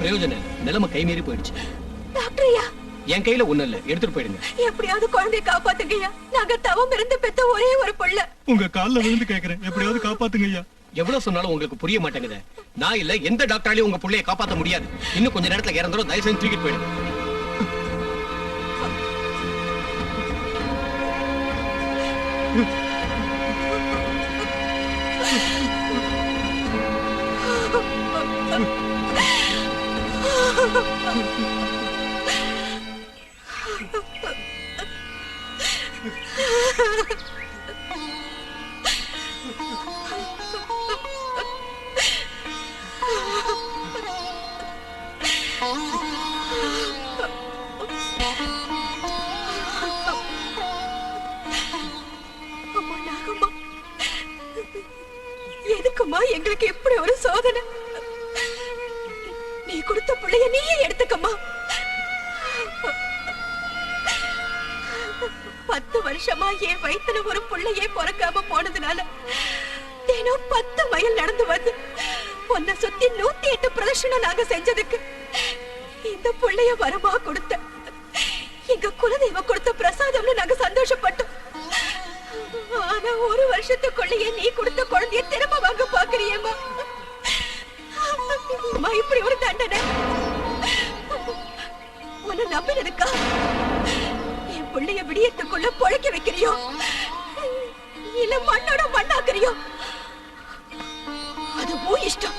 பிரயோஜனம் இல்ல, நிலைமை கை மீறி போயிடுச்சு. டாக்டர்யா, என் கையில ஒண்ணு இல்ல, எடுத்துட்டு போயிடுங்க. எப்படியாவது குழந்தைய காப்பாத்துங்கய்யா. நாங்க தவம் இருந்து பெத்த ஒரே ஒரு புள்ள. உங்க கால்ல விழுந்து கேக்குறேன், எப்படியாவது காப்பாத்துங்க ஐயா. எவ்வளவு சொன்னாலும் உங்களுக்கு புரிய மாட்டேங்குது. நான் இல்ல, எந்த டாக்டராலையும் உங்க புள்ளைய காப்பாத்த முடியாது. இன்னும் கொஞ்ச நேரத்துல இறந்துரும், தயவு செஞ்சு தூக்கிட்டு போயிடுங்க. அம்மா நாகம்மா, எதுக்குமா எங்களுக்கு இப்படி ஒரு சோதனை? நீ கொடுத்த பிள்ளைய நீயே எடுத்துக்கம்மா. 10 வருஷமா என் வயித்துல ஒரு பிள்ளையே பிறக்காம போனதுனால தினம் 10 மைல் நடந்து வந்து உன்னை சுத்தி 108 பிரதர்ஷனம் நாங்க செஞ்சதுக்கு இந்த பிள்ளைய வரமா கொடுத்த எங்க குலதெய்வ கொடுத்த பிரசாதம்னு நாங்க சந்தோஷப்பட்டோம். ஆனா ஒரு வருஷத்துக்குள்ளேயே நீ கொடுத்த குழந்தைய திரும்ப வாங்க பாக்குறியேம்மா. இப்படி ஒரு தண்டனை உன்னை நம்பினதுக்கா என் பிள்ளைய விடியத்துக்குள்ள பொழைக்க வைக்கிறியோ இல்ல மண்ணோட மண்ணாக்குறியோ? அது உன் இஷ்டம்.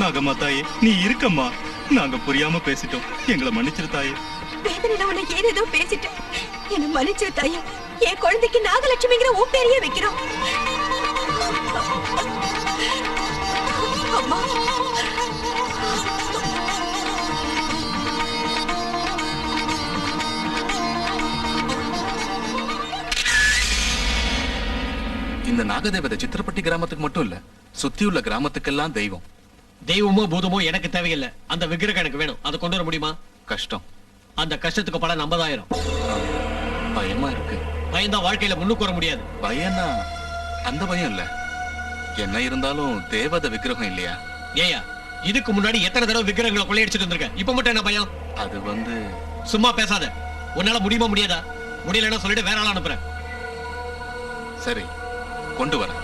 நாகம்மா தாயே, நீ இருக்கம்மா. நாங்க புரியாம பேசிட்டோம், எங்களை மன்னிச்சிரு தாயே. வேதனையில உன்னை ஏதேதோ பேசிட்டேன், என்ன மன்னிச்சிரு தாயே. என் குழந்தைக்கு நாகலட்சுமிங்கிற உன் பேரையே வைக்கிறோம். அம்மா, இந்த நாகதேவதை சித்திரப்பட்டி கிராமத்துக்கு மட்டும் இல்ல, சுத்தியுள்ள கிராமத்துக்கெல்லாம் தெய்வம். தெய்வமோ பூதமோ எனக்கு தேவையில்லை, அந்த விக்கிரகம் எனக்கு வேணும். அதை கொண்டு வர முடியுமா? கஷ்டம். அந்த கஷ்டத்துக்கு படம் 50,000. பயமா இருக்கு. பயந்தா வாழ்க்கையில முன்னுக்கு வர முடியாது. பயம்னா அந்த பயம் இல்ல, என்ன இருந்தாலும் தேவதை விக்கிரகம் இல்லையா? ஏயா, இதுக்கு முன்னாடி எத்தனை தடவை விக்கிரகங்களை கொள்ளையடிச்சிட்டு இருந்திருக்க, இப்ப மட்டும் என்ன பயம்? அது சும்மா பேசாத. உன்னால முடியுமா முடியாதா? முடியலன்னா சொல்லிட்டு வேற ஆள அனுப்புறேன். சரி, கொண்டு வரேன்.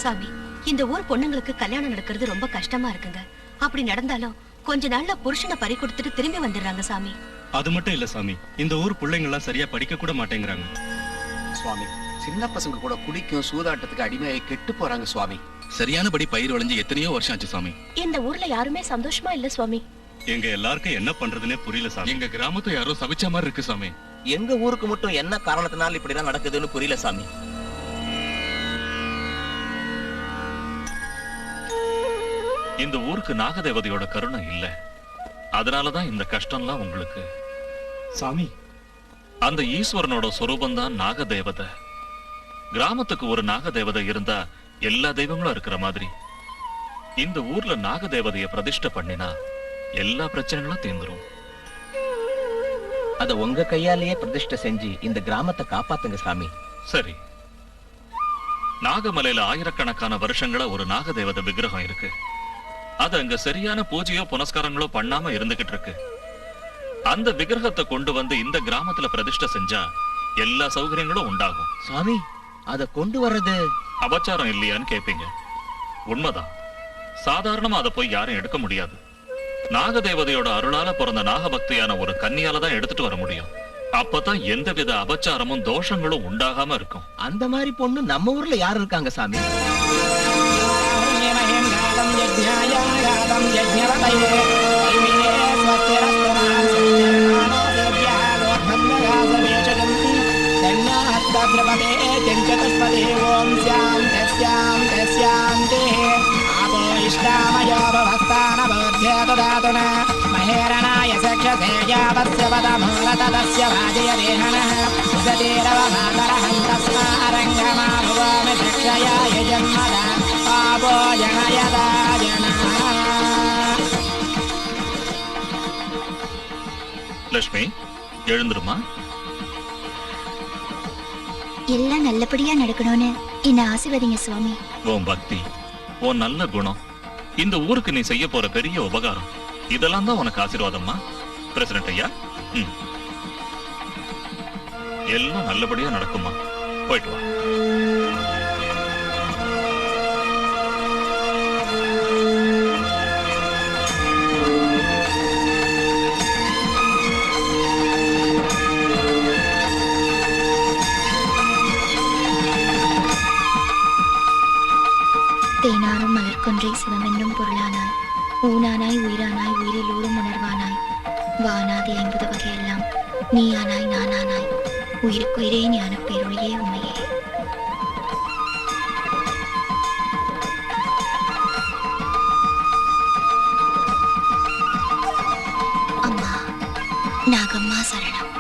சாமி, இந்த ஊர் பொண்ணுங்களுக்கு கல்யாணம் நடக்கிறது ரொம்ப கஷ்டமா இருக்குங்க. அப்படி நடந்தாலும் கொஞ்ச நாள்ல புருஷனை பறி கொடுத்துட்டு திரும்பி வந்துடுறாங்க சாமி. அது மட்டும் இல்ல சாமி, இந்த ஊர் பிள்ளைங்க எல்லாம் சரியா படிக்க கூட மாட்டேங்கிறாங்க. சுவாமி, சின்ன பசங்க கூட குடிக்கும் சூதாட்டத்துக்கு அடிமையாகி கெட்டு போறாங்க சுவாமி. சரியானபடி பயிர் விளைஞ்சு எத்தனையோ வருஷம் ஆச்சு சுவாமி. இந்த ஊர்ல யாருமே சந்தோஷமா இல்ல சுவாமி. எங்க எல்லாருக்கும் என்ன பண்றதுன்னே புரியல சாமி. எங்க கிராமத்தை யாரோ சபிச்ச மாதிரி இருக்கு சாமி. எங்க ஊருக்கு மட்டும் என்ன காரணத்தினால இப்படிதான் நடக்குதுன்னு புரியல சாமி. இந்த ஊருக்கு நாகதேவதையோட கருணை இல்ல, அதனாலதான் இந்த கஷ்டம்லாம் உங்களுக்கு. சாமி, அந்த ஈஸ்வரனோட சொரூபம் தான் நாகதேவதை. கிராமத்துக்கு ஒரு நாகதேவதை இருந்தா எல்லா தெய்வங்களும் இருக்கிற மாதிரி இந்த ஊர்ல நாகதேவதைய பிரதிஷ்டை பண்ணினா எல்லா பிரச்சனைகளும் தீர்ந்துரும். அத உங்க கையாலேயே பிரதிஷ்டை செஞ்சு இந்த கிராமத்தை காப்பாத்துங்க சாமி. சரி, நாகமலையில ஆயிரக்கணக்கான வருஷங்களா ஒரு நாகதேவதை விக்கிரகம் இருக்கு. அது அங்க சரியான பூஜையோ புனஸ்காரங்களோ பண்ணாம இருந்துகிட்டு இருக்கு. அந்த விக்கிரகத்தை கொண்டு வந்து இந்த கிராமத்துல பிரதிஷ்டை செஞ்சா எல்லா சௌகரியங்களும் உண்டாகும். சாமி, அத கொண்டு வர்றது அபச்சாரம் இல்லையான்னு கேப்பீங்க. உண்மைதான். சாதாரணமா அதை போய் யாரும் எடுக்க முடியாது. நாகதேவதையோட அருளால பிறந்த நாகபக்தியான ஒரு கன்னியால தான் எடுத்துட்டு வர முடியும். அப்பதான் எந்தவித அபச்சாரமும் தோஷங்களும் உண்டாகாம இருக்கும். அந்த மாதிரி பொண்ணு நம்ம ஊர்ல யாரு இருக்காங்க சாமி? महेरणाय सक्षसे यावस्य पदमूलतदस्य भाजय देहनः सतीरवमातरहं तस्मारङ्गमाभुवामि शिक्षयाय जन्मदा पापो जनयदा जनः. லட்சுமி, எழுந்துருமா. எல்லாம் நல்லபடியா நடக்கணும்னு என்ன ஆசீர்வதிங்க சுவாமி. உன் பக்தி, உன் நல்ல குணம், இந்த ஊருக்கு நீ செய்ய போற பெரிய உபகாரம், இதெல்லாம் தான் உனக்கு ஆசீர்வாதம்மா. பிரசிடண்ட் ஐயா, எல்லாம் நல்லபடியா நடக்குமா. போயிட்டு வா. தேனாரும் மலர்கொன்றை சிவமென்னும் பொருளானாய், ஊனானாய் உயிரானாய் உயிரிலூடும் உணர்வானாய், வானாதி 50 வகையெல்லாம் நீயானாய் நானானாய், உயிருக்குயிரே ஞான பேரொழியே உமையே. அம்மா நாகம்மா சரணம்.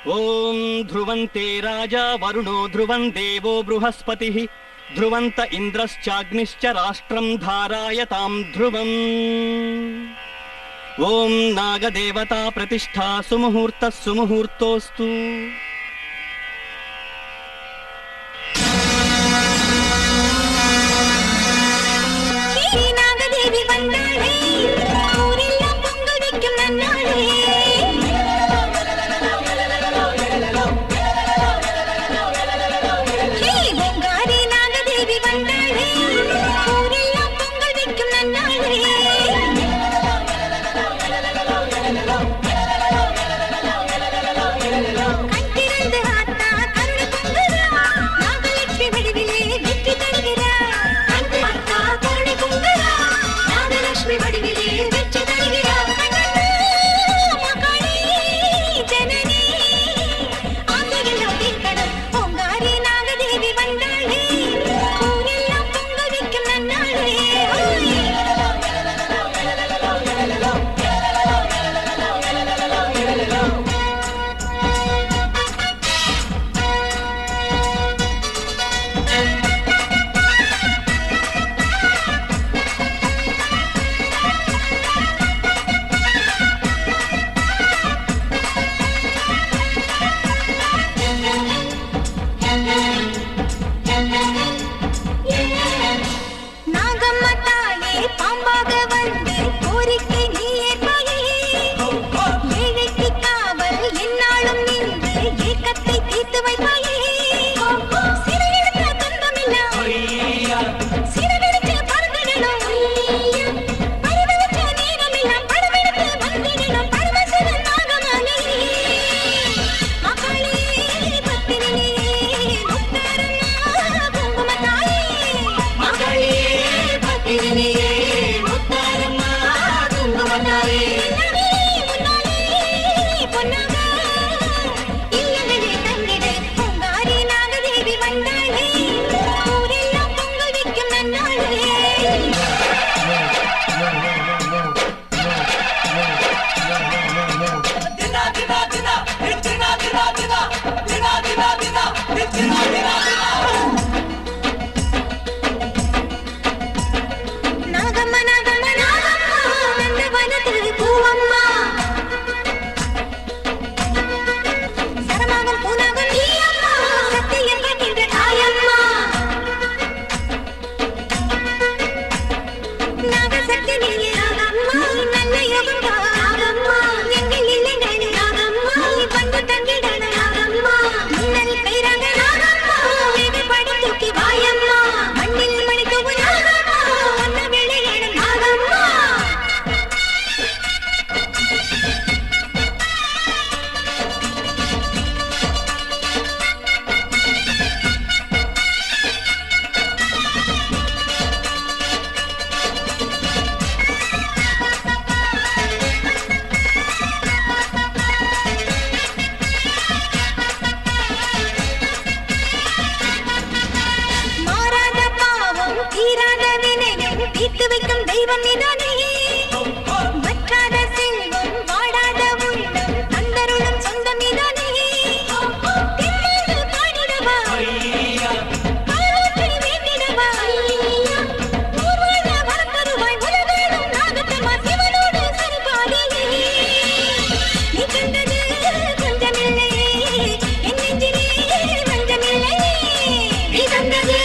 ஓம் ध्रुवन्ते राजा वरुणो ध्रुवं देवो बृहस्पतिः ध्रुवन्त इन्द्रश्चाग्निश्च राष्ट्रं धारायतां ध्रुवम् ॐ नागदेवता प्रतिष्ठा सुमुहूर्तः सुमुहूर्तोऽस्तु நாகதேவி வந்தாளே ஊரெல்லாம் பொங்கல் வைக்கும் நன்னாளே பொங்காரி நாகதேவி வந்தாளே ஊரெல்லாம் பொங்கல் வைக்கும் நன்னாளே கட்டிரந்து ஆத்தா கருணை பொங்குறா நாகலட்சுமி வடிவிலே வெற்றி தருகிறா ஆத்தா கருணை பொங்குறா நாகலட்சுமி வடிவிலே வெற்றி தருகிறா மகளே ஜனனி ஆசையெல்லாம் தீர்க்கணும் பொங்காரி நாகதேவி வந்தாளே ஊரெல்லாம் பொங்கல் வைக்கும் நன்னாளே நாகம்மா தாயே பாம்பாக வந்து கோரிக்கை நீ ஏற்பாயே ஏழைக்கு காவல் என்னாலும் நின்று ஏக்கத்தை தீர்த்து வைப்பாயே சிறையெடுத்த துன்பமெல்லாம் சிறவெடுத்து பறந்திடணும் பரவெடுத்த நேரமெல்லாம் படவெடுத்து வந்திடணும் பரமசிவன் நாகமானே மகளே பத்தினியே முத்தாரம்மா குங்குமத்தாயே மகளே பத்தினியே முத்தாரம்மா குங்குமத்தாயே முன்னாலே பொன்னாக இல்லங்களே தங்கிடு பொங்காரி நாகதேவி வந்தாளே ஊரெல்லாம் பொங்கல் வைக்கும் நன்னாளே நாகம்மா நாகம்மா நாகம்மா நந்தவனத்தில் பூவம்மா சரமாகும் பூனாகும் நீ அம்மா சத்தியம் காக்கின்ற தாயம்மா நாகசக்தி நீயே நாகம்மா நல்ல யோகம் தா நாகம்மா எங்கள் இல்லங்கள் நாகம்மா வந்து தங்கிடன நாகம்மா மின்னல் பெய்றாங்க நாகம்மா வேகப்படி தூக்கி வாயம்மா மண்ணில் மணி தூவு நாகம்மா ஒன்ன விளையாடும் நாகம்மா மாறாத பாவம் தீராத வினையும் தீர்த்து வைக்கும் தெய்வம் நீதானே வற்றாத செல்வம் வாடாத உள்ளம் தந்தருளும் சொந்தம் நீதானே தென்னாடு பாடிடவா பாராற்றி வேண்டிடவா ஊர்வாழ வரம் தருவாய் உலகாடும் நாகத்தம்மா சிவனோடு சரிபாடி நீ கண்டது கொஞ்சமில்லை என் நெஞ்சிலே வஞ்சமில்லை நீ கண்டது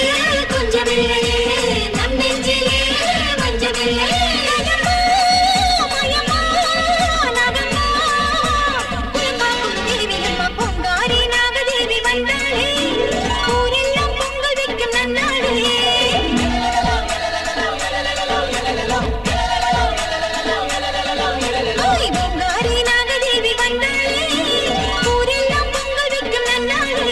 கொஞ்சமில்லை நம் நெஞ்சிலே வஞ்சமில்லை நாகம்மா, மாயம்மா, நாகம்மா, குலங்காக்கும் தேவியம்மா, பொங்காரி நாகதேவி வந்தாளே ஊரெல்லாம் பொங்கல் வைக்கும் நன்னாளே ஓய் பொங்காரி நாகதேவி வந்தாளே ஊரெல்லாம் பொங்கல் வைக்கும் நன்னாளே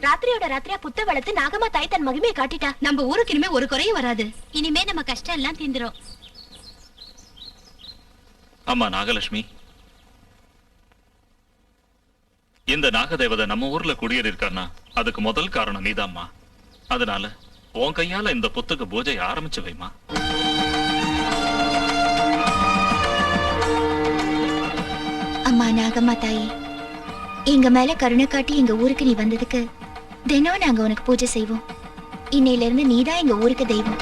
ராத்திரியோட ராத்திரியா புத்த வளர்த்து நாகம்மா தாய் தன் மகிமையை காட்டிட்டா நம்ம ஊருக்கு இனிமே ஒரு குறையும் வராது இனிமே நம்ம கஷ்டம் எல்லாம் தீந்துரும் அம்மா நாகலட்சுமி, இந்த நாகதேவதை நம்ம ஊர்ல குடியேறியிருக்கான்னா அதுக்கு முதல் காரணம் நீதாம்மா. அதனால உன் கையால இந்த புத்துக்கு பூஜை ஆரம்பிச்சு வைமா. நாகம்மா தாயி, எங்க மேல கருணை காட்டி எங்க ஊருக்கு நீ வந்ததுக்கு தினம் நாங்க உனக்கு பூஜை செய்வோம். இன்னையில இருந்து நீதான் எங்க ஊருக்கு தெய்வம்.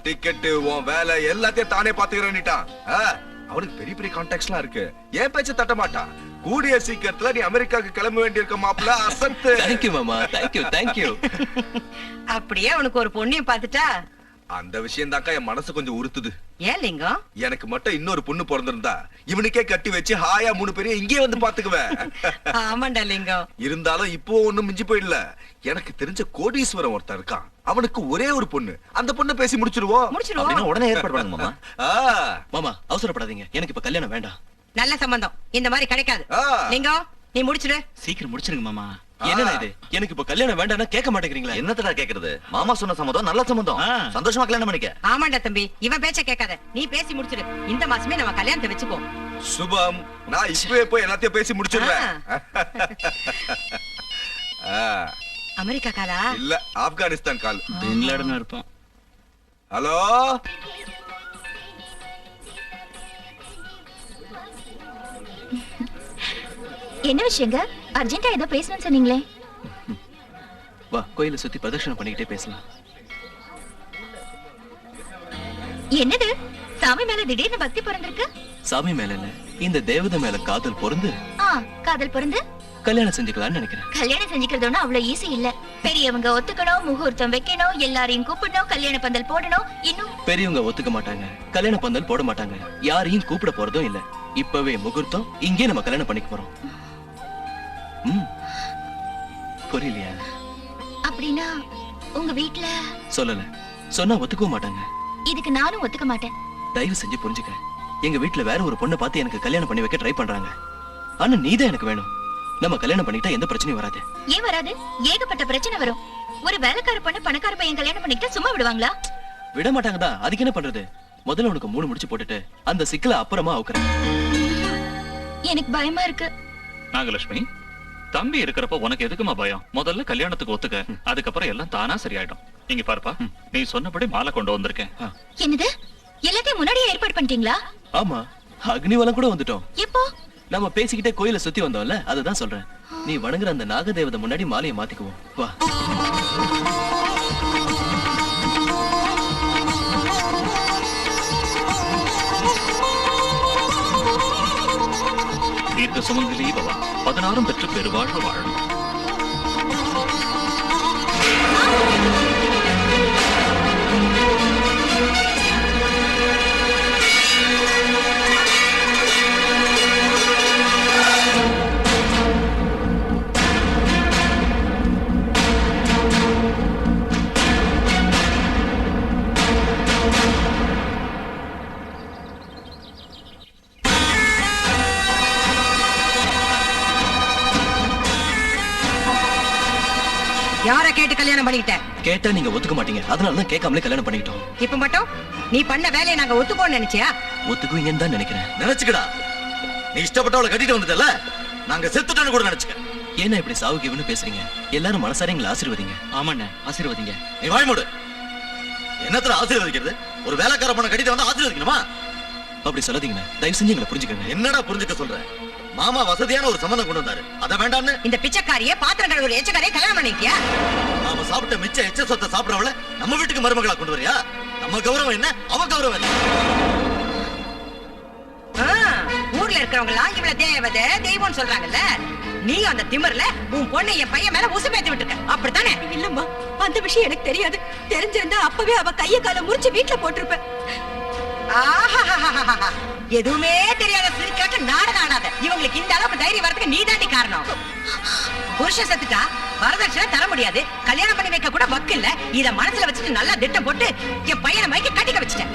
டிக்கெட் உன் வேலை எல்லாத்தையும் தானே பாத்துக்கிறேன்னுட்டான். அவனுக்கு பெரிய பெரிய கான்டாக்ட்ஸ்லாம் இருக்கு. ஏன் பேச்ச தட்ட மாட்டான். கூடிய சீக்கிரத்துல நீ அமெரிக்காக்கு கிளம்ப வேண்டியிருக்க மாப்பிள்ள. அசத்து. தேங்க்யூ மாமா, தேங்க்யூ தேங்க்யூ. அப்படியே உனக்கு ஒரு பொண்ணையும் பாத்துட்டா? அந்த விஷயம் தாக்கா என் மனசு கொஞ்சம் உறுத்துது. ஏன் லிங்கம்? எனக்கு மட்டும் இன்னொரு பொண்ணு பிறந்திருந்தா இவனுக்கே கட்டி வச்சு ஹாயா 3 பேரையும் இங்கே வந்து பாத்துக்குவேன். ஆமாண்டா லிங்கம். இருந்தாலும் இப்போ ஒண்ணும் மிஞ்சி போயிடல. எனக்கு தெரிஞ்ச கோடீஸ்வரன் ஒருத்தன் இருக்கான். அவனுக்கு ஒரே ஒரு பொண்ணு. அந்த பொண்ணை பேசி முடிச்சிருவோம். முடிச்சிருவோம். உடனே ஏற்பாடு பண்ணுங்க மாமா. மாமா அவசரப்படாதீங்க, எனக்கு இப்ப கல்யாணம் வேண்டாம். நல்ல சம்பந்தம் இந்த மாதிரி கிடைக்காது. லிங்கம் நீ முடிச்சிடு. சீக்கிரம் முடிச்சிருங்க மாமா. என்னடா இது, எனக்கு இப்ப கல்யாணம் வேண்டாம்னா கேட்க மாட்டேங்கிறீங்களா? என்னத்தடா கேக்குறது? மாமா சொன்ன சம்மதம் நல்ல சம்மதம். சந்தோஷமா கல்யாணம் பண்ணிக்க. ஆமாண்டா தம்பி, இவன் பேச்ச கேட்காத. நீ பேசி முடிச்சிடு. இந்த மாசமே நம்ம கல்யாணத்தை வச்சுப்போம். சுபம், நான் இப்பவே போய் எல்லாத்தையும் பேசி முடிச்சிடுறேன். அமெரிக்கா காலா? இல்ல, ஆப்கானிஸ்தான் கால். பின் லாடன் இருப்பான். ஹலோ, என்ன விஷயங்க? அர்ஜென்ட்டா ஏதோ பேசணும்னு சொன்னீங்களே. வா, கோயிலை சுத்தி பிரதட்சணம் பண்ணிக்கிட்டே பேசலாம். என்னது, சாமி மேல திடீர்னு பக்தி பிறந்திருக்கு? சாமி மேல இல்ல, இந்த தேவதை மேல காதல் பொருந்து காதல் பிறந்து கல்யாணம் செஞ்சுக்கலாம்னு நினைக்கிறேன். கல்யாணம் செஞ்சுக்கிறதுனா அவ்வளவு ஈஸி இல்ல. பெரியவங்க ஒத்துக்கணும், முகூர்த்தம் வைக்கணும், எல்லாரையும் கூப்பிடணும், கல்யாண பந்தல் போடணும். இன்னும் பெரியவங்க ஒத்துக்க மாட்டாங்க, கல்யாண பந்தல் போட மாட்டாங்க, யாரையும் கூப்பிட போறதும் இல்ல. இப்பவே முகூர்த்தம், இங்கே நம்ம கல்யாணம் பண்ணிக்க போறோம். புரியலையா? அப்படின்னா உங்க வீட்ல சொல்லல, சொன்னா ஒத்துக்கவும் மாட்டாங்க. இதுக்கு நானும் ஒத்துக்க மாட்டேன். தயவு செஞ்சு புரிஞ்சுக்க. எங்க வீட்ல வேற ஒரு பொண்ணை பார்த்து எனக்கு கல்யாணம் பண்ணி வைக்க ட்ரை பண்றாங்க. ஆனா நீதான் எனக்கு வேணும். நம்ம கல்யாணம் பண்ணிட்டா எந்த பிரச்சனையும் வராது. ஏன் வராது? ஏகப்பட்ட பிரச்சனை வரும். ஒரு வேலைக்கார பொண்ணு பணக்கார பையன் கல்யாணம் பண்ணிக்கிட்டா சும்மா விடுவாங்களா? விட மாட்டாங்கதா. அதுக்கு என்ன பண்றது? முதல்ல உனக்கு 3 முடிச்சு போட்டுட்டு அந்த சிக்கலை அப்புறமா அவுக்குறேன். எனக்கு பயமா இருக்கு. நாகலட்சுமி, தம்பி இருக்கிறப்ப உனக்கு எதுக்குமா பயம்? முதல்ல கல்யாணத்துக்கு ஒத்துக்க, அதுக்கப்புறம் எல்லாம் தானா சரியாயிடும். இங்க பாருப்பா, நீ சொன்னபடி மாலை கொண்டு வந்திருக்கேன். என்னது, எல்லாத்தையும் முன்னாடியே ஏற்பாடு பண்ணிட்டீங்களா? ஆமா, அக்னிவலம் கூட வந்துட்டோம். எப்போ? நம்ம பேசிக்கிட்டே கோயிலை சுத்தி வந்தோம்ல, அதுதான் சொல்றேன். நீ வணங்குற அந்த நாகதேவதை முன்னாடி மாலையை மாத்திக்குவோம். வா. தீர்க்க சுமங்கலி பவா, 16 பெற்று பெருவாழ்வு வாழும். யார கேட்டு கல்யாணம் பண்ணிக்கிட்ட? கேட்டா நீங்க ஒத்துக்க மாட்டீங்க, அதனாலதான் கேட்காமலே கல்யாணம் பண்ணிக்கிட்டோம். இப்ப மட்டும் நீ பண்ண வேலையை நாங்க ஒத்துப்போன்னு நினைச்சியா? ஒத்துக்குவீங்கன்னு தான் நினைக்கிறேன். நினைச்சுக்கடா, நீ இஷ்டப்பட்டவளை கட்டிட்டு வந்ததல்ல, நாங்க செத்துட்டோன்னு கூட நினைச்சுக்க. ஏன்னா இப்படி சாவுகிவன்னு பேசுறீங்க? எல்லாரும் மனசார எங்களை ஆசீர்வதிங்க. ஆமாண்ணே, ஆசீர்வதிங்க. நீ வாய் மூடு. என்னத்துல ஆசீர்வதிக்கிறது? ஒரு வேலைக்கார பொண்ணை கட்டிட்டு வந்தா ஆசீர்வதிக்கணுமா? அப்படி சொல்லாதீங்கண்ணே, தயவு செஞ்சு எங்களை புரிஞ்சுக்கங்க. என்னடா புரிஞ்சுக்க சொல்ற? மாமா வசதியான ஒரு சம்பந்தம் கொண்டு வந்தாரு, அதை வேண்டான்னு இந்த பிச்சைக்காரியே பாத்திரம் கழுவுற எச்சக்காரியே கல்யாணம் பண்ணிக்கியா? நாம சாப்பிட்ட மிச்ச எச்ச சொத்தை சாப்பிடறவள நம்ம வீட்டுக்கு மருமகளா கொண்டு வரியா? நம்ம கௌரவம் என்ன, அவ கௌரவம் என்ன? ஊர்ல இருக்கிறவங்க எல்லாம் இவள தேவதை தெய்வம்னு சொல்றாங்கல்ல, நீ அந்த திமிர்ல உன் பொண்ணை என் பையன் மேல உசுப்பேத்தி விட்டுருக்க, அப்படித்தானே? இல்லம்மா, அந்த விஷயம் எனக்கு தெரியாது. தெரிஞ்சிருந்தா அப்பவே அவ கைய கால முறிச்சு வீட்டுல போட்டிருப்பேன். எதுவுமே தெரியாத சிரிக்காட்டு நாடகம் ஆடாத. இவங்களுக்கு இந்த அளவுக்கு தைரியம் வரதுக்கு நீ தாண்டி காரணம். புருஷன் செத்துட்டா வரதட்சணை தர முடியாது, கல்யாணம் பண்ணி வைக்க கூட வக்கு இல்ல. இத மனசுல வச்சுட்டு நல்லா திட்டம் போட்டு என் பையனை மைக்க கட்டிக்க வச்சுட்டேன்.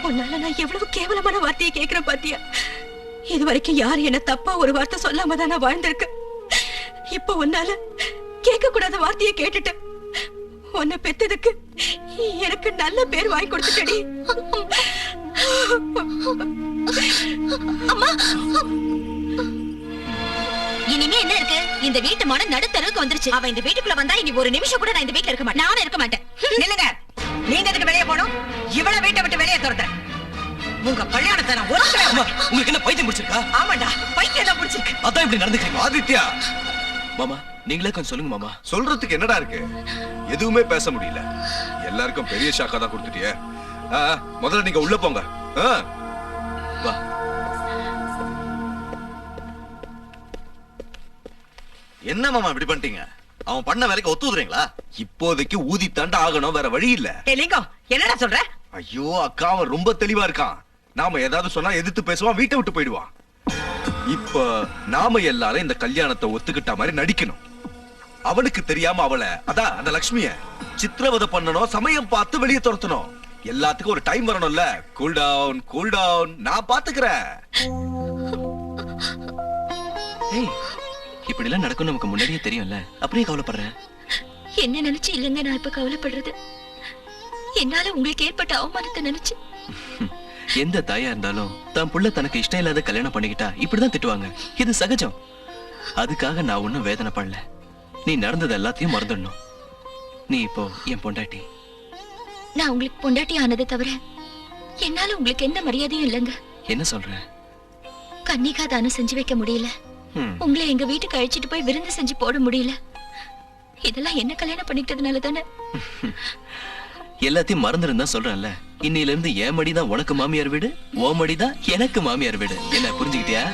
உன்னால நான் எவ்வளவு கேவலமான வார்த்தையை கேட்கிறேன் பாத்தியா? இது வரைக்கும் யாரு என்ன தப்பா ஒரு வார்த்தை சொல்லாம தான் நான் வாழ்ந்திருக்கேன். இப்ப உன்னால கேட்க கூடாத வார்த்தையை கேட்டுட்டேன். உன்னை பெத்ததுக்கு எனக்கு நல்ல பேர் வாங்கி கொடுத்துட்டடி. இனிமே என்ன இருக்கு? இந்த வீட்டு மன நடுத்தருக்கு வந்துருச்சு. அவ இந்த வீட்டுக்குள்ள வந்தா இனி ஒரு நிமிஷம் கூட நான் இந்த வீட்டுல இருக்க மாட்டேன். நானும் இருக்க மாட்டேன். நில்லுங்க. நீங்க எதுக்கு வெளியே போகணும்? இவள வீட்டை விட்டு வெளியே துரத்துறேன். உங்க கல்யாணத்தை நான் ஒருத்தரே. உங்களுக்கு என்ன பைத்தியம் பிடிச்சிருக்கா? ஆமாடா, பைத்தியம் தான் பிடிச்சிருக்கு. அதான் இப்படி நடந்துக்கிறீங்க. ஆதித்யா, மாமா நீங்களே கொஞ்சம் சொல்லுங்க மாமா. சொல்றதுக்கு என்னடா இருக்கு? எதுவுமே பேச முடியல. எல்லாருக்கும் பெரிய ஷாக்கா தான் கொடுத்துட்டியே. முதல்ல நீங்க உள்ள போங்க. வா. என்ன மாமா இப்படி பண்ணிட்டீங்க? அவன் பண்ண வேலைக்கு ஒத்துதுறீங்களா? இப்போதைக்கு ஊதி தாண்ட ஆகணும், வேற வழி இல்ல. லிங்கம், என்னடா சொல்ற? ஐயோ அக்கா, அவன் ரொம்ப தெளிவா இருக்கான். நாம ஏதாவது சொன்னா எதிர்த்து பேசுவான், வீட்டை விட்டு போயிடுவான். இப்ப நாம எல்லாரும் இந்த கல்யாணத்தை ஒத்துக்கிட்ட மாதிரி நடிக்கணும். அவனுக்கு தெரியாம அவளை, அதான் அந்த லக்ஷ்மிய சித்திரவதை பண்ணணும், சமயம் பார்த்து வெளியே துரத்தணும். எல்லாத்துக்கும் ஒரு டைம் வரணும்ல. கூல் டவுன், கூல் டவுன், நான் பாத்துக்கிறேன். ஏய், இப்படி எல்லாம் நடக்கும் நமக்கு முன்னாடியே தெரியும்ல, அப்படியே கவலைப்படுறேன். என்ன நினைச்சு இல்லைங்க நான் இப்ப கவலைப்படுறது. என்னால உங்களுக்கு ஏற்பட்ட அவமானத்தை நினைச்சு. எந்த தாயா இருந்தாலும் தான் புள்ள தனக்கு இஷ்டம் இல்லாத கல்யாணம் பண்ணிக்கிட்டா இப்படிதான் திட்டுவாங்க. இது சகஜம். அதுக்காக நான் ஒன்னும் வேதனை பண்ணல. நீ நடந்தது எல்லாத்தையும் மறந்துடணும். நீ இப்போ என் பொண்டாட்டி. நான் உங்களுக்கு பொண்டாட்டி ஆனதை தவிர என்னால உங்களுக்கு எந்த மரியாதையும் இல்லைங்க. என்ன சொல்ற? கன்னிகா தானம் செஞ்சு வைக்க முடியல. உங்களை எங்க வீட்டுக்கு அழைச்சிட்டு போய் விருந்து செஞ்சு போட முடியல. இதெல்லாம் என்ன கல்யாணம் பண்ணிக்கிட்டதுனால தானே. எல்லாத்தையும் மறந்துருந்தா சொல்றேன்ல. இன்னையில இருந்து என் மடிதான் உனக்கு மாமியார் வீடு, ஓ மடிதான் எனக்கு மாமியார் வீடு. என்ன புரிஞ்சுக்கிட்டியா?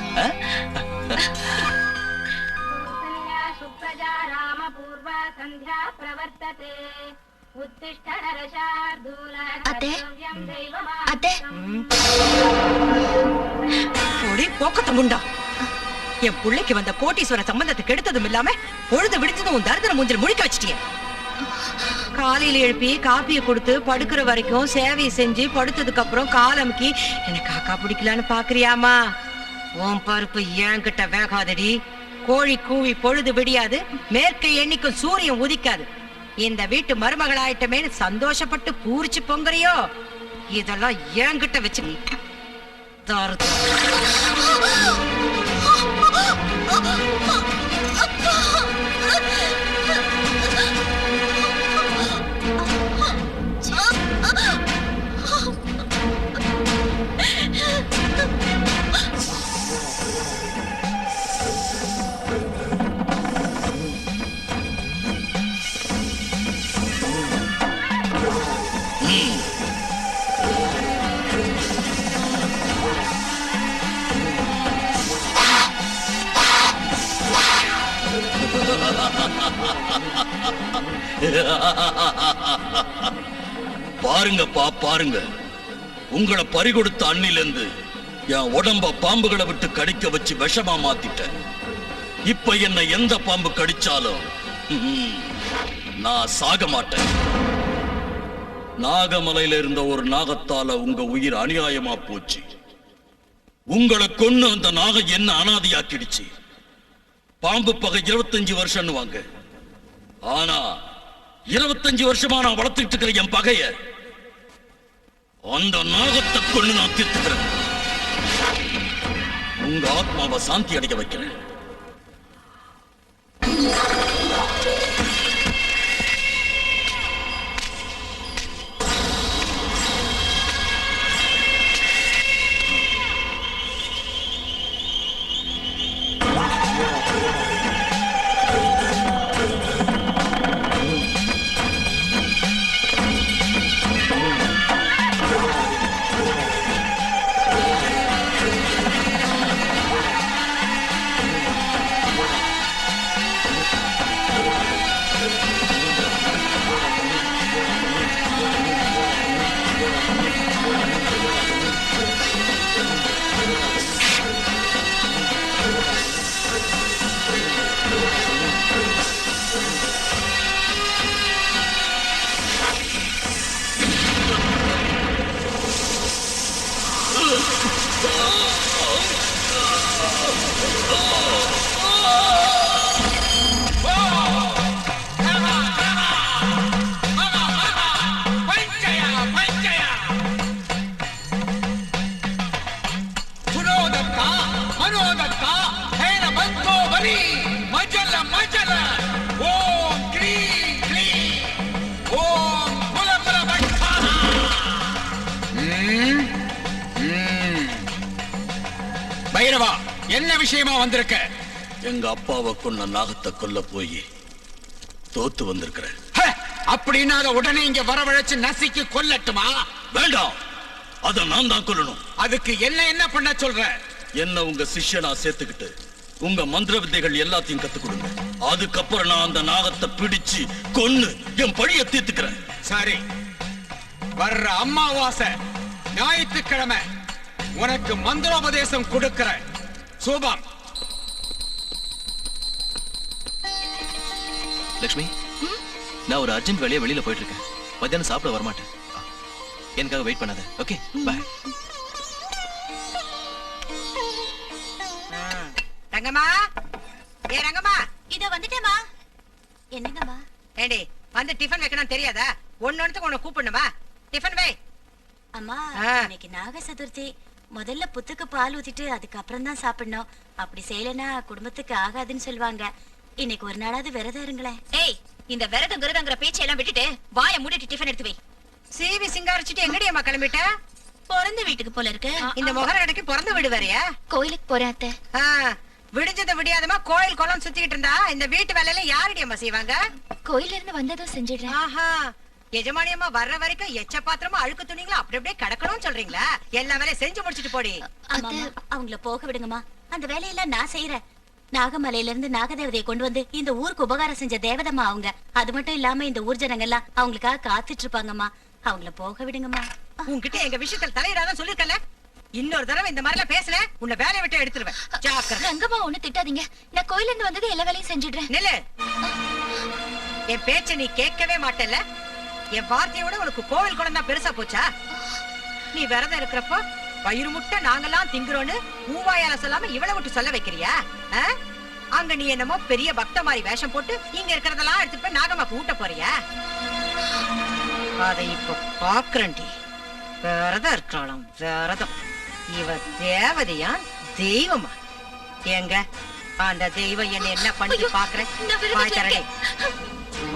அத்தை, அத்தை. போக்கத்த முண்டா, என் பிள்ளைக்கு வந்த கோட்டீஸ்வர சம்பந்தத்தை கெடுத்ததும் இல்லாம பொழுது விடுத்ததும் உன் தரித்திர மூஞ்சில் முழிக்க வச்சிட்டிய. காலையில எழுப்பி காப்பியை கொடுத்து படுக்கிற வரைக்கும் சேவையை செஞ்சு படுத்ததுக்கு அப்புறம் காலமுக்கி எனக்கு காக்கா பிடிக்கலான்னு பாக்குறியாமா? உன் பருப்பு என்கிட்ட வேகாதடி. கோழி கூவி பொழுது விடியாது, மேற்கை எண்ணிக்கும் சூரியன் உதிக்காது. இந்த வீட்டு மருமகளாயிட்டமேனு சந்தோஷப்பட்டு பூரிச்சு பொங்குறியோ? இதெல்லாம் என்கிட்ட வச்சு பாருங்கப்பா பாருங்க, உங்களை பறிகொடுத்த அன்னிலிருந்து என் உடம்ப பாம்புகளை விட்டு கடிக்க வச்சு விஷமா மாத்திட்டேன். இப்ப என்ன எந்த பாம்பு கடிச்சாலும் நான் சாக மாட்டேன். நாகமலையில இருந்த ஒரு நாகத்தால உங்க உயிர் அநியாயமா போச்சு. உங்களை கொன்னு அந்த நாகம் என்ன அனாதையாக்கிடுச்சு. பாம்பு பகை 25 வருஷம் வாங்க. ஆனா 25 வருஷமா நான் வளர்த்துட்டு இருக்கிற என் பகைய அந்த நாகத்தை கொண்டு நான் தீர்த்துக்கிறேன். உங்க ஆத்மாவை சாந்தி அடைய வைக்கிறேன். நாகத்தா ஹேன பந்தோ பலி மஜல மஜல ஓம் க்ரீ க்ரீ ஓம் புலபல பட்டா. பைரவா, என்ன விஷயமா வந்திருக்க? எங்க அப்பாவை கொன்ன நாகத்தை கொல்ல போய் தோத்து வந்திருக்கிறேன். அப்படின்னா அதை உடனே இங்க வரவழைச்சு நசுக்கி கொல்லட்டுமா? வேண்டாம், அத நான் தான் கொல்லணும். அதுக்கு என்ன பண்ண சொல்ற? என்ன உங்க சிஷ்யனா சேர்த்துக்கிட்டு உங்க மந்திர வித்தைகள் எல்லாத்தையும் கத்துக் கொடுங்க. அதுக்கப்புறம் நான் அந்த நாகத்தை பிடிச்சு கொன்னு என் பழிய தீர்த்துக்கிறேன். சரி, வர்ற அமாவாசை ஞாயிற்றுக்கிழமை உனக்கு மந்திரோபதேசம் கொடுக்கிறேன். சூபம். லக்ஷ்மி, நான் ஒரு அர்ஜென்ட் வேலையா வெளியில போயிட்டு இருக்கேன். மத்தியானம் சாப்பிட வரமாட்டேன். எனக்காக வெயிட் பண்ணாத. ஓகே, பாய். ரங்கம்மா, ஏ ரங்கம்மா, இத வந்துட்டேமா. என்னங்கம்மா? ஏண்டி வந்து டிஃபன் வைக்கணும் தெரியாதா? ஒன்னொன்னுக்கு உன்னை கூப்பிடணுமா? டிஃபன் வை. அம்மா, ஆ. இன்னைக்கு நாக சதுர்த்தி. முதல்ல புத்துக்கு பால் ஊத்திட்டு அதுக்கப்புறம் தான் சாப்பிடணும். அப்படி செய்யலனா குடும்பத்துக்கு ஆகாதுன்னு சொல்லுவாங்க. இன்னைக்கு ஒரு நாளாவது விரதம் இருங்களேன். ஏய், இந்த விரதம் விரதங்கிற பேச்செல்லாம் விட்டுட்டு வாயை மூடிட்டு டிஃபன் எடுத்து வை. சீவி சிங்காரிச்சுட்டு எங்கடி அம்மா கிளம்பிட்ட? பிறந்த வீட்டுக்கு போல இருக்கு. இந்த முகர கடைக்கு பிறந்து விடு வேறையா? கோயிலுக்கு போறேன் அத்தை. விடிஞ்சதை விடியாதமா கோயில் குளம் சுத்திக்கிட்டு இருந்தா இந்த வீட்டு வேலையில யாரடி அம்மா செய்வாங்க? கோயில இருந்து வந்ததும் செஞ்சிடுறேன். ஆஹா, எஜமானி அம்மா வர்ற வரைக்கும் எச்ச பாத்திரமா அழுக்கு துணிங்களா அப்படி அப்படியே கிடக்கணும்னு சொல்றீங்களா? எல்லா வேலையும் செஞ்சு முடிச்சிட்டு போடி. ஆமா, அவங்கள போக விடுங்கம்மா. அந்த வேலையெல்லாம் நான் செய்யறேன். நாகமலையில இருந்து நாகதேவதையை கொண்டு வந்து இந்த ஊருக்கு உபகாரம் செஞ்ச தேவதம்மா அவங்க. அது மட்டும் இல்லாம இந்த ஊர் ஜனங்க எல்லாம் அவங்களுக்காக காத்துட்டு இருப்பாங்கம்மா. அவங்கள போக விடுங்கம்மா. உன்கிட்ட எங்க விஷயத்துல தலையிடாதான் சொல்லிருக்கல. இன்னொரு தடவை இந்த மாதிரிலாம் பேசுன உன்னை வேலையை விட்டு எடுத்துருவேன். ஜாக்கிரதை. ரங்கம்மா, ஒண்ணு திட்டாதீங்க. நான் கோயில இருந்து வந்தது எல்லா வேலையும் செஞ்சிடுறேன். நில்லு. என் பேச்ச நீ கேட்கவே மாட்டல. என் வார்த்தையோட உனக்கு கோவில் குளம் தான் பெருசா போச்சா? நீ விரதம் இருக்கிறப்போ வயிறு முட்டை நாங்கெல்லாம் திங்குறோன்னு ஊவாயால சொல்லாம இவளை விட்டு சொல்ல வைக்கிறியா? அங்க நீ என்னமோ பெரிய பக்த மாதிரி வேஷம் போட்டு இங்க இருக்கிறதெல்லாம் எடுத்துட்டு போய் நாகம்மாக்கு ஊட்ட போறியா? அதை இப்ப பாக்குறேன்டி. விரதம் இருக்கிறாளாம் விரதம். இவ தேவதையா தெய்வமா? எங்க அந்த தெய்வம் என்ன பண்ணி பாக்குறேன்? வாய் தரடி,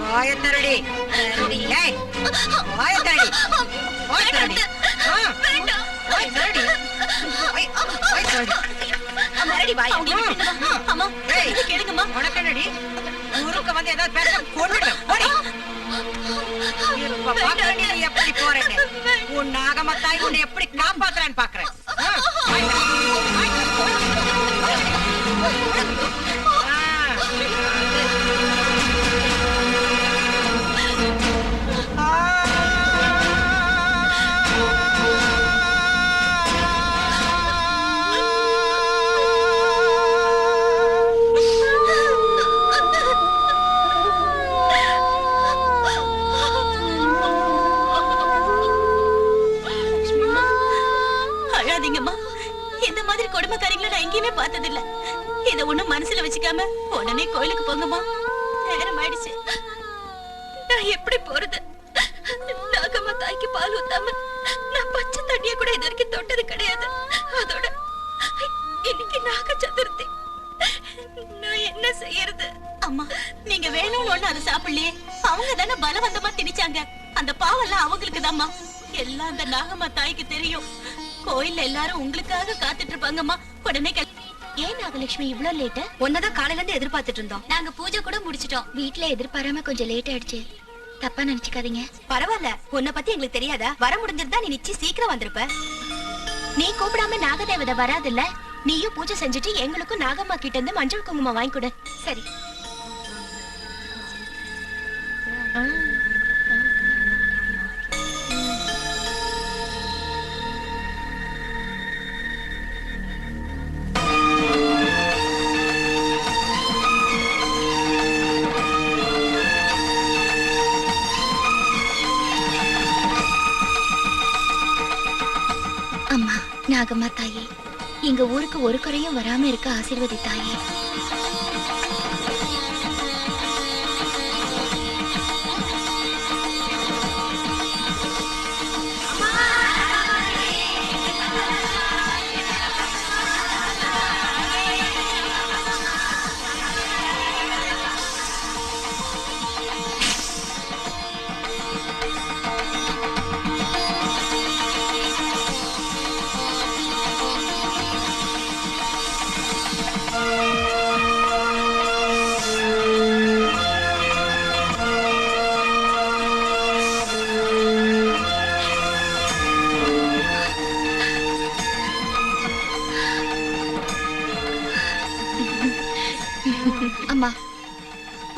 வாய தரடி, வாய தரடி, வாய தரடி, வாய தரடி, வாய தரடி. உனக்கு என்னடி ஊருக்கு வந்து ஏதாவது பேச கொன்னுடுவேன். போடி. இப்ப பாக்குறேன் நீ எப்படி போறேன்னு. உன் நாகமத்தாய் உன்னை எப்படி காப்பாத்துறான்னு பாக்குறேன். இந்த மாதிரி கொடுமைக்காரங்களை நான் எங்கேயுமே பார்த்ததில்ல. இத ஒண்ணும் மனசுல வச்சுக்காம உடனே கோயிலுக்கு போங்கம்மா. நேரம் ஆயிடுச்சு. நான் எப்படி போறது? நாகம்மா தாய்க்கு பால் ஊத்தாம நான் பச்சை தண்ணிய கூட இது வரைக்கும் தொட்டது கிடையாது. அதோட இன்னைக்கு நாக சதுர்த்தி. நான் என்ன செய்யறது? அம்மா, நீங்க வேணும்னு ஒண்ணு அதை சாப்பிடலையே. அவங்க தானே பலவந்தமா திணிச்சாங்க. அந்த பாவெல்லாம் அவங்களுக்கு தான்மா. எல்லாம் அந்த நாகம்மா தாய்க்கு தெரியும். கோயில்ல எல்லாரும் உங்களுக்காக காத்துட்டு இருப்பாங்கம்மா. உடனே ஏன் நாகலட்சுமி இவ்ளோ லேட்? ஒன்னதான் காலையில இருந்து எதிர்பார்த்துட்டு இருந்தோம். நாங்க பூஜை கூட முடிச்சிட்டோம். வீட்ல எதிர்பாராம கொஞ்சம் லேட் ஆயிடுச்சு. தப்பா நினைச்சுக்காதீங்க. பரவாயில்ல, உன்னை பத்தி எங்களுக்கு தெரியாதா? வர முடிஞ்சிருந்தா நீ நிச்சயம் சீக்கிரம் வந்திருப்ப. நீ கூப்பிடாம நாகதேவதை வராதுல்ல. நீயும் பூஜை செஞ்சுட்டு எங்களுக்கும் நாகம்மா கிட்ட இருந்து மஞ்சள் குங்குமம் வாங்கி கொடு. சரி. அம்மா, நாகம்மா தாயே, எங்க ஊருக்கு ஒரு குறையும் வராம இருக்க ஆசீர்வதி தாயே. அம்மா,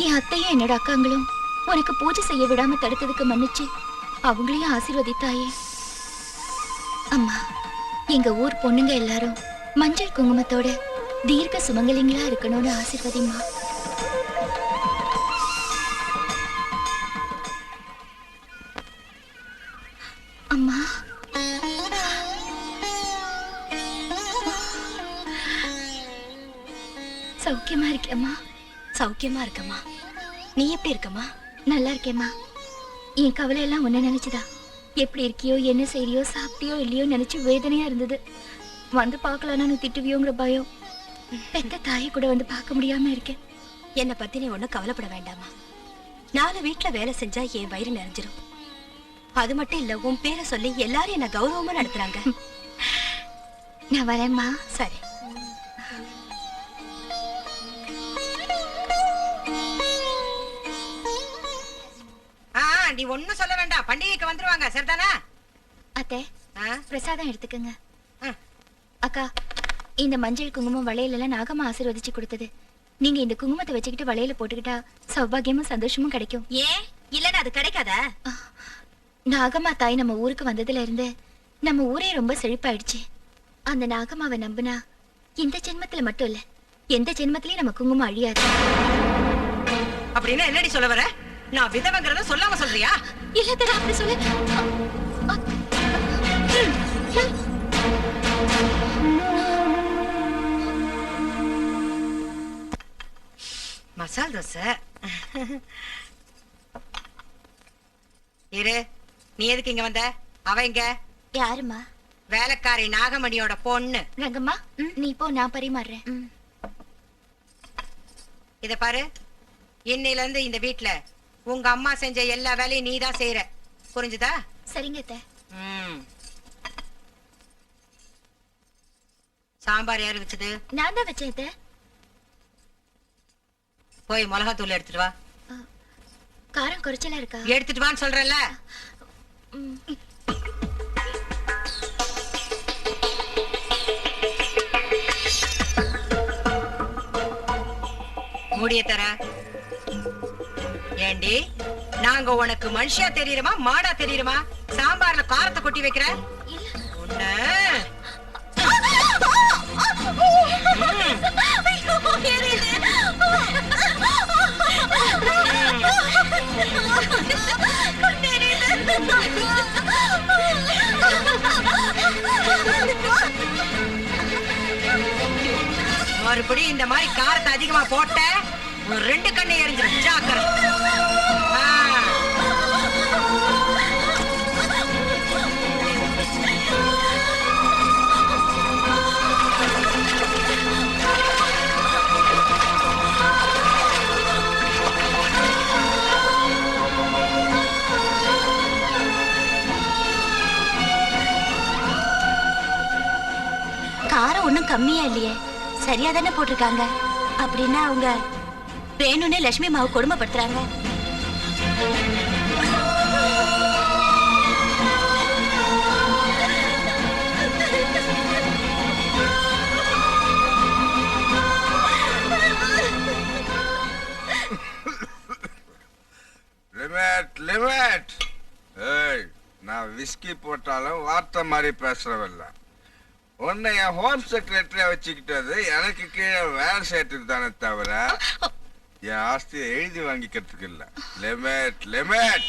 என் அத்தையும் என்னோட அக்காங்களும் உனக்கு பூஜை செய்ய விடாம தடுத்ததுக்கு மன்னிச்சு அவங்களையும் ஆசீர்வதித்தாயே. அம்மா, எங்க ஊர் பொண்ணுங்க எல்லாரும் மஞ்சள் குங்குமத்தோட தீர்க்க சுமங்கலிங்களா இருக்கணும்னு ஆசீர்வதிம்மா. அம்மா, சௌக்கியமா இருக்கேம்மா? சௌக்கியமா இருக்கம்மா. நீ எப்படி இருக்கம்மா? நல்லா இருக்கேம்மா. என் கவலை எல்லாம் உன்ன நினைச்சுதா. எப்படி இருக்கியோ, என்ன செய்யறியோ, சாப்பிட்டியோ இல்லையோ நினைச்சு வேதனையா இருந்தது. வந்து பார்க்கலான்னு திட்டுவியோங்கிற பயம். பெத்த தாயை கூட வந்து பார்க்க முடியாம இருக்கேன். என்னை பத்தி நீ ஒண்ணும் கவலைப்பட வேண்டாமா. 4 வீட்டுல வேலை செஞ்சா என் வயிறு நிறைஞ்சிரும். அது மட்டும் இல்ல, உன் பேரை சொல்லி எல்லாரும் என்ன கௌரவமா நடத்துறாங்க. நான் வரேம்மா. சரி. நீ ஒண்ணும் சொல்ல வேண்டாம், பண்டிகைக்கு வந்துருவாங்க, சரிதானா? அத்தை, பிரசாதம் எடுத்துக்கங்க. அக்கா, இந்த மஞ்சள் குங்குமம் வளையல எல்லாம் நாகம்மா ஆசீர்வதிச்சு கொடுத்தது. நீங்க இந்த குங்குமத்தை வச்சுக்கிட்டு வளையல போட்டுக்கிட்டா சௌபாகியமும் சந்தோஷமும் கிடைக்கும். ஏன் இல்லன்னா அது கிடைக்காதா? நாகம்மா தாய் நம்ம ஊருக்கு வந்ததுல இருந்து நம்ம ஊரே ரொம்ப செழிப்பாயிடுச்சு. அந்த நாகம்மாவை நம்பினா இந்த ஜென்மத்துல மட்டும் இல்ல, எந்த ஜென்மத்திலயும் நம்ம குங்குமம் அழியாது. அப்படின்னா என்னடி சொல்ல வர? நான் விதவங்கிறத சொல்லாம சொல்றியா? இல்ல தர, அப்படி சொல்லு. மசால் தோசை. இரு, நீ எதுக்கு இங்க வந்த? அவ இங்க யாருமா? வேலைக்காரி நாகமணியோட பொண்ணு. ரங்கம்மா, நீ போ, நான் பரிமாறுறேன். இத பாரு, இன்னையில இருந்து இந்த வீட்டுல உங்க அம்மா செஞ்ச எல்லா வேலையும் நீதான் செய்யற, புரிஞ்சுதா? சரிங்க அத்தை. சாம்பார் யாரு வச்சது? நான் தான் வச்சேன் அத்தை. போய் மிளகாத்தூள் எடுத்துட்டு வா. காரம் குறைச்சலா இருக்கா? எடுத்துட்டு வான்னு சொல்றல. மூடிய தர. ஏண்டி, நாங்க உனக்கு மனுஷியா தெரியுறமா மாடா தெரியுறமா? சாம்பார்ல காரத்தை கொட்டி வைக்கிற உன்ன. மறுபடியும் இந்த மாதிரி காரத்தை அதிகமா போட்ட 2 கண்ணை எரிஞ்சிடும், ஜாக்கிரதை. காரம் ஒண்ணும் கம்மியா இல்லையே, சரியா தானே போட்டிருக்காங்க. அப்படின்னா அவங்க வேணும்னே லட்சுமி மாவு கொடுமைப்படுத்துறாங்க. Limit limit. ஏய், நான் விஸ்கி போட்டாலும் வார்த்தை மாதிரி பேசுறவல்ல. உன்னை என் ஹோம் செக்ரட்டரியா வச்சுக்கிட்டது எனக்கு கீழே வேலை செய்யறதுக்கு தானே தவிர என் ஆஸ்தியை எழுதி வாங்கிக்கிறதுக்கு இல்ல. Limit limit.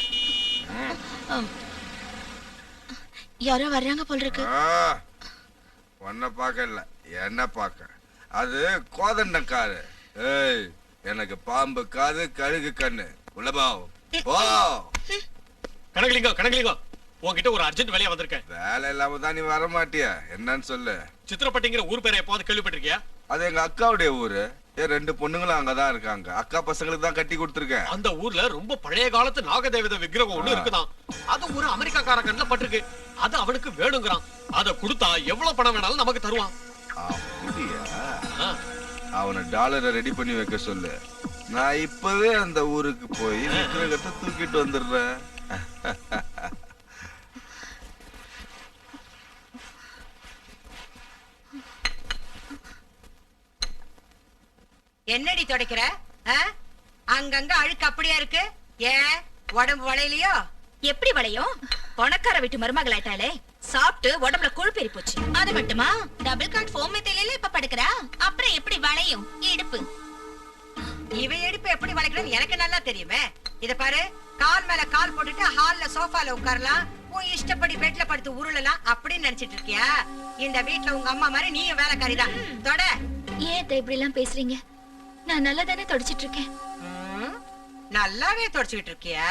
யாரோ வர்றாங்க போல இருக்கு. உன்னை பார்க்க இல்ல, என்ன பார்க்க. அது கோதண்டம் காரு. ஏய், எனக்கு பாம்பு காது, கழுகு கண்ணு. உள்ளபா போ. கனகலிங்கோ, உன்கிட்ட ஒரு அர்ஜென்ட் வேலையா வந்திருக்கேன். வேலை இல்லாம தான் நீ வர மாட்டியா? என்னன்னு சொல்லு. சித்திரப்பட்டிங்கிற ஊர் பேரை எப்போது கேள்விப்பட்டிருக்கியா? அது எங்க அக்காவுடைய ஊரு. 2 பொண்ணுங்களும் அங்கதான் இருக்காங்க. அக்கா பசங்களுக்கு தான் கட்டி கொடுத்துருக்கேன். அந்த ஊர்ல ரொம்ப பழைய காலத்து நாகதேவதை விக்கிரகம் ஒண்ணு இருக்குதான். அது ஒரு அமெரிக்காக்கார கண்ணுல பட்டிருக்கு. அது அவனுக்கு வேணுங்கிறான். அத கொடுத்தா எவ்வளவு பணம் வேணாலும் நமக்கு தருவான். அப்படியா? அவனை டாலரை ரெடி பண்ணி வைக்க சொல்லு. நான் இப்பவே அந்த ஊருக்கு போய் விக்கிரகத்தை தூக்கிட்டு வந்துடுறேன். என்னடி துடைக்கிற? அங்கங்க அழுக்கு அப்படியே இருக்கு. ஏன் உடம்பு வளையலையோ? எப்படி வளையும்? பணக்கார வீட்டு மருமகளாயிட்டாலே சாப்பிட்டு உடம்புல கொழுப்பேறி போச்சு. அது மட்டுமா, டபுள் காட் ஃபோம் மெத்தையில இப்ப படுக்கிறா, அப்புறம் எப்படி வளையும் இடுப்பு? இவ எடுப்பு எப்படி வளைக்கணும்னு எனக்கு நல்லா தெரியுமே. இத பாரு, கால் மேல கால் போட்டுட்டு ஹால்ல சோஃபால உட்காரலாம், உன் இஷ்டப்படி பெட்ல படுத்து உருளலாம் அப்படின்னு நினைச்சிட்டு இருக்கியா? இந்த வீட்ல உங்க அம்மா மாதிரி நீயும் வேலைக்காரிதான். தொட. ஏன் இப்படி எல்லாம் பேசுறீங்க? நான் நல்லா தானே தொடச்சிட்டு இருக்கேன். நல்லாவே தொடச்சுக்கிட்டு இருக்கியா?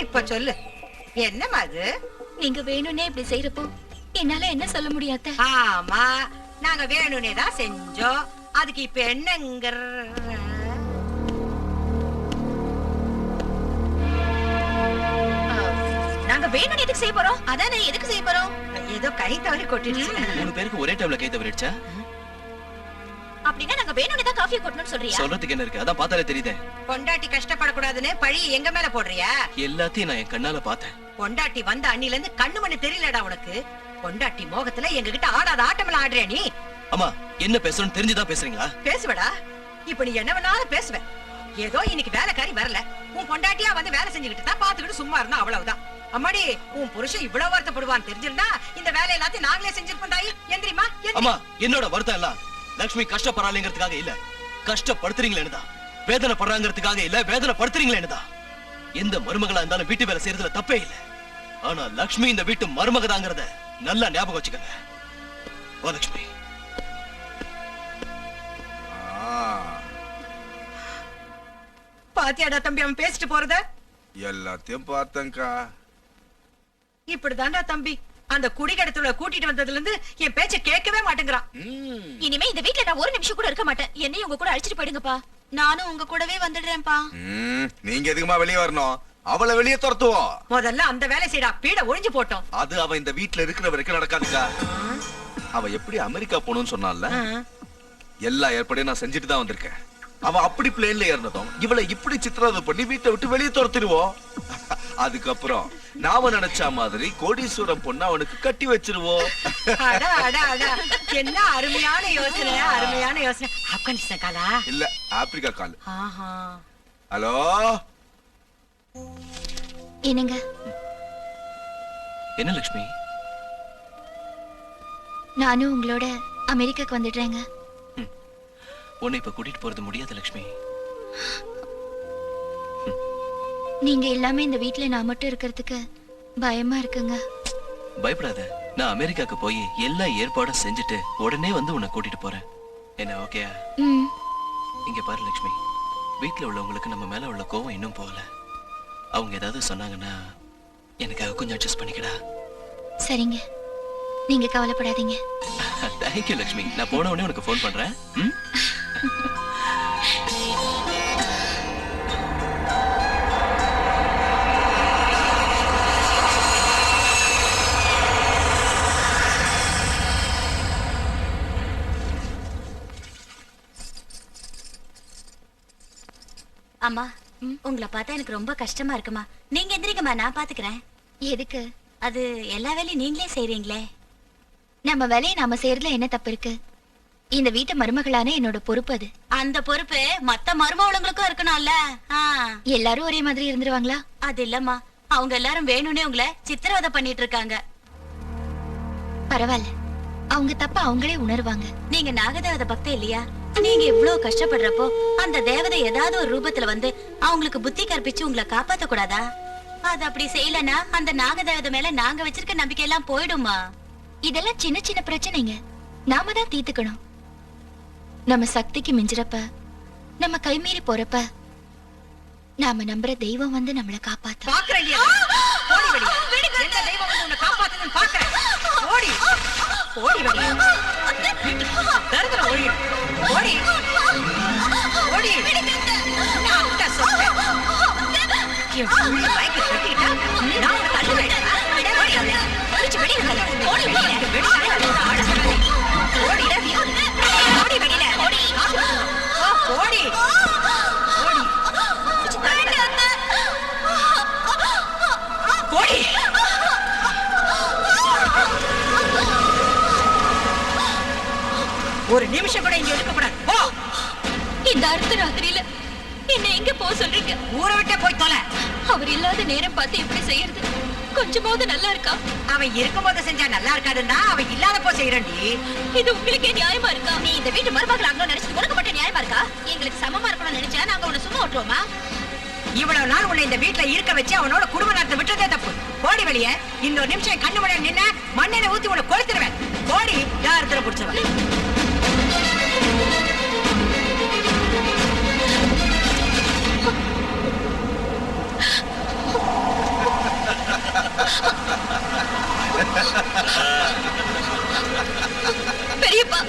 இப்ப சொல்லு, என்னமா அது? நீங்க வேணும்னே இப்படி செய்யறப்போ என்னால என்ன சொல்ல முடியாத? ஆமா, நாங்க வேணும்னே தான் செஞ்சோம். அதுக்கு இப்ப என்னங்கிற? நாங்க வேணும் எதுக்கு செய்ய போறோம்? அதானே, எதுக்கு செய்ய போறோம்? ஏதோ கை தவறி கொட்டிடுச்சு. 3 பேருக்கு ஒரே டைம்ல கை தவறிடுச்சா? அப்படின்னா நாங்க வேணும்னே தான் காஃபி கொட்டணும்னு சொல்றியா? சொல்றதுக்கு என்ன இருக்கு? அதான் பார்த்தாலே தெரியுதே. பொண்டாட்டி கஷ்டப்படக்கூடாதுன்னு பழி எங்க மேல போடுறியா? எல்லாத்தையும் நான் என் கண்ணால பார்த்தேன். பொண்டாட்டி வந்த அண்ணில இருந்து கண்ணு மண்ணு தெரியலடா உனக்கு. பொண்டாட்டி மோகத்துல எங்க கிட்ட ஆடாத ஆட்டமெல்லாம் ஆடுறியா நீ? அம்மா, என்ன பேசணும்னு தெரிஞ்சுதான் பேசுறீங்களா? பேசுவடா, இப்ப நீ என்ன வேணாலும் பேசுவ. ஏதோ இன்னைக்கு வேலைக்காரி வரல, உன் பொண்டாட்டியா வந்து வேலை செஞ்சுக்கிட்டு தான் பாத்துக்கிட்டு சும்மா இருந்தா அவ்வளவுதான். அம்மாடி, உன் புருஷன் இவ்வளவு வருத்தப்படுவான்னு தெரிஞ்சிருந்தா இந்த வேலை எல்லாத்தையும் நாங்களே செஞ்சிருப்போம். தாயி எந்திரிமா. அம்மா, என்னோட வருத்தம் எல்லாம் லட்சுமி கஷ்டப்படுறாங்கிறதுக்காக இல்ல, கஷ்டப்படுத்துறீங்களேன்னு தான். வேதனை படுறாங்கிறதுக்காக இல்ல, வேதனை படுத்துறீங்களேன்னு தான். எந்த மருமகளா இருந்தாலும் வீட்டு வேலை செய்யறதுல தப்பே இல்ல. ஆனா லட்சுமி இந்த வீட்டு மருமகதாங்கிறத நல்லா ஞாபகம் வச்சுக்கங்க. வா லட்சுமி. பாத்தியாடா தம்பி அவன் பேசிட்டு போறத? எல்லாத்தையும் பார்த்தேன்க்கா. இப்படிதான்டா தம்பி, அந்த குடிகடத்துல கூட்டிட்டு வந்ததுல இருந்து என் பேச்ச கேட்கவே மாட்டேங்கிறான். இனிமே இந்த வீட்ல நான் ஒரு நிமிஷம் கூட இருக்க மாட்டேன். என்னையும் உங்க கூட அழைச்சிட்டு போயிடுங்கப்பா. நானும் உங்க கூடவே வந்துடுறேன்ப்பா. நீங்க எதுக்குமா வெளியே வரணும்? அவளை வெளியே துரத்துவோம். முதல்ல அந்த வேலை செய்யடா, பீட ஒழிஞ்சு போட்டோம். அது அவ இந்த வீட்டுல இருக்கிற வரைக்கும் நடக்காதுக்கா. அவ எப்படி அமெரிக்கா போகணும்னு சொன்னால, எல்லா ஏற்பாடையும் நான் செஞ்சுட்டு தான் வந்திருக்கேன். அவ அப்படி பிளேன்ல ஏறினதும் இவளை இப்படி சித்திரவதை பண்ணி வீட்டை விட்டு வெளியே துரத்திடுவோம். அதுக்கப்புறம் நாம நினைச்ச மாதிரி கோடீஸ்வரம் பொண்ணு அவனுக்கு கட்டி வச்சிருவோம். என்ன அருமையான யோசனை, அருமையான யோசனை. ஆப்கானிஸ்தான் காலா? இல்ல, ஆப்பிரிக்கா கால். ஹலோ, என்னங்க? என்ன லட்சுமி? நானும் உங்களோட அமெரிக்காக்கு வந்துடுறேங்க. உன்னை இப்ப கூட்டிட்டு போறது முடியாது லட்சுமி. நீங்க எல்லாமே இந்த வீட்டுல நான் மட்டும் இருக்கிறதுக்கு பயமா இருக்குங்க. பயப்படாத, நான் அமெரிக்காக்கு போய் எல்லா ஏற்பாடும் செஞ்சுட்டு உடனே வந்து உன்னை கூட்டிட்டு போறேன். என்ன ஓகேயா? இங்க பாரு லட்சுமி, வீட்டுல உள்ளவங்களுக்கு நம்ம மேல உள்ள கோவம் இன்னும் போகல. அவங்க ஏதாவது சொன்னாங்கன்னா எனக்காக கொஞ்சம் அட்ஜஸ்ட் பண்ணிக்கடா. சரிங்க, நீங்க கவலைப்படாதீங்க. தேங்க்யூ லட்சுமி. நான் போன உடனே உனக்கு ஃபோன் பண்றேன். அம்மா, உங்களை பார்த்தா எனக்கு ரொம்ப கஷ்டமா இருக்குமா. நீங்க எந்திரிக்கமா, நான் பாத்துக்கிறேன். எதுக்கு? அது எல்லா வேலையும் நீங்களே செய்றீங்களே. நம்ம வேலையை நாம செய்யறதுல என்ன தப்பு இருக்கு? இந்த வீட்டு மருமகளான என்னோட பொறுப்பு அது. அந்த பொறுப்பு மத்த மருமகளுங்களுக்கும் இருக்கணும்ல. எல்லாரும் ஒரே மாதிரி இருந்துருவாங்களா? அது இல்லம்மா, அவங்க எல்லாரும் வேணும்னே உங்களை சித்திரவதை பண்ணிட்டு இருக்காங்க. பரவாயில்ல, அவங்க தப்ப அவங்களே உணர்வாங்க. நீங்க நாகதேவதை பக்தி இல்லையா? நீங்க இவ்வளவு கஷ்டப்படுறப்போ அந்த தேவதை ஏதாவது ஒரு ரூபத்துல வந்து அவங்களுக்கு புத்தி கற்பிச்சு உங்களை காப்பாத்த கூடாதா? அது அப்படி செய்யலனா அந்த நாகதேவதை மேல நாங்க வச்சிருக்க நம்பிக்கை எல்லாம் போயிடுமா? இதெல்லாம் சின்ன சின்ன பிரச்சனைங்க, நாம தான் தீர்த்துக்கணும். நம்ம சக்திக்கு மிஞ்சிறப்ப, நம்ம கைமீறி போறப்ப, நாம நம்புற தெய்வம் வந்து நம்மள காப்பாத்த. என் புள்ள மயக்க கட்டிக்கிட்டா நான் உன்னை தள்ளுவேன். ஓடி அவளை. பிடிச்சு வெளியில தள்ளு. ஓடி வெளியில. வெளியில ஆட சொல்லாதே. ஓடி ஓடி வெளியில. ஓடி. ஓடி. ஓடி. பிடிச்சு தள்ளிட்டு. ஓடி. ஒரு நிமிஷம் கூட இங்க இருக்கக்கூடாது. போ. இந்த அர்த்த ராத்திரியில என்ன எங்க போக சொல்றீங்க? ஊரை விட்டே போய் தொலை. அவர் இல்லாத நேரம் பார்த்து எப்படி செய்யறது? கொஞ்சமாவது நல்லா இருக்கா? அவன் இருக்கும்போது செஞ்சா நல்லா இருக்காதுன்னா அவன் இல்லாதப்போ செய்யறண்டி. இது உங்களுக்கே நியாயமா இருக்கா? நீ இந்த வீட்டு மருமகள் ஆகணும்னு நினைச்சது உனக்கு மட்டும் நியாயமா இருக்கா? எங்களுக்கு சமமா இருக்கணும்னு நினைச்சா நாங்க உன்னை சும்மா விட்டுருவோமா? இவ்வளவு நாள் உன்னை இந்த வீட்டுல இருக்க வச்சு அவனோட குடும்ப நடத்த விட்டதே தப்பு. போடி வெளியே. இன்னொரு நிமிஷம் கண்ணு முன்னாடி நின்ன மண்ணெண்ணெய் ஊத்தி உன்னை கொளுத்துருவேன். போடி. யாரத்துல புடிச்சவன். பெரியப்பா,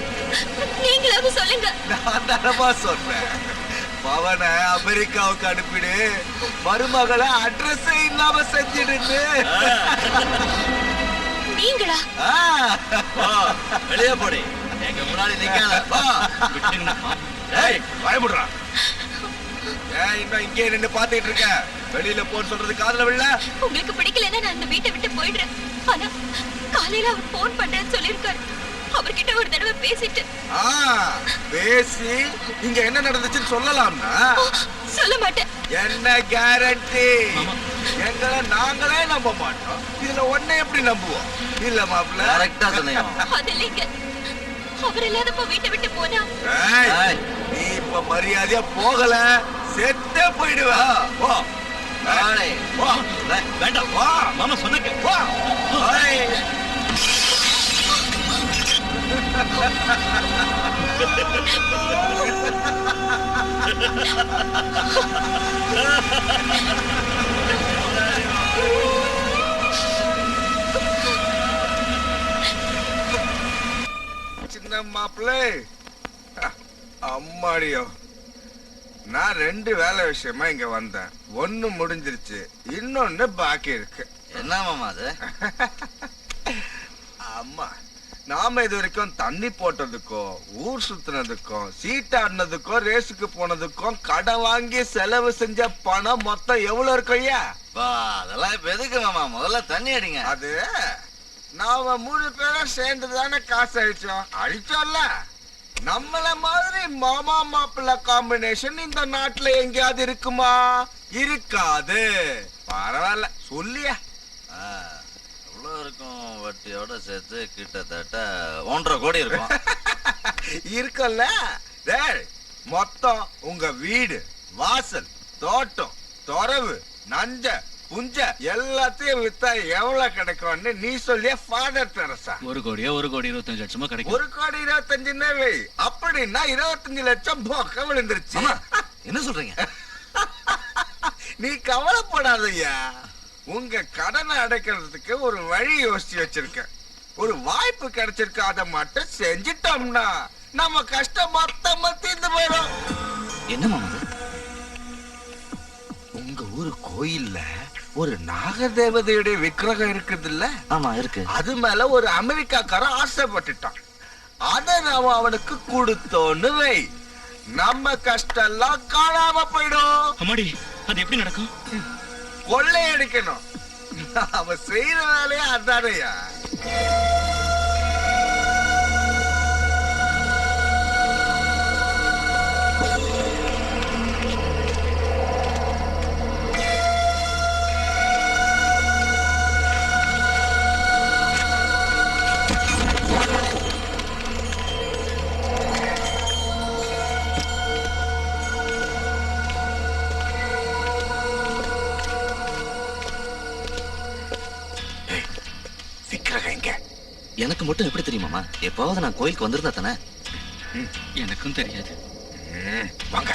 நீங்களாவது சொல்லுங்க. நான் தரமா சொன்னேன். பவனை அமெரிக்காவுக்கு அனுப்பிடு, மருமகளை அட்ரஸ் இல்லாம செஞ்சிடுன்னு. நீங்களா? வெளியே போடி, எங்க முன்னாடி நிக்காத. பயமுடுறா. இன்னும் இங்கே நின்று பாத்துட்டு இருக்க. வெளியில போன்னு சொல்றது காதுல விழல. உங்களுக்கு பிடிக்கலன்னா நான் இந்த வீட்டை விட்டு போயிடுறேன். ஆனா காலையில அவர் போன் பண்றேன்னு சொல்லிருக்காரு. அவர்கிட்ட ஒரு தடவை பேசிட்டு பேசி இங்க என்ன நடந்துச்சுன்னு சொல்லலாம்னா சொல்ல மாட்டேன். என்ன கேரண்டி? எங்களை நாங்களே நம்ப மாட்டோம், இதுல ஒன்ன எப்படி நம்புவோம்? இல்ல மாப்பிள்ள, கரெக்டா சொன்னீங்க. அது இல்லைங்க, அவர் இல்லாதப்ப வீட்டை விட்டு போனா நீ இப்ப மரியாதையா போகல, செத்தே போயிடுவ. போ. வேண்டாம், மாமா சொன்ன சின்ன மாப்பிள்ளை, அம்மாடியோ, நான் 2 வேலை விஷயமா இங்க வந்தேன். ஒண்ணு முடிஞ்சிருச்சு, இன்னொன்னு பாக்கி இருக்கு. என்ன மாமா அது? அம்மா, நாம இது வரைக்கும் தண்ணி போட்டதுக்கும், ஊர் சுத்தினதுக்கும், சீட்டாடினதுக்கும், ரேஸுக்கு போனதுக்கும், கடை வாங்கி செலவு செஞ்ச பணம் மொத்தம் எவ்வளவு இருக்கும் ஐயா? அதெல்லாம் இப்ப எதுக்கு மாமா? முதல்ல தண்ணி அடிங்க. அது நாம 3 பேரும் சேர்ந்து தானே காசு அழிச்சோம்ல. நம்மள மாதிரி மாமா மாப்பிள்ள காம்பினேஷன் இந்த நாட்டுல எங்கேயாவது இருக்குமா? இருக்காது. பரவாயில்ல, சொல்லியா. எவ்வளவு இருக்கும்? வட்டியோட சேர்த்து கிட்டத்தட்ட 1.5 கோடி இருக்கும். இருக்குல்ல. மொத்தம் உங்க வீடு, வாசல், தோட்டம், தொரவு, நஞ்ச, புஞ்ச எல்லாத்தையும் வித்தா எவ்வளவு கிடைக்கும்னு நீ சொல்லிய ஃபாதர் தெரசா? 1 கோடியா 1 கோடி 25 லட்சமா கிடைக்கும். 1 கோடி 25 வை. அப்படின்னா 25 லட்சம் போக்க விழுந்துருச்சு. என்ன சொல்றீங்க? நீ கவலைப்படாதய்யா, உங்க கடனை அடைக்கிறதுக்கு ஒரு வழி யோசிச்சு வச்சிருக்கேன். ஒரு வாய்ப்பு கிடைச்சிருக்கு, அதை மட்டும் செஞ்சிட்டோம்னா நம்ம கஷ்டம் மொத்தமா தீர்ந்து போயிடும். என்ன மாமா? உங்க ஊரு கோயில்ல ஒரு நாகதேவதையுடைய விக்கிரகம் இருக்குது இல்ல? ஆமா இருக்கு. அது மேல ஒரு அமெரிக்காக்காரன் ஆசைப்பட்டுட்டான். அத நாம அவனுக்கு கொடுத்தோன்னு வை, நம்ம கஷ்டம் எல்லாம் காணாம போயிடும். அம்மாடி, அது எப்படி நடக்கும்? கொள்ளையடிக்கணும். அவன் செய்யற வேலையே அதானையா. எனக்கு மட்டும் எப்படி தெரியுமாமா? எப்பாவது நான் கோயிலுக்கு வந்திருந்தா தானே? எனக்கும் தெரியாது. வாங்க.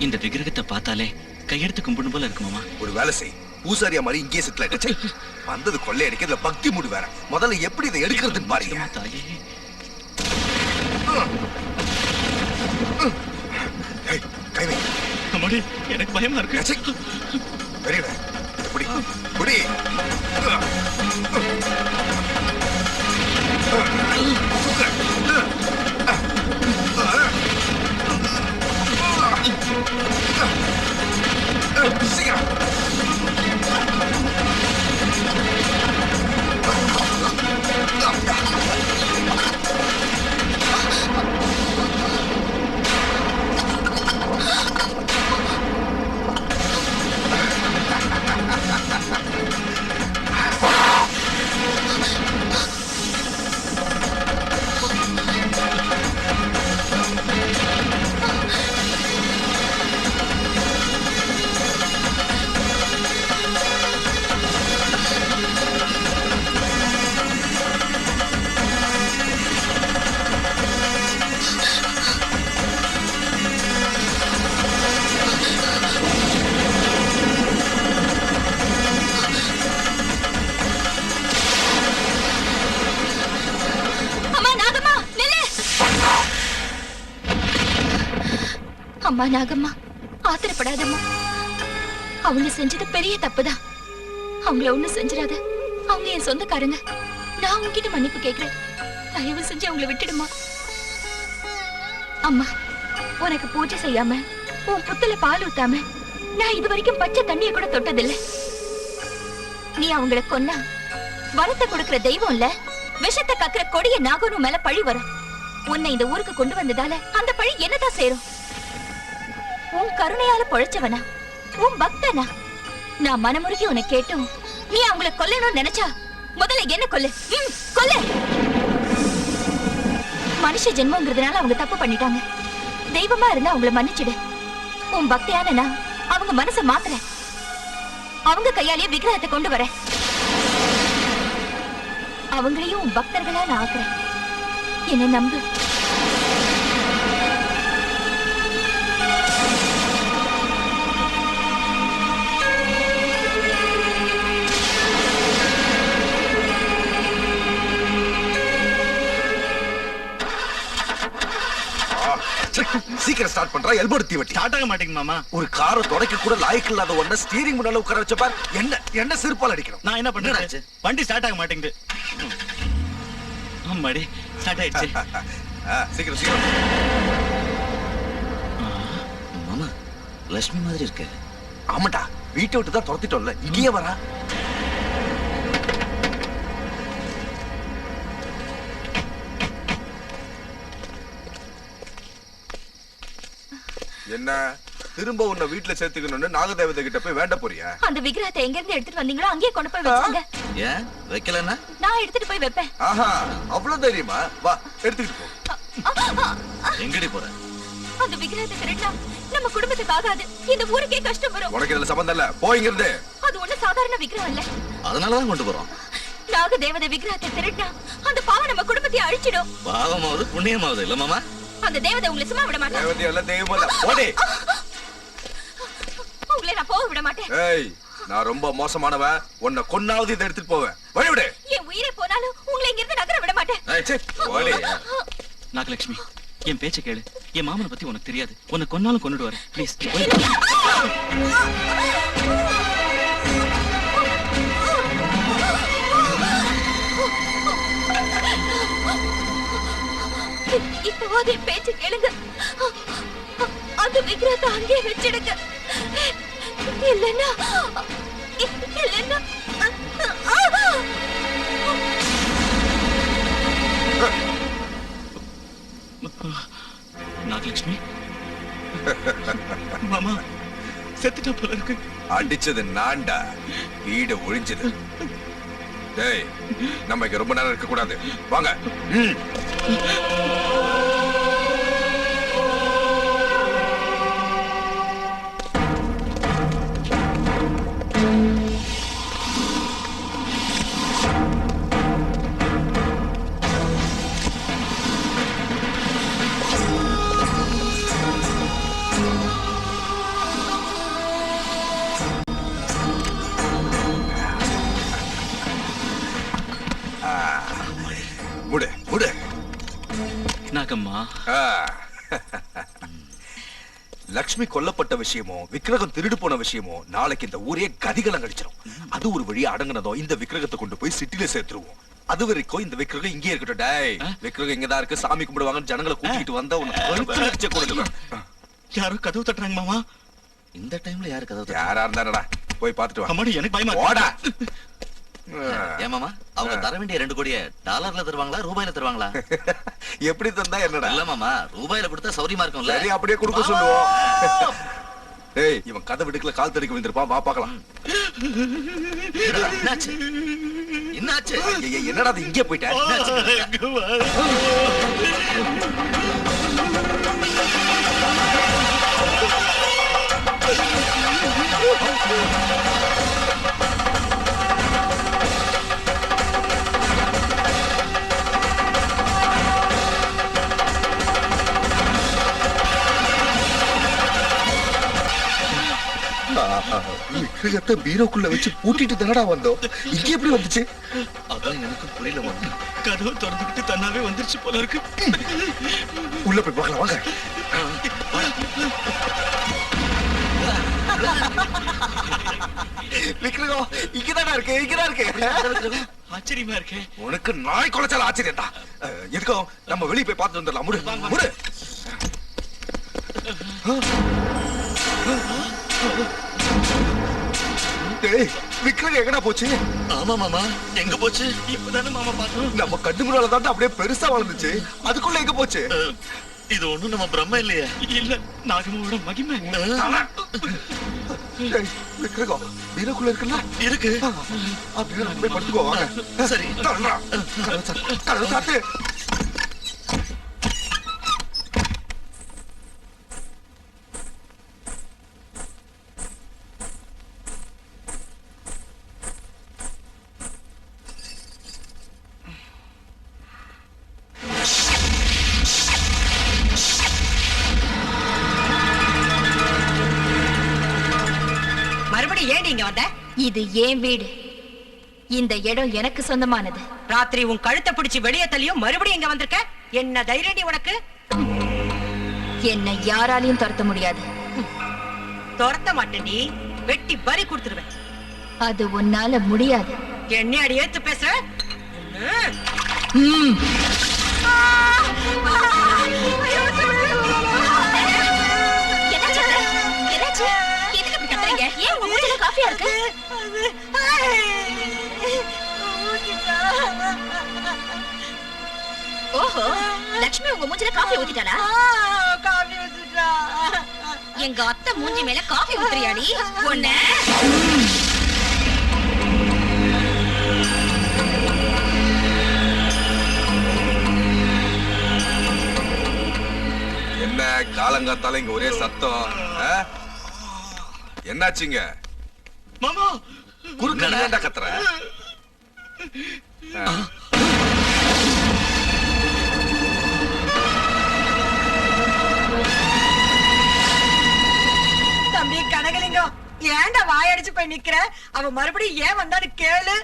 இந்த விக்கிரகத்தை பார்த்தாலே கையெடுத்து கும்பிடும் போல இருக்கு மாமா. ஒரு வேலை செய், பூசாரியா மாதிரி இங்கே செட்டில் ஆயிடுச்சு. வந்தது கொள்ளை அடிக்க, இதுல பக்தி மூடு வேற. முதல்ல எப்படி இதை எடுக்கிறதுன்னு பாருங்க. தாயே, கை வை. அம்மாடி, எனக்கு பயமா இருக்கு. பெரியவ, புடி புடி. சீக்கிரம். அம்மா நாகம்மா, ஆத்திரப்படாதம்மா. அவங்க செஞ்சது பெரிய தப்புதான். அவங்கள ஒண்ணு செஞ்சிடாத. அவங்க என் சொந்தக்காரங்க. நான் உங்ககிட்ட மன்னிப்பு கேட்கிறேன். தயவு செஞ்சு அவங்கள விட்டுடுமா. அம்மா, உனக்கு பூஜை செய்யாம, உன் புத்துல பால் ஊத்தாம நான் இது வரைக்கும் பச்சை தண்ணிய கூட தொட்டதில்லை. நீ அவங்கள கொன்னா வரத்தை கொடுக்கிற தெய்வம் இல்ல, விஷத்தை கக்குற கொடிய நாகனு மேல பழி வரும். உன்னை இந்த ஊருக்கு கொண்டு வந்ததால அந்த பழி என்னதான் சேரும்? உன் கருணையால பொழைச்சவனா, உன் பக்தனா? நான் மனமுருகி உன்னை கேட்டும் நீ அவங்கள கொல்லணும்னு நினைச்சா முதல்ல என்ன கொல்லு. கொல்லு. மனுஷ ஜென்மங்கிறதுனால அவங்க தப்பு பண்ணிட்டாங்க. தெய்வமா இருந்தா அவங்கள மன்னிச்சிடு. உன் பக்தியான நான் அவங்க மனசை மாத்துறேன். அவங்க கையாலேயே விக்கிரகத்தை கொண்டு வர, அவங்களையும் உன் பக்தர்களா நான் ஆக்குறேன். என்ன நம்பு. சீக்கிரம் ஸ்டார்ட் பண்றா. எல்போ எடுத்து வெட்டி. ஸ்டார்ட் ஆக மாட்டேங்க மாமா. ஒரு காரை தொடக்க கூட லாய்க்கு இல்லாத ஒண்ண ஸ்டீரிங் முன்னால உட்கார வச்ச பார். என்ன செருப்பால் அடிக்கணும். நான் என்ன பண்றது? வண்டி ஸ்டார்ட் ஆக மாட்டேங்குது. அம்மாடி, ஸ்டார்ட் ஆயிடுச்சு. சீக்கிரம் சீக்கிரம். மாமா, லட்சுமி மாதிரி இருக்கு. ஆமாடா, வீட்டை விட்டு தான் துரத்திட்டோம்ல, இங்கேயே வரா. என்ன திரும்ப உன்னை வீட்டுல சேர்த்துக்கணும்னு நாகதேவதை கிட்ட போய் வேண்ட போறியா? அந்த விக்கிரகத்தை எங்க இருந்து எடுத்துட்டு வந்தீங்களோ அங்கேயே கொண்டு போய் வச்சாங்க. ஏன் வைக்கலன்னா? நான் எடுத்துட்டு போய் வைப்பேன். ஆஹா, அவ்வளவு தைரியமா? வா, எடுத்துக்கிட்டு போ. எங்கடி போற? அந்த விக்கிரகத்தை திருடினா நம்ம குடும்பத்துக்கு ஆகாது. இந்த ஊருக்கே கஷ்டம் வரும். உனக்கு இதுல சம்பந்தம் இல்ல, போயிங்கிறது. அது ஒண்ணு சாதாரண விக்கிரகம் இல்ல. அதனாலதான் கொண்டு போறோம். நாகதேவதை விக்கிரகத்தை திருடினா அந்த பாவம் நம்ம குடும்பத்தை அழிச்சிடும். பாவமாவது புண்ணியமாவது இல்ல மாமா. அந்த தேவதை உங்களை சும்மா விட மாட்டேன். தேவதை எல்லாம் தெய்வம் இல்ல. ஓடி. உங்களை நான் போக விட மாட்டேன். ஏய், நான் ரொம்ப மோசமானவ. உன்னை கொன்னாவது இதை எடுத்துட்டு போவேன். வழி விடு. என் உயிரே போனாலும் உங்களை இங்க இருந்து நகர விட மாட்டேன். ஏய், சே, ஓடி. நாகலட்சுமி, என் பேச்ச கேளு. என் மாமனை பத்தி உனக்கு தெரியாது. உன்னை கொன்னாலும் கொண்டுட்டு வரேன். ப்ளீஸ். இப்போதே பேச்சு கேளுங்க. அந்த விக்கிரகத்தை அங்கே வச்சிடுங்க. இல்லைன்னா நாகலட்சுமி, மாமா செத்துட்டா போல இருக்கு. அடிச்சது நான்டா, வீடு ஒழிஞ்சது. டேய், நம்ம இங்க ரொம்ப நேரம் இருக்க கூடாது. வாங்க. ஆ. லக்ஷ்மி கொல்லப்பட்ட விஷயமோ விக்கிரகம் திருடு போன விஷயமோ நாளைக்கு இந்த ஊரே கதிகலம் கடிச்சிடும். அது ஒரு வழியா அடங்குனதோ இந்த விக்கிரகத்தை கொண்டு போய் சிட்டில சேர்த்துருவோம். அது வரைக்கும் இந்த விக்கிரகம் இங்கே இருக்கட்டும். டேய், விக்கிரகம் இங்கதான் இருக்கு, சாமி கும்பிடுவாங்க, ஜனங்களை கூட்டிட்டு வந்தா உனக்கு யாரோ கதவு தட்டுறாங்க மாமா. இந்த டைம்ல யாரு கதவு யாரா இருந்தாடா, போய் பாத்துட்டு வா. அம்மாடி எனக்கு பயமா ஓடா. ஏமாமா அவங்க தர வேண்டிய 2 கோடியை டாலர்ல தருவாங்களா ரூபாயில தருவாங்களா? எப்படி தந்தா என்னடா? இல்ல மாமா, ரூபாயில கொடுத்தா சௌரியமா இருக்கும்ல. சரி, அப்படியே கொடுக்க சொல்லுவோம். டேய், இவன் கதை விடுக்கல கால் தடிக்க விழுந்திருப்பான், வா பாக்கலாம். என்னாச்சு என்னாச்சு? என்னடா அது இங்கே போயிட்ட? விக்கிரகத்தை பீரோக்குள்ள வச்சு பூட்டிட்டு தானடா வந்தோம், இங்க எப்படி வந்துச்சு? அதான் எனக்கு புரியல மாமா. கதவு திறந்துக்கிட்டு தன்னாவே வந்துருச்சு போல இருக்கு. உள்ள போய் பார்க்கலாம் வாங்க. விக்கிரகம் இங்கதானா இருக்கு, இங்கதான் இருக்கு. ஆச்சரியமா இருக்கு. உனக்கு நாய் குலைச்சால ஆச்சரியம்டா. எதுக்கும் நம்ம வெளியே போய் பார்த்து வந்துடலாம். முடு முடு. டேய், விக்கிரகம் எங்கடா போச்சு? ஆமா மாமா, எங்க போச்சு? இப்பதானே மாமா பார்த்தோம். நம்ம கண்ணு முன்னால தான் அப்படியே பெருசா வளர்ந்துச்சு, அதுக்குள்ள எங்க போச்சு? இது ஒண்ணும் நம்ம பிரம்ம இல்லையே. இல்ல, நாகமோட மகிமை. டேய், விக்கிரகம் பீரோக்குள்ள இருக்குல்ல? இருக்கு. அப்படியே நம்ம போய் படுத்துக்கோ வாங்க. சரி. தள்ளுடா. கதவு சாத்து. மறுபடியும் ஏன் நீங்க வந்த? இது ஏன் வீடு, இந்த இடம் எனக்கு சொந்தமானது. ராத்திரி உன் கழுத்தை பிடிச்சு வெளியே தள்ளியும் மறுபடியும் இங்க வந்திருக்க. என்ன தைரியடி உனக்கு? என்னை யாராலையும் துரத்த முடியாது. துரத்த மாட்டேன்டி, வெட்டி பறி கொடுத்துருவேன். அது உன்னால முடியாது. என்ன அடி ஏத்து பேசுற? ம். என்னாச்சு? எதுக்கு இப்படி கத்துறீங்க? ஏன் உங்க மூஞ்சில காஃபியா இருக்கு? ஓஹோ, லட்சுமி உங்க மூஞ்சில காஃபி ஊத்திட்டாளா? எங்க அத்தை மூஞ்சி மேல காஃபி ஊத்துறியாடி? ஒண்ண என்ன காலங்காத்தால இங்க ஒரே சத்தம்? என்னாச்சுங்க? மாமா, குறுக்க ஏன்டா கத்துற? தம்பி கனகலிங்கம், ஏன்டா வாயடிச்சு போய் நிக்கிற? அவ மறுபடியும் ஏன் வந்தான்னு கேளு.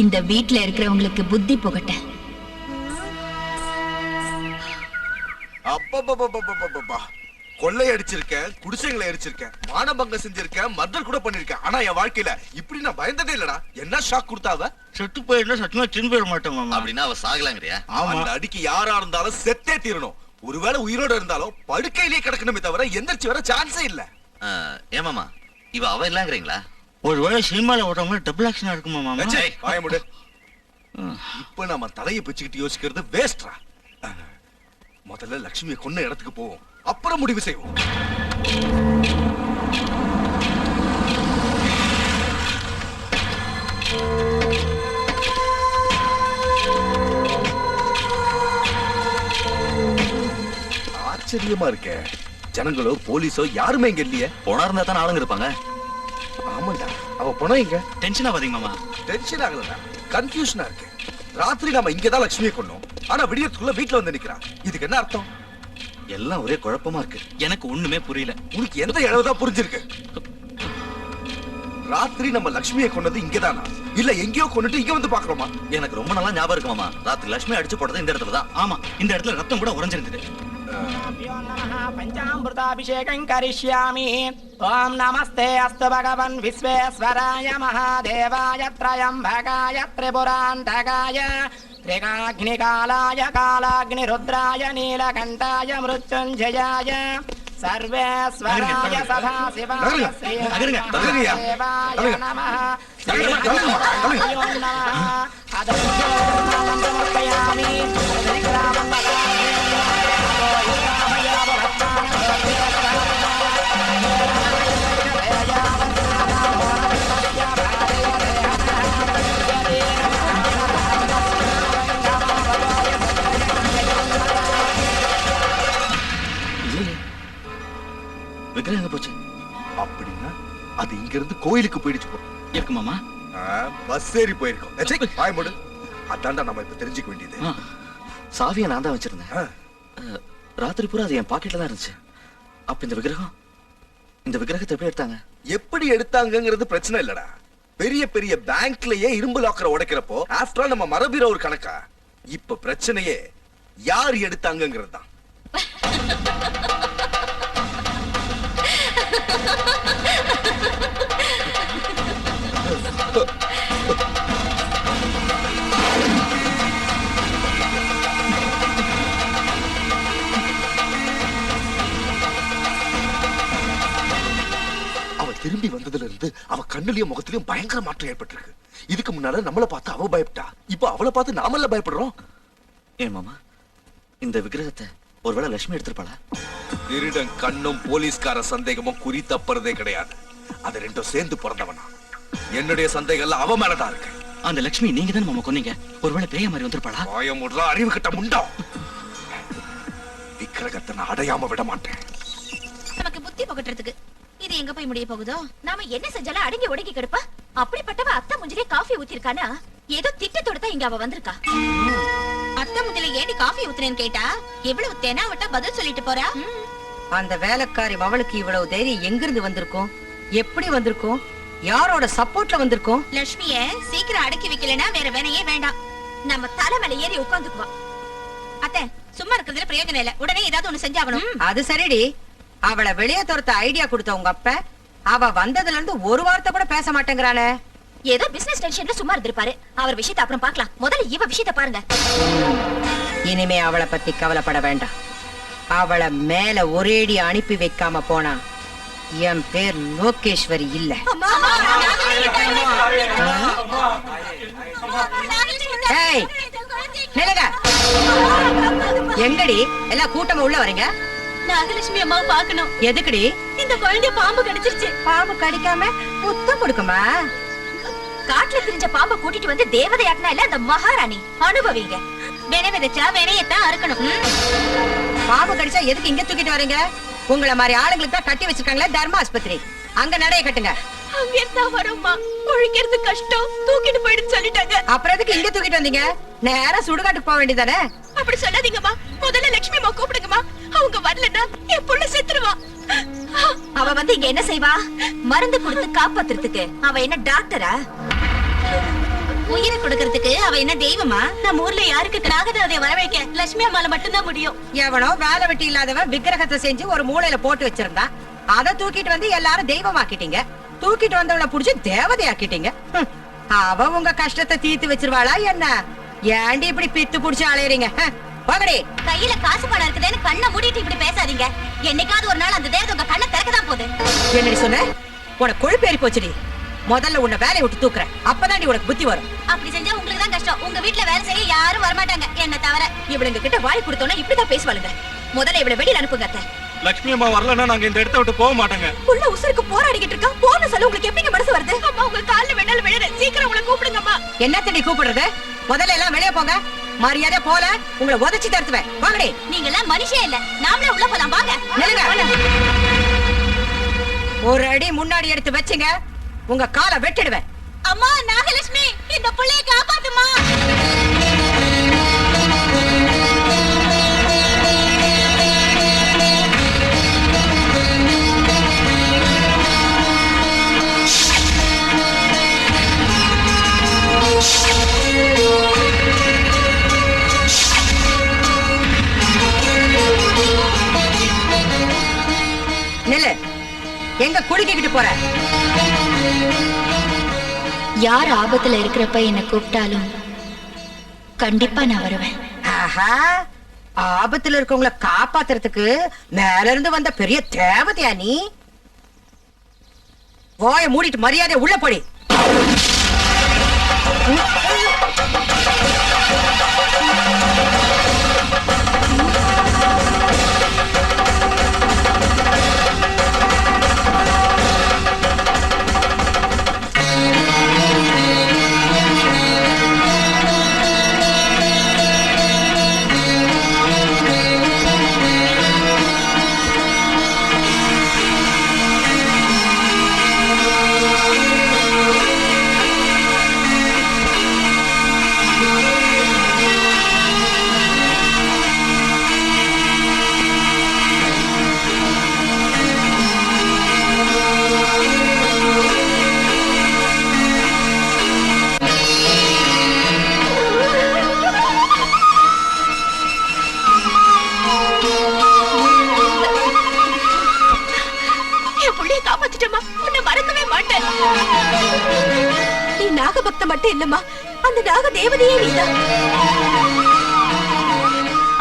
இந்த வீட்ல இருக்கிறவங்களுக்கு புத்தி புகட்ட. அப்பப்பப்பப்பப்பப்பா, கொள்ளை அடிச்சிருக்கேன், குடிசைகளை அடிச்சிருக்கேன், மானபங்கம் செஞ்சிருக்கேன், மர்டர் கூட பண்ணிருக்கேன். ஆனா என் வாழ்க்கையில இப்படி நான் பயந்ததே இல்லடா. என்ன ஷாக் கொடுத்தாவ? செத்து போயிருந்தா சத்தியமா திரும்பி வர மாட்டேன் மாமா. அப்படின்னா அவ சாகலாங்கறியா? அந்த அடிக்கு யாரா இருந்தாலும் செத்தே தீரணும். ஒருவேளை உயிரோட இருந்தாலும் படுக்கையிலேயே கிடக்கணுமே தவிர எந்திரிச்சு வர சான்ஸே இல்ல. ஏமாமா, இவ அவ இல்லங்கறீங்களா? ஒருவேளை சினிமால ஓடுற மாதிரி டபுள் ஆக்ஷனா இருக்குமா மாமா? வாய மூடு. இப்ப நம்ம தலையை பிச்சுக்கிட்டு யோசிக்கிறது வேஸ்ட்ரா. முதல்ல லட்சுமியை கொன்ன இடத்துக்கு போவோம், அப்புறம் முடிவு செய்வோம். ஆச்சரியமா இருக்க. ஜனங்களோ போலீஸோ யாருமே இங்க இல்லையே. போனா இருந்தா தான் ஆளுங்க இருப்பாங்க. ஆமாண்டா, அவ பணம் இங்க. டென்ஷன் ஆகாதீங்க மாமா. டென்ஷன் ஆகலடா, கன்ஃபியூஷனா இருக்கு. ராத்திரி நாம இங்கதான் லட்சுமியை கொன்னோம், ஆனா விடியத்துக்குள்ள வீட்டுல வந்து நிக்கிறான். இதுக்கு என்ன அர்த்தம்? எல்லாம் ஒரே குழப்பமா இருக்கு. எனக்கு ஒண்ணுமே புரியல. உனக்கு எந்த இடம் தான் புரிஞ்சிருக்கு? ராத்திரி நம்ம லட்சுமியை கொண்டது இங்கதானா இல்ல எங்கேயோ கொண்டுட்டு இங்க வந்து பாக்குறோமா? எனக்கு ரொம்ப நல்லா ஞாபகம் இருக்கு மாமா. ராத்திரி லட்சுமி அடிச்சு போட்டது இந்த இடத்துல தான். ஆமா, இந்த இடத்துல ரத்தம் கூட உறைஞ்சிருந்தது. பஞ்சாமிர்தாபிஷேகம் கரிஷ்யாமி. ஓம் நமஸ்தே அஸ்து பகவன் விஸ்வேஸ்வராய மகாதேவாய த்ரயம்பகாய திரிபுராந்தகாய திரிகாக்னிகாலாய காலாக்னிருத்ராய நீலகண்டாய மிருத்யுஞ்சயாய சர்வேஸ்வராய சதாசிவாய ஸ்ரீஹரிவாய நமः. அதர்மயாமி விக்கிரகம் எங்க போச்சு? அப்படின்னா அது இங்க இருந்து கோயிலுக்கு போயிடுச்சு போ. இருக்கு மாமா. பஸ் ஏறி போயிருக்கோம். பாய் மூடு. அதான்டா நம்ம இப்ப தெரிஞ்சுக்க வேண்டியது. சாவியை நான் தான் வச்சிருந்தேன். ராத்திரி பூரா அது என் பாக்கெட்ல தான் இருந்துச்சு. அப்ப இந்த விக்கிரகத்தை எப்படி எடுத்தாங்க? எப்படி எடுத்தாங்கங்கிறது பிரச்சனை இல்லடா. பெரிய பெரிய பேங்க்லயே இரும்பு லாக்கரை உடைக்கிறப்போ ஆஃப்டர் ஆல் நம்ம மரபிற ஒரு கணக்கா. இப்ப பிரச்சனையே யார் எடுத்தாங்கங்கிறது தான். திரும்பி வந்ததுல இருந்து அவ கண்ணுலயும் முகத்திலயும் பயங்கர மாற்றம் ஏற்பட்டிருக்கு. இதுக்கு முன்னால நம்மள பார்த்து அவ பயப்பட்டா, இப்ப அவளை பார்த்து நாமல்ல பயப்படுறோம். ஏன் மாமா, இந்த விக்கிரகத்தை ஒருவேளை லட்சுமி எடுத்திருப்பாளா? திருடன் கண்ணும் போலீஸ்கார சந்தேகமும் குறி தப்புறதே கிடையாது. அது ரெண்டும் சேர்ந்து பிறந்தவனா. என்னுடைய சந்தேகம் அவ மேலதான் இருக்கு. அந்த லட்சுமி நீங்க தான் மாமா கொன்னீங்க. ஒருவேளை பேய மாதிரி வந்திருப்பாளா? பயமுடுறா அறிவு கிட்ட முண்டா. விக்கிரகத்தை நான் அடையாம விட மாட்டேன். நமக்கு புத்தி புகட்டுறதுக்கு இது எங்க போய் முடிய போகுதோ? நாம என்ன செஞ்சாலும் அடங்கி ஒடுங்கி கிடப்பா. அப்படிப்பட்டவ அத்தை முஞ்சிலே காஃபி ஊத்திருக்கானா? ஏதோ திட்டத்தோட தான் இங்க அவ வந்திருக்கா. அத்தை முஞ்சில ஏடி காஃபி ஊத்துனேன்னு கேட்டா எவ்வளவு தெனாவட்டா பதில் சொல்லிட்டு போறா. அந்த வேலைக்காரி அவளுக்கு இவ்வளவு தைரியம் எங்கிருந்து வந்திருக்கும்? எப்படி வந்திருக்கும்? யாரோட சப்போர்ட்ல வந்திருக்கும்? லட்சுமிய சீக்கிரம் அடக்கி வைக்கலனா வேற வேலையே வேண்டாம். நம்ம தலை மேல ஏறி உட்கார்ந்துக்குவா. அத்தை சும்மா இருக்கிறதுல பிரயோஜனம் இல்ல. உடனே ஏதாவது ஒண்ணு செஞ்சாகணும். அது சரிடி. அவளை வெளியே துரத்த ஐடியா கொடுத்த உங்க அப்ப அவ வந்ததுல இருந்து ஒரு வார்த்தை கூட பேச மாட்டேங்கிறானே. ஏதோ பிசினஸ் டென்ஷன்ல சும்மா இருந்திருப்பாரு. அவர் விஷயத்தை அப்புறம் பார்க்கலாம். முதல்ல இவ விஷயத்தை பாருங்க. இனிமே அவளை பத்தி கவலைப்பட வேண்டாம். அவளை மேல ஒரேடி அனுப்பி வைக்காம போனா என் பேர் லோகேஸ்வரி இல்ல. ஏய், நில்லுங்க. எங்கடி எல்லாம் கூட்டமா உள்ள வரீங்க? நாகலட்சுமி அம்மாவை பார்க்கணும். எதுக்குடி? இந்த குழந்தைய பாம்பு கடிச்சிருச்சு. பாம்பு கடிக்காம முத்தம் கொடுக்குமா? காட்டுல திரிஞ்ச பாம்பை கூட்டிட்டு வந்து தேவதையாக்குனா இல்ல அந்த மகாராணி. அனுபவிங்க. வேற விதைச்சா வேறையத்தான் அறுக்கணும். பாம்பு கடிச்சா எதுக்கு இங்க தூக்கிட்டு வரீங்க? உங்களை மாதிரி ஆளுங்களுக்கு தான் கட்டி வச்சிருக்காங்களே தர்ம ஆஸ்பத்திரி. அங்க நடைய கட்டுங்க. அங்க இருந்தா வரும்மா. குழிக்கிறது கஷ்டம். தூக்கிட்டு போயிடுன்னு சொல்லிட்டாங்க. அப்புறம் எதுக்கு இங்க தூக்கிட்டு வந்தீங்க? நேரா சுடுகாட்டுக்கு போக வேண்டியதானே? அப்படி சொல்லாதீங்கம்மா. முதல்ல லட்சுமி அம்மா கூப்பிடுங்கம்மா. அவங்க வரலன்னா என் புள்ள செத்துருவா. அவ வந்து இங்க என்ன செய்வா? மருந்து கொடுத்து காப்பாத்துறதுக்கு. அவ என்ன டாக்டரா? உயிரை கொடுக்கறதுக்கு அவ என்ன தெய்வமா? நம்ம ஊர்ல யாருக்கு நாகதேவதைய வரவைக்க லட்சுமி அம்மால மட்டும்தான் முடியும். எவனோ வேலை வெட்டி இல்லாதவன் விக்கிரகத்தை செஞ்சு ஒரு மூலையில போட்டு வச்சிருந்தா. அதை தூக்கிட்டு வந்து எல்லாரும் தெய்வமாக்கிட்டீங்க. தூக்கிட்டு வந்தவளை புடிச்சு தேவதையாக்கிட்டீங்க. அவ உங்க கஷ்டத்தை தீர்த்து வச்சிருவாளா என்ன? ஏண்டி இப்படி பித்து புடிச்சு அலையறீங்க? போகடி. கையில காசு பணம் இருக்குதுன்னு கண்ணை மூடிட்டு இப்படி பேசாதீங்க. என்னைக்காவது ஒரு நாள் அந்த தேவதை உங்க கண்ணை திறக்கதான் போகுது. என்னடி சொன்ன? உனக்கு கொழுப்பேறி போச்சுடி. முதல்ல உன்னை வேலையை விட்டு தூக்குறேன். அப்பதான் உனக்கு புத்தி வரும். அப்படி செஞ்சா உங்களுக்கு தான் கஷ்டம். உங்க வீட்டுல வேலை செய்ய யாரும் வரமாட்டாங்க என்ன தவிர. இவளுங்க கிட்ட வாய் கொடுத்தோன்னா இப்படிதான் பேசுவாளுங்க. முதல்ல இவளை வெளியில அனுப்புங்க அத்தை. லட்சுமி அம்மா வரலன்னா நாங்க இந்த இடத்தை விட்டு போக மாட்டோங்க. புள்ள உசுருக்கு போராடிக்கிட்டு இருக்கா. போன சொல்ல உங்களுக்கு எப்படிங்க மனசு வருது? அம்மா உங்க கால்ல வேணாலும் விழற. சீக்கிரம் உங்களை கூப்பிடுங்கம்மா. என்னத்தடி கூப்பிடுறது? முதல்ல எல்லாம் வெளியே போங்க. மரியாதை போல உங்களை உதைச்சு தடுத்துவேன். வாங்கடி. நீங்க எல்லாம் மனுஷே இல்ல. நாமளே உள்ள போலாம் வாங்க. ஒரு அடி முன்னாடி எடுத்து வச்சுங்க. உங்க காலை வெட்டிடுவேன். அம்மா நாகலட்சுமி இந்த புள்ளைய காப்பாத்துமா. ஒடுங்கிக்கிட்டு போற? யார் ஆபத்துல இருக்கிறப்ப என்ன கூப்பிட்டாலும் கண்டிப்பா நான் வருவேன். ஆஹா, ஆபத்துல இருக்கவங்கள காப்பாத்துறதுக்கு மேல இருந்து வந்த பெரிய தேவதையா நீ? வாய மூடிட்டு மரியாதை உள்ள போடி. நீ நாகபக்த மட்டும் இல்லம்மா, அந்த நாக தேவதையே நீதான்.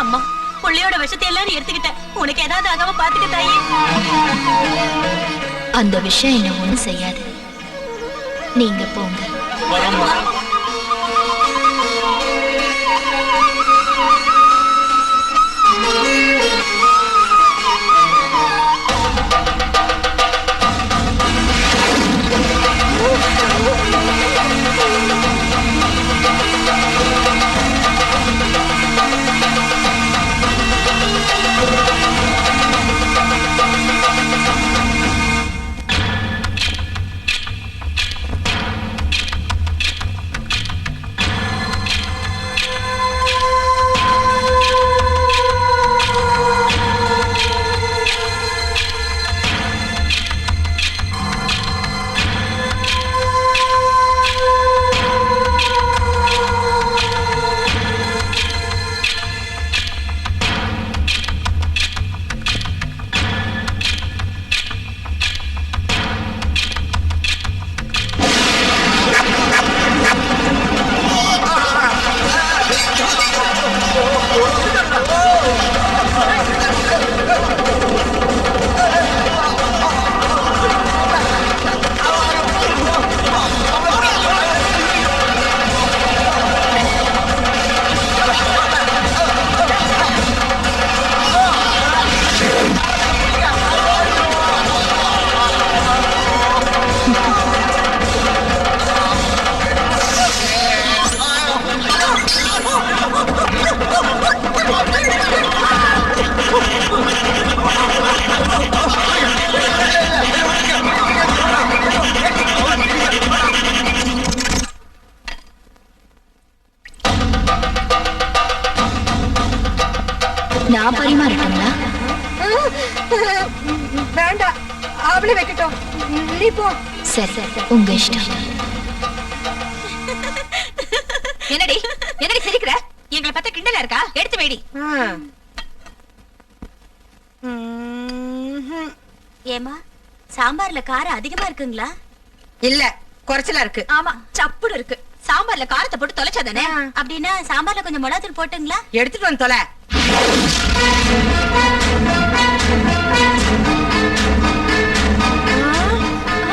அம்மா, புள்ளையோட விஷத்தை எல்லாம் நீ எடுத்துக்கிட்ட. உனக்கு ஏதாவது ஆகாம பாத்துக்க தாயே. அந்த விஷயம் என்ன ஒண்ணும் செய்யாது. நீங்க போங்க. நான் பரிமாறட்டுங்களா? வேண்டாம், அவளே வைக்கட்டும். நீ போ. சரி, உங்க இஷ்டம். என்னடி என்னடி சிரிக்கிற? எங்களை பார்த்தா கிண்டலா இருக்கா? எடுத்து வைடி. ஏமா, சாம்பார்ல காரம் அதிகமா இருக்குங்களா? இல்ல, குறைச்சலா இருக்கு. ஆமா, சப்புடு இருக்கு. சாம்பார்ல காரத்தை போட்டு தொலைச்சாதானே? அப்படின்னா சாம்பார்ல கொஞ்சம் மிளகாத்தூள் போட்டுங்களா? எடுத்துட்டு வந்து தொலை.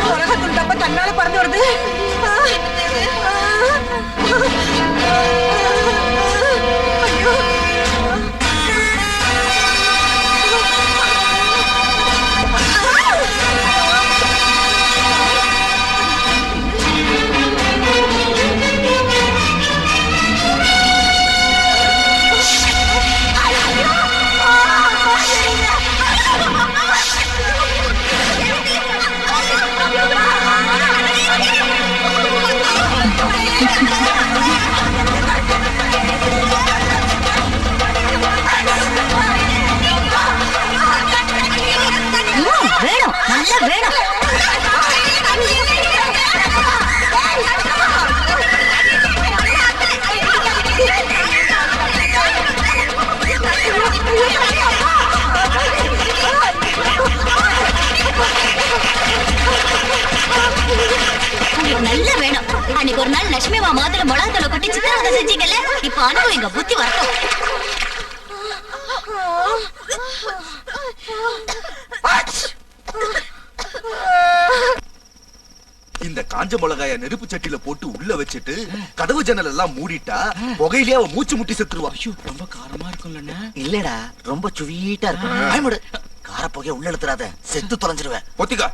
மிளகாத்தூள் டப்பா தன்னால பறந்து வருது. அன்னைக்கு ஒரு நாள் லட்சுமி மாமாத்துல மிளகாத்தூளை கொட்டி சித்திரவதை செஞ்சீங்கல்ல, இப்ப அனுபவிங்க, புத்தி வரட்டும். இந்த காஞ்ச மிளகாய நெருப்பு சட்டியில போட்டு உள்ள வச்சுட்டு கதவு ஜன்னல் எல்லாம் மூடிட்டா புகையிலேயே அவ மூச்சு முட்டி செத்துருவா. ரொம்ப காரமா இருக்கும்ல? இல்லடா, ரொம்ப சுவீட்டா இருக்கும். பயமுடு, கார புகைய உள்ள இழுத்துறாத, செத்து தொலைஞ்சிருவேன். பொத்திக்கா.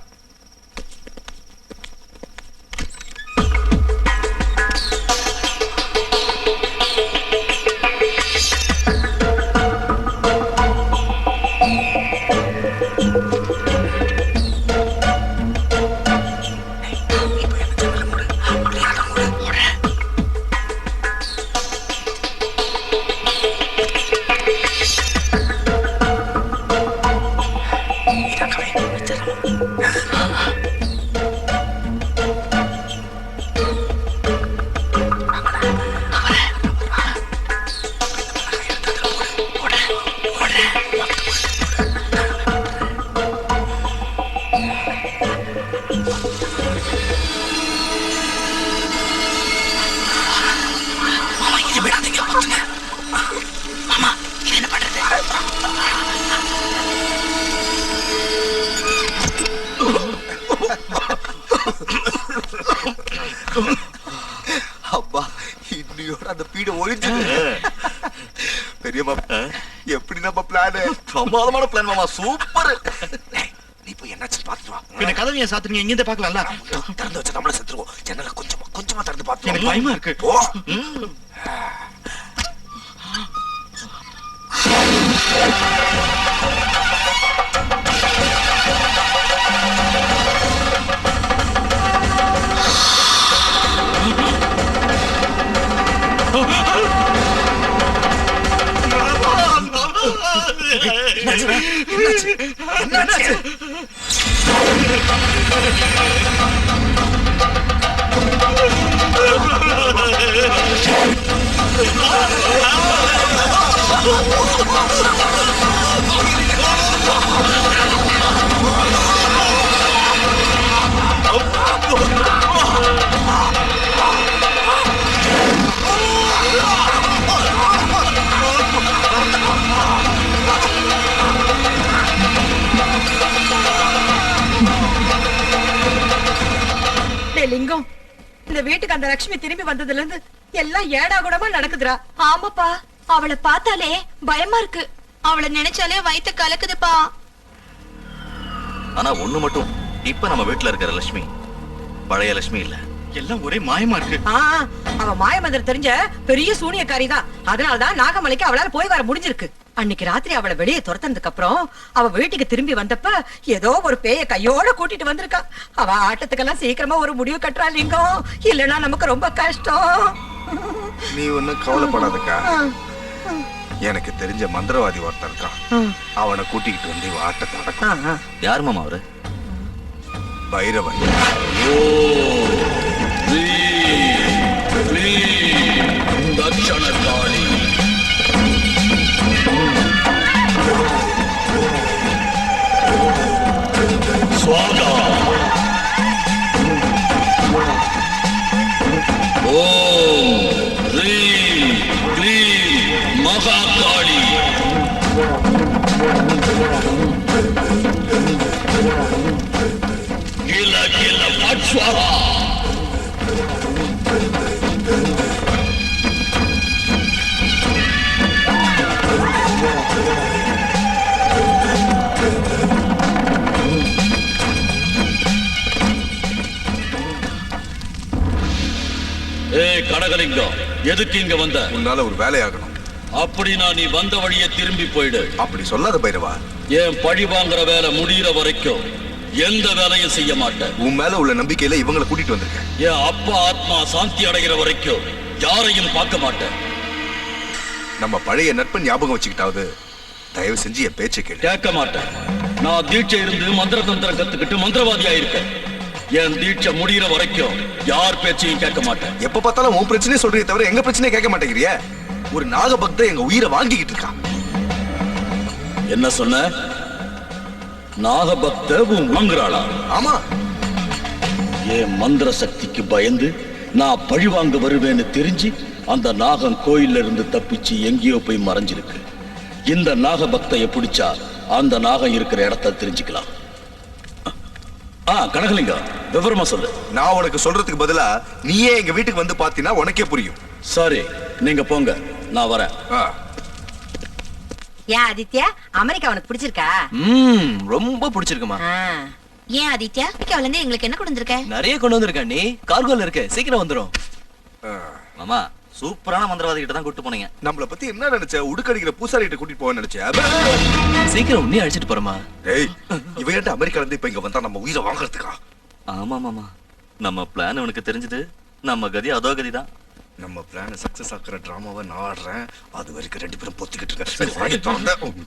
அப்பா, இன்னையோட அந்த பீட ஒழிஞ்சு. பெரியம்மா, எப்படி நம்ம பிளான்? பிரமாதமான பிளான் மாமா, சூப்பர். நீ போய் என்னாச்சு பாத்துட்டு வா. பின்ன கதவையை சாத்துறீங்க, இங்க இருந்து பாக்கலாம்ல? திறந்து வச்சு நம்மள செத்துருவோம். ஜன்னல கொஞ்சமா திறந்து பாத்து. எனக்கு பயமா இருக்கு. ஓ. என்னாச்சு? லிங்கம், இந்த வீட்டுக்கு அந்த லட்சுமி திரும்பி வந்ததுல இருந்து எல்லாம் ஏடா கூடமா நடக்குதுடா. ஆமாப்பா, அவளை பார்த்தாலே பயமா இருக்கு. அவளை நினைச்சாலே வயித்த கலக்குதுப்பா. ஆனா ஒண்ணு மட்டும், இப்ப நம்ம வீட்டுல இருக்கிற லட்சுமி பழைய லட்சுமி இல்ல. எல்லாம் ஒரே மாயமா இருக்கு. அவ மாயமந்திரம் தெரிஞ்ச பெரிய சூனியக்காரி தான். அதனாலதான் நாகமலைக்கு அவளால போய் வர முடிஞ்சிருக்கு. அன்னைக்கு ராத்திரி அவளை வெளியே துரத்தனதுக்கு அப்புறம் அவ வீட்டுக்கு திரும்பி வந்தப்ப ஏதோ ஒரு பேய கையோட கூட்டிட்டு வந்திருக்கா. அவ ஆட்டத்துக்கெல்லாம் சீக்கிரமா ஒரு முடிவு கட்டுறா லிங்கம், இல்லன்னா நமக்கு ரொம்ப கஷ்டம். நீ ஒண்ணும் கவலைப்படாதக்கா. எனக்கு தெரிஞ்ச மந்திரவாதி ஒருத்தன் இருக்கான். அவனை கூட்டிக்கிட்டு வந்து ஆட்டத்தை அடக்கும். யார் மாமா அவரு? பைரவன். தட்சணகாளி. ஸ்வாகா. ஓம் ஹ்ரீம் க்ளீம் மகாகாளி. கில கில பட்ஸ்வாகா. ஏய் கடகலிங்கம், எதுக்கு இங்க வந்த? உன்னால ஒரு வேலையாகணும். அப்படின்னா நீ வந்த வழியே திரும்பி போயிடு. அப்படி சொல்லாத பைரவா. ஏன் பழி வாங்குற வேலை முடிகிற வரைக்கும் எந்த வேலையும் செய்ய மாட்டேன். உன் மேல உள்ள நம்பிக்கையில இவங்களை கூட்டிட்டு வந்திருக்கேன். என் அப்பா ஆத்மா சாந்தி அடைகிற வரைக்கும் யாரையும் பார்க்க மாட்டேன். நம்ம பழைய நட்பு ஞாபகம் வச்சுக்கிட்டாவது தயவு செஞ்சு என் பேச்சை கேளு. கேட்க மாட்டேன். நான் தீட்சை இருந்து மந்திர தந்திரம் கத்துக்கிட்டு மந்திரவாதியா இருக்கேன். என் தீட்சை முடிகிற வரைக்கும் யார் பேச்சையும் கேட்க மாட்டேன். எப்ப பார்த்தாலும் உன் பிரச்சனையே சொல்றீங்க தவிர எங்க பிரச்சனையை கேட்க மாட்டேங்கிறிய. ஒரு நாகபக்த எங்க உயிரை வாங்கிக்கிட்டு இருக்கான். என்ன சொன்ன? நாகபக்த வாங்குறாளா? ஆமா. என் மந்திர சக்திக்கு பயந்து நான் பழிவாங்க வருவேன்னு தெரிஞ்சு அந்த நாகம் கோயில்ல இருந்து தப்பிச்சு எங்கேயோ போய் மறைஞ்சிருக்கு. இந்த நாக பக்தைய பிடிச்சா அந்த நாகம் இருக்கிற இடத்த தெரிஞ்சுக்கலாம். கனகலிங்கம், விவரமா சொல்லு. நான் உனக்கு சொல்றதுக்கு பதிலா நீயே எங்க வீட்டுக்கு வந்து பாத்தீனா உனக்கே புரியும். சரி, நீங்க போங்க, நான் வரேன். ஏன் ஆதித்யா, அமெரிக்கா உனக்கு பிடிச்சிருக்கா? ரொம்ப பிடிச்சிருக்குமா. ஏன் ஆதித்யா, அமெரிக்கால இருந்து எங்களுக்கு என்ன கொண்டு வந்திருக்க? நிறைய கொண்டு வந்திருக்க. நீ கார்கோல இருக்க, சீக்கிரம் வந்துரும். மாமா, சூப்பரான மந்திரவாதி கிட்ட தான் கூட்டு போனீங்க. நம்மள பத்தி என்ன நினைச்ச? உடுக்கடிக்கிற பூசாரி கிட்ட கூட்டிட்டு போக நினைச்ச? சீக்கிரம் உன்னை அழைச்சிட்டு போறமா. ஏய், இவன் அமெரிக்கால இருந்து இப்ப இங்க வந்தா நம்ம உயிரை வாங்குறதுக்கா? ஆமா மாமா, நம்ம பிளான் உனக்கு தெரிஞ்சது. நம்ம கதி அதோ கதிதான். நம்ம பிளான் சக்சஸ் ஆக்குற டிராமாவை நான் ஆடுறேன். அது வரைக்கும் ரெண்டு பேரும் பொத்திக்கிட்டு இருக்க. சரி, வாங்கி தரேன்.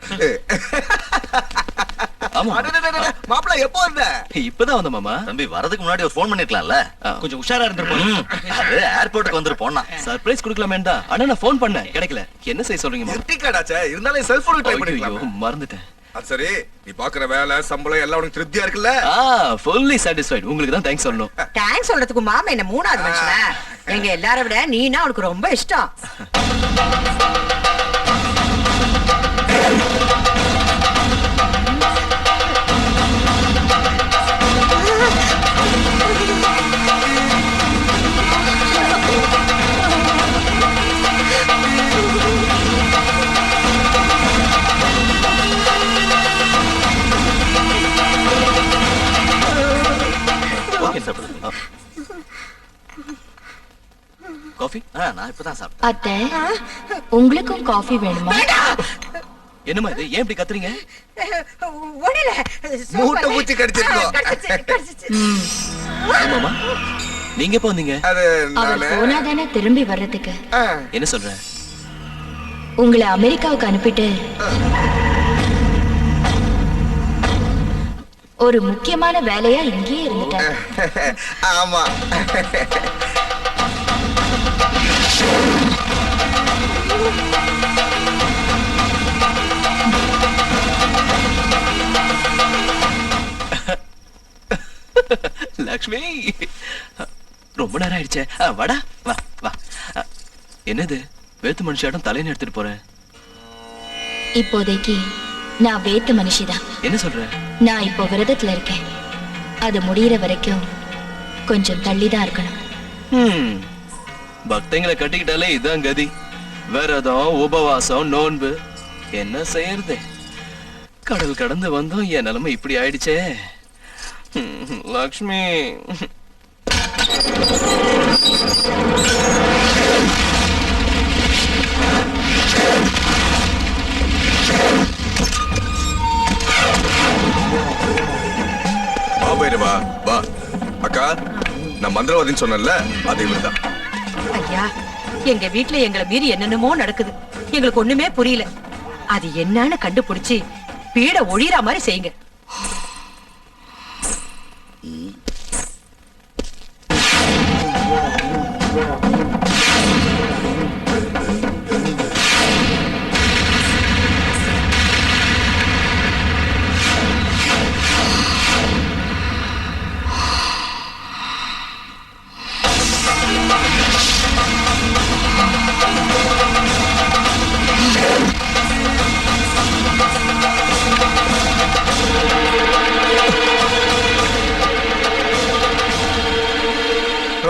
மாப்பிள்ள எப்போ வந்த? இப்பதான் வந்த மாமா. தம்பி, வரதுக்கு முன்னாடி ஒரு போன் பண்ணிருக்கலாம்ல. கொஞ்சம் உஷாரா இருந்திருப்போம். அது ஏர்போர்ட்டுக்கு வந்து போனா சர்ப்ரைஸ் கொடுக்கலாமேண்டா. ஆனா நான் போன் பண்ணேன், கிடைக்கல. என்ன செய்ய சொல்றீங்க மாமா? எட்டி காடாச்சே, இருந்தாலும் செல்போன் ட்ரை பண்ணிக்கலாம். மறந்துட்டேன். அது சரி, நீ பாக்குற வேலை சம்பளம் எல்லாம் உனக்கு திருப்தியா இருக்குல்ல? Fully satisfied. உங்களுக்கு தான் தேங்க்ஸ் சொல்லணும். தேங்க்ஸ் சொல்றதுக்கு மாமா என்ன மூணாவது மனுஷனா? எங்க எல்லார விட நீனா அவனுக்கு ரொம்ப இஷ்டம். காஃபி? நான் இப்பதான் சாப்பிட்டேன். அத்தை, உங்களுக்கும் காஃபி வேணுமா? என்னமா இது? ஏன் இப்படி கத்துறீங்க? மூட்டை பூச்சி கடிச்சிருக்கோம். மாமா, நீங்க எப்ப வந்தீங்க? அவர் போனாதானே திரும்பி வர்றதுக்கு. என்ன சொல்ற? உங்களை அமெரிக்காவுக்கு அனுப்பிட்டு ஒரு முக்கியமான வேலையா இங்கேயே இருந்துட்டார். ஆமா. லக்ஷ்மி, ரொம்ப நேரம் ஆயிடுச்சே. வாடா, வா வா. என்னது வேத்து மனுஷியாடம் தலைன்னு எடுத்துட்டு போறேன்? இப்போதைக்கு நான் வேத்து மனுஷிதான். என்ன சொல்ற? நான் இப்போ விரதத்துல இருக்கேன். அது முடியற வரைக்கும் கொஞ்சம் தள்ளிதான் இருக்கணும். பக்தங்களை கட்டிக்கிட்டாலே இதான் கதி. விரதம், உபவாசம், நோன்பு. என்ன செய்யறது? கடல் கடந்து வந்தோம், என் நிலைமை இப்படி ஆயிடுச்சே. லக்ஷ்மி, வா வா. அக்கா, நான் மந்திரவாதின்னு சொன்னேன்ல, அது இவர்தான். ஐயா, எங்க வீட்டுல எங்களை மீறி என்னென்னமோ நடக்குது. எங்களுக்கு ஒண்ணுமே புரியல. அது என்னன்னு கண்டுபிடிச்சு பீட ஒழியற மாதிரி செய்யுங்க.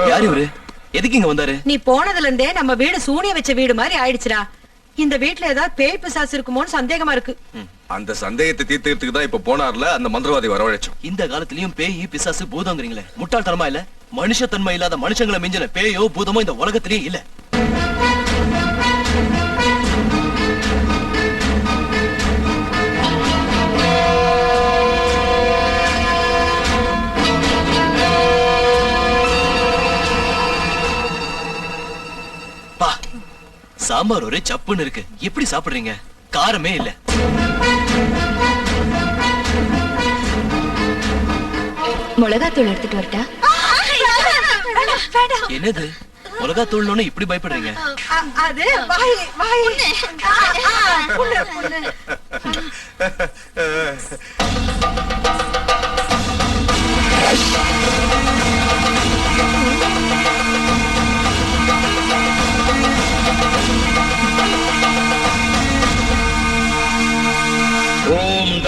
யார் இவரு? எதுக்கு இங்க வந்தாரு? நீ போனதுல இருந்தே நம்ம வீடு சூனிய வச்ச வீடு மாதிரி ஆயிடுச்சுடா. இந்த வீட்டுல ஏதாவது பேய் பிசாசு இருக்குமோன்னு சந்தேகமா இருக்கு. அந்த சந்தேகத்தை தீர்த்துக்கிறதுக்கு தான் இப்ப போனார்ல அந்த மந்திரவாதி வரவழைச்சோம். இந்த காலத்திலயும் பேய், பிசாசு, பூதங்கிறீங்களே, முட்டாள்தனமா இல்ல? மனுஷத்தன்மை இல்லாத மனுஷங்களை மிஞ்சின பேயோ பூதமோ இந்த உலகத்திலேயே இல்ல. சாம்பார் ஒரே சப்புன்னு இருக்கு. எப்படி சாப்பிடுறீங்க? காரமே இல்ல. மிளகாத்தூள் எடுத்துட்டு வரட்டா? என்னது மிளகாத்தூள்னு இப்படி பயப்படுறீங்க? அது வாய் வாய் புண்ணு புண்ணு.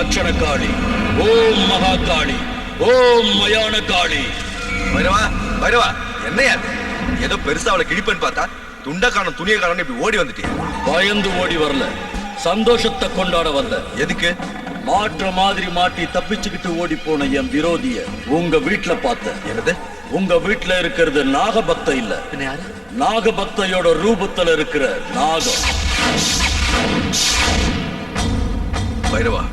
தக்ஷண காளி, ஓம் மகா காளி, ஓம் மயான காளி. பைரவா பைரவா, என்னையா அது? ஏதோ பெருசா அவளை கிழிப்பேன்னு பார்த்தா துண்ட காணும் துணியை காணும் இப்படி ஓடி வந்துட்டியா? பயந்து ஓடி வரல, சந்தோஷத்தை கொண்டாட வந்த. எதுக்கு? மாற்ற மாதிரி மாட்டி தப்பிச்சுக்கிட்டு ஓடி போன என் விரோதிய உங்க வீட்டுல பார்த்தேன். என்னது? உங்க வீட்டுல இருக்கிறது நாகபக்த இல்ல, நாகபக்தையோட ரூபத்துல இருக்கிற நாகம். பைரவா,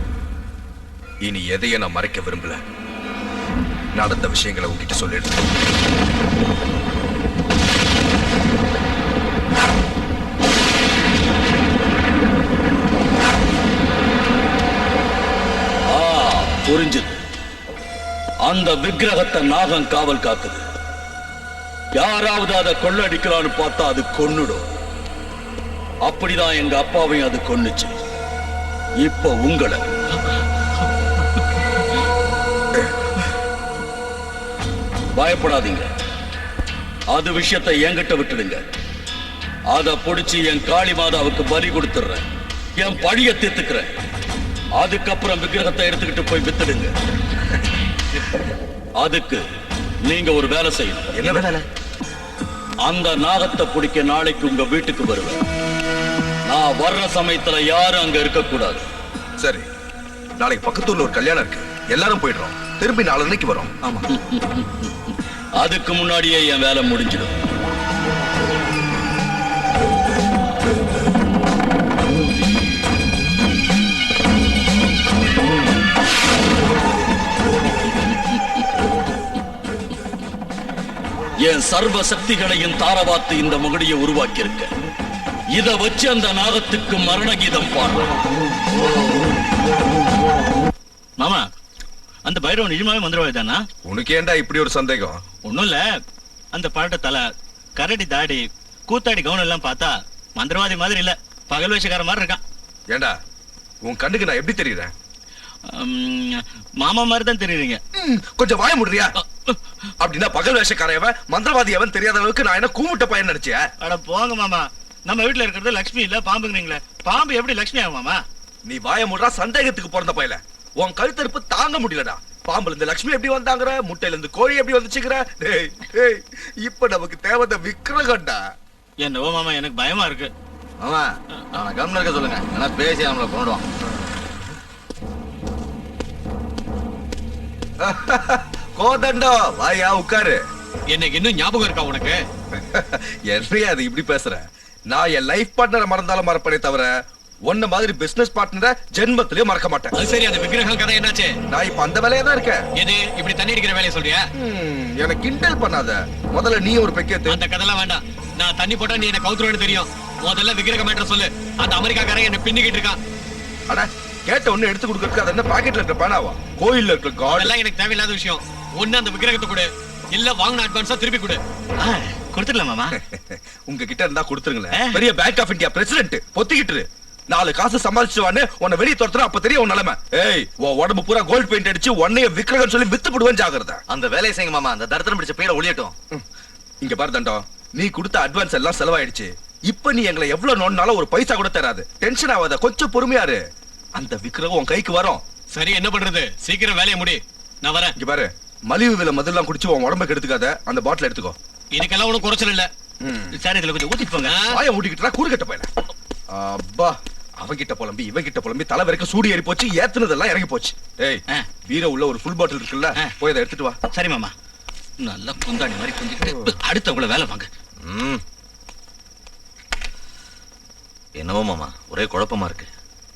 இனி எதையும் நான் மறைக்க விரும்பல. நடந்த விஷயங்களை உங்ககிட்ட சொல்லிடுறேன். புரிஞ்சுது. அந்த விக்கிரகத்தை நாகம் காவல் காக்குது. யாராவது அதை கொள்ளடிக்கலான்னு பார்த்தா அது கொன்னுடும். அப்படிதான் எங்க அப்பாவையும் அது கொன்னுச்சு. இப்ப உங்களை பயப்படாதீங்க. அது விஷயத்தை என்கிட்ட விட்டுடுங்க. அத புடிச்சு என் காளி மாதாவுக்கு பலி கொடுத்துடுறேன். என் பழிய தீர்த்துக்கிறேன். அதுக்கப்புறம் விக்கிரகத்தை எடுத்துக்கிட்டு போய் வித்துடுங்க. அதுக்கு நீங்க ஒரு வேலை செய்யணும். என்ன வேலை? அந்த நாகத்தை பிடிக்க நாளைக்கு உங்க வீட்டுக்கு வருவேன். நான் வர்ற சமயத்துல யாரும் அங்க இருக்க கூடாது. சரி, நாளைக்கு பக்கத்தூர்ல ஒரு கல்யாணம் இருக்கு, எல்லாரும் போயிடுறோம். திரும்பி நாளைக்கு வரோம். ஆமா. அதுக்கு முன்னாடியே என் வேலை முடிஞ்சிடும். என் சர்வ சக்திகளையும் தாரவாத்து இந்த மகுடியை உருவாக்கி இருக்க. இத வச்சு அந்த நாகத்துக்கு மரண கீதம் பாடுற. மாமா, அந்த பைரவன் நிஜமாவே மந்திரவாதிதானா? உனக்கு ஏண்டா இப்படி ஒரு சந்தேகம்? ஒண்ணும் இல்ல, அந்த பழட்ட தலை, கரடி தாடி, கூத்தாடி கவுன் எல்லாம் பார்த்தா மந்திரவாதி மாதிரி இல்ல, பகல் வேஷக்கார மாதிரி இருக்கான். ஏண்டா உன் கண்ணுக்கு நான் எப்படி தெரியுறேன்? மாமா மாதிரி தான் தெரியுறீங்க. கொஞ்சம் வாய முடியா? அப்படின்னா பகல் வேஷக்காரவன் மந்திரவாதி அவன் தெரியாத அளவுக்கு நான் என்ன கூமுட்ட பையன் நினைச்சியா? அட போங்க மாமா, நம்ம வீட்டுல இருக்கிறது லட்சுமி இல்ல பாம்புங்கிறீங்களே, பாம்பு எப்படி லட்சுமி ஆகும் மாமா? நீ வாய முடுறா, சந்தேகத்துக்கு பிறந்த பையல. உன் கழுத்தறுப்பு தாங்க முடியலடா. பாம்புல இருந்து லட்சுமி எப்படி வந்தாங்கற, முட்டையில இருந்து கோழி எப்படி வந்துச்சுங்கற. டேய் டேய், இப்ப நமக்கு தேவத விக்கிரகம்டா. என்னவோ மாமா, எனக்கு பயமா இருக்கு. மாமா, அவனை கவனம் இருக்க சொல்லுங்க, ஆனா பேசி நம்மளை கொண்டுடுவான். கோதண்டோ, வாயா உட்காரு. எனக்கு இன்னும் ஞாபகம் இருக்கா உனக்கு? என்னையா அது இப்படி பேசுற? நான் என் லைஃப் பார்ட்னரை மறந்தாலும் மறப்பனே தவிர உன்ன மாதிரி பிசினஸ் பார்ட்னரை ஜென்மத்திலேயே மறக்க மாட்டேன். அது சரி, அந்த விக்கிரகம் கதை என்னாச்சு? நான் இப்ப அந்த வேலையா தான் இருக்கேன். எது இப்படி தண்ணி அடிக்கிற வேலையை சொல்றியா? எனக்கு கிண்டல் பண்ணாத. முதல்ல நீ ஒரு பெக்கேத்து. அந்த கதைலாம் வேண்டாம். நான் தண்ணி போட்டா நீ என்ன கவுத்துருவேன்னு தெரியும். முதல்ல விக்கிரகம் மேட்டர் சொல்லு. அந்த அமெரிக்காக்காரன் என்ன பின்னிக்கிட்டு இருக்கான். அட, கேட்ட ஒண்ணு எடுத்து கொடுக்கறதுக்கு அது என்ன பாக்கெட்ல இருக்க பணாவா? கோயில்ல இருக்க காட் அதெல்லாம் எனக்கு தேவையில்லாத விஷயம். ஒண்ணு அந்த விக்கிரகத்தை கொடு, இல்ல வாங்கின அட்வான்ஸா திருப்பி கொடு. கொடுத்துடலாம் மாமா. உங்க கிட்ட இருந்தா கொடுத்துருங்களேன். பெரிய பேங்க் ஆஃப் இந்தியா பிரசிடென்ட் பொத்திக்கிட்டு 4 காசு சம்பாதிச்சுவானே உன்னை வெளிய துரத்துறா, அப்ப தெரியும் உன் நிலைமை. ஏய், உன் உடம்பு பூரா கோல்ட் பெயிண்ட் அடிச்சு உன்னைய விக்கிரகம் சொல்லி வித்து போடுவேன், ஜாகிரதை. அந்த வேலையை செய்யுங்க மாமா, அந்த தரித்திரம் பிடிச்ச பேரை ஒளியட்டும். இங்க பாரு தண்டம், நீ கொடுத்த அட்வான்ஸ் எல்லாம் செலவாயிடுச்சு. இப்ப நீ எங்களை எவ்வளவு நோண்டாலும் ஒரு பைசா கூட தராது. டென்ஷன் ஆகாத, கொஞ்சம் பொறுமையாரு. அந்த விக்கிரகம் உன் கைக்கு வரும். சரி, என்ன பண்றது? சீக்கிரம் வேலையை முடி, நான் வரேன். இங்க பாரு, மலிவு விலை மதுலாம் குடிச்சு உன் உடம்புக்கு எடுத்துக்காத. அந்த பாட்டில் எடுத்துக்கோ. இதுக்கெல்லாம் ஒன்றும் குறைச்சல் இல்ல. சார், இதுல கொஞ்சம் ஊத்திட்டு போங்க. வாய ஊட்டிக்கிட்டா கூறு கட்ட போயில. அப்பா, அவங்கிட்ட புலம்பி இவங்கிட்ட புலம்பி தலை வரைக்கும் சூடு ஏறி போச்சு, ஏத்துனதெல்லாம் இறங்கி போச்சு. ஏய், வீர உள்ள ஒரு ஃபுல் பாட்டில் இருக்குல்ல, போய் அதை எடுத்துட்டு வா. சரி மாமா. நல்லா குந்தாடி மாதிரி குந்திக்கிட்டு அடுத்தவங்கள வேலை வாங்க. என்னவோ மாமா, ஒரே குழப்பமா இருக்கு.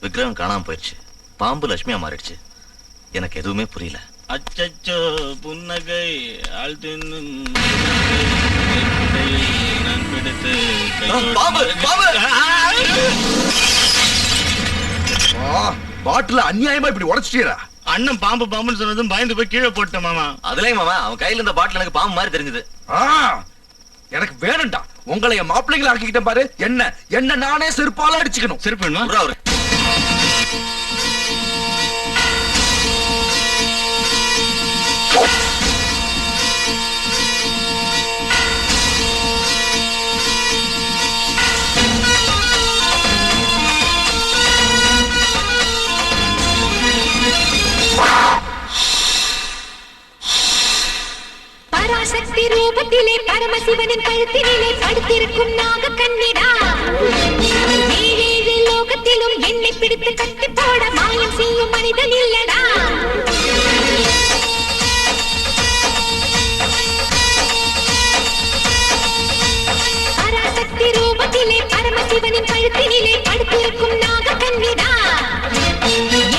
விக்கிரகம் காணாம போயிடுச்சு, பாம்பு லட்சுமியா மாறிடுச்சு. எனக்கு எதுவுமே புரியல. அச்சச்சோ, புன்னகை பாட்டில அநியாயமா இப்படி உடைச்சிட்டீரா? அண்ணன் பாம்பு பாம்புன்னு சொன்னதும் பயந்து போய் கீழே போட்டேன் மாமா. அதுலயும் மாமா, அவன் கையில இருந்த பாட்டில் எனக்கு பாம்பு மாதிரி தெரிஞ்சது. எனக்கு வேணும்டா. உங்களை என் மாப்பிள்ளைங்களை ஆக்கிக்கிட்டேன் பாரு. என்ன நானே செருப்பால அடிச்சுக்கணும். செருப்பு வேணுமா? பரமசிவனின் கழுத்தினிலே படுத்திருக்கும் நாக கண்ணிடா ஏழேழு லோகத்திலும் என்னை பிடித்து கட்டி போட மாயம் செய்யும் மனிதன் இல்லடா பராசக்தி ரூபத்திலே பரமசிவனின் கழுத்தினிலே படுத்திருக்கும் நாக கண்ணிடா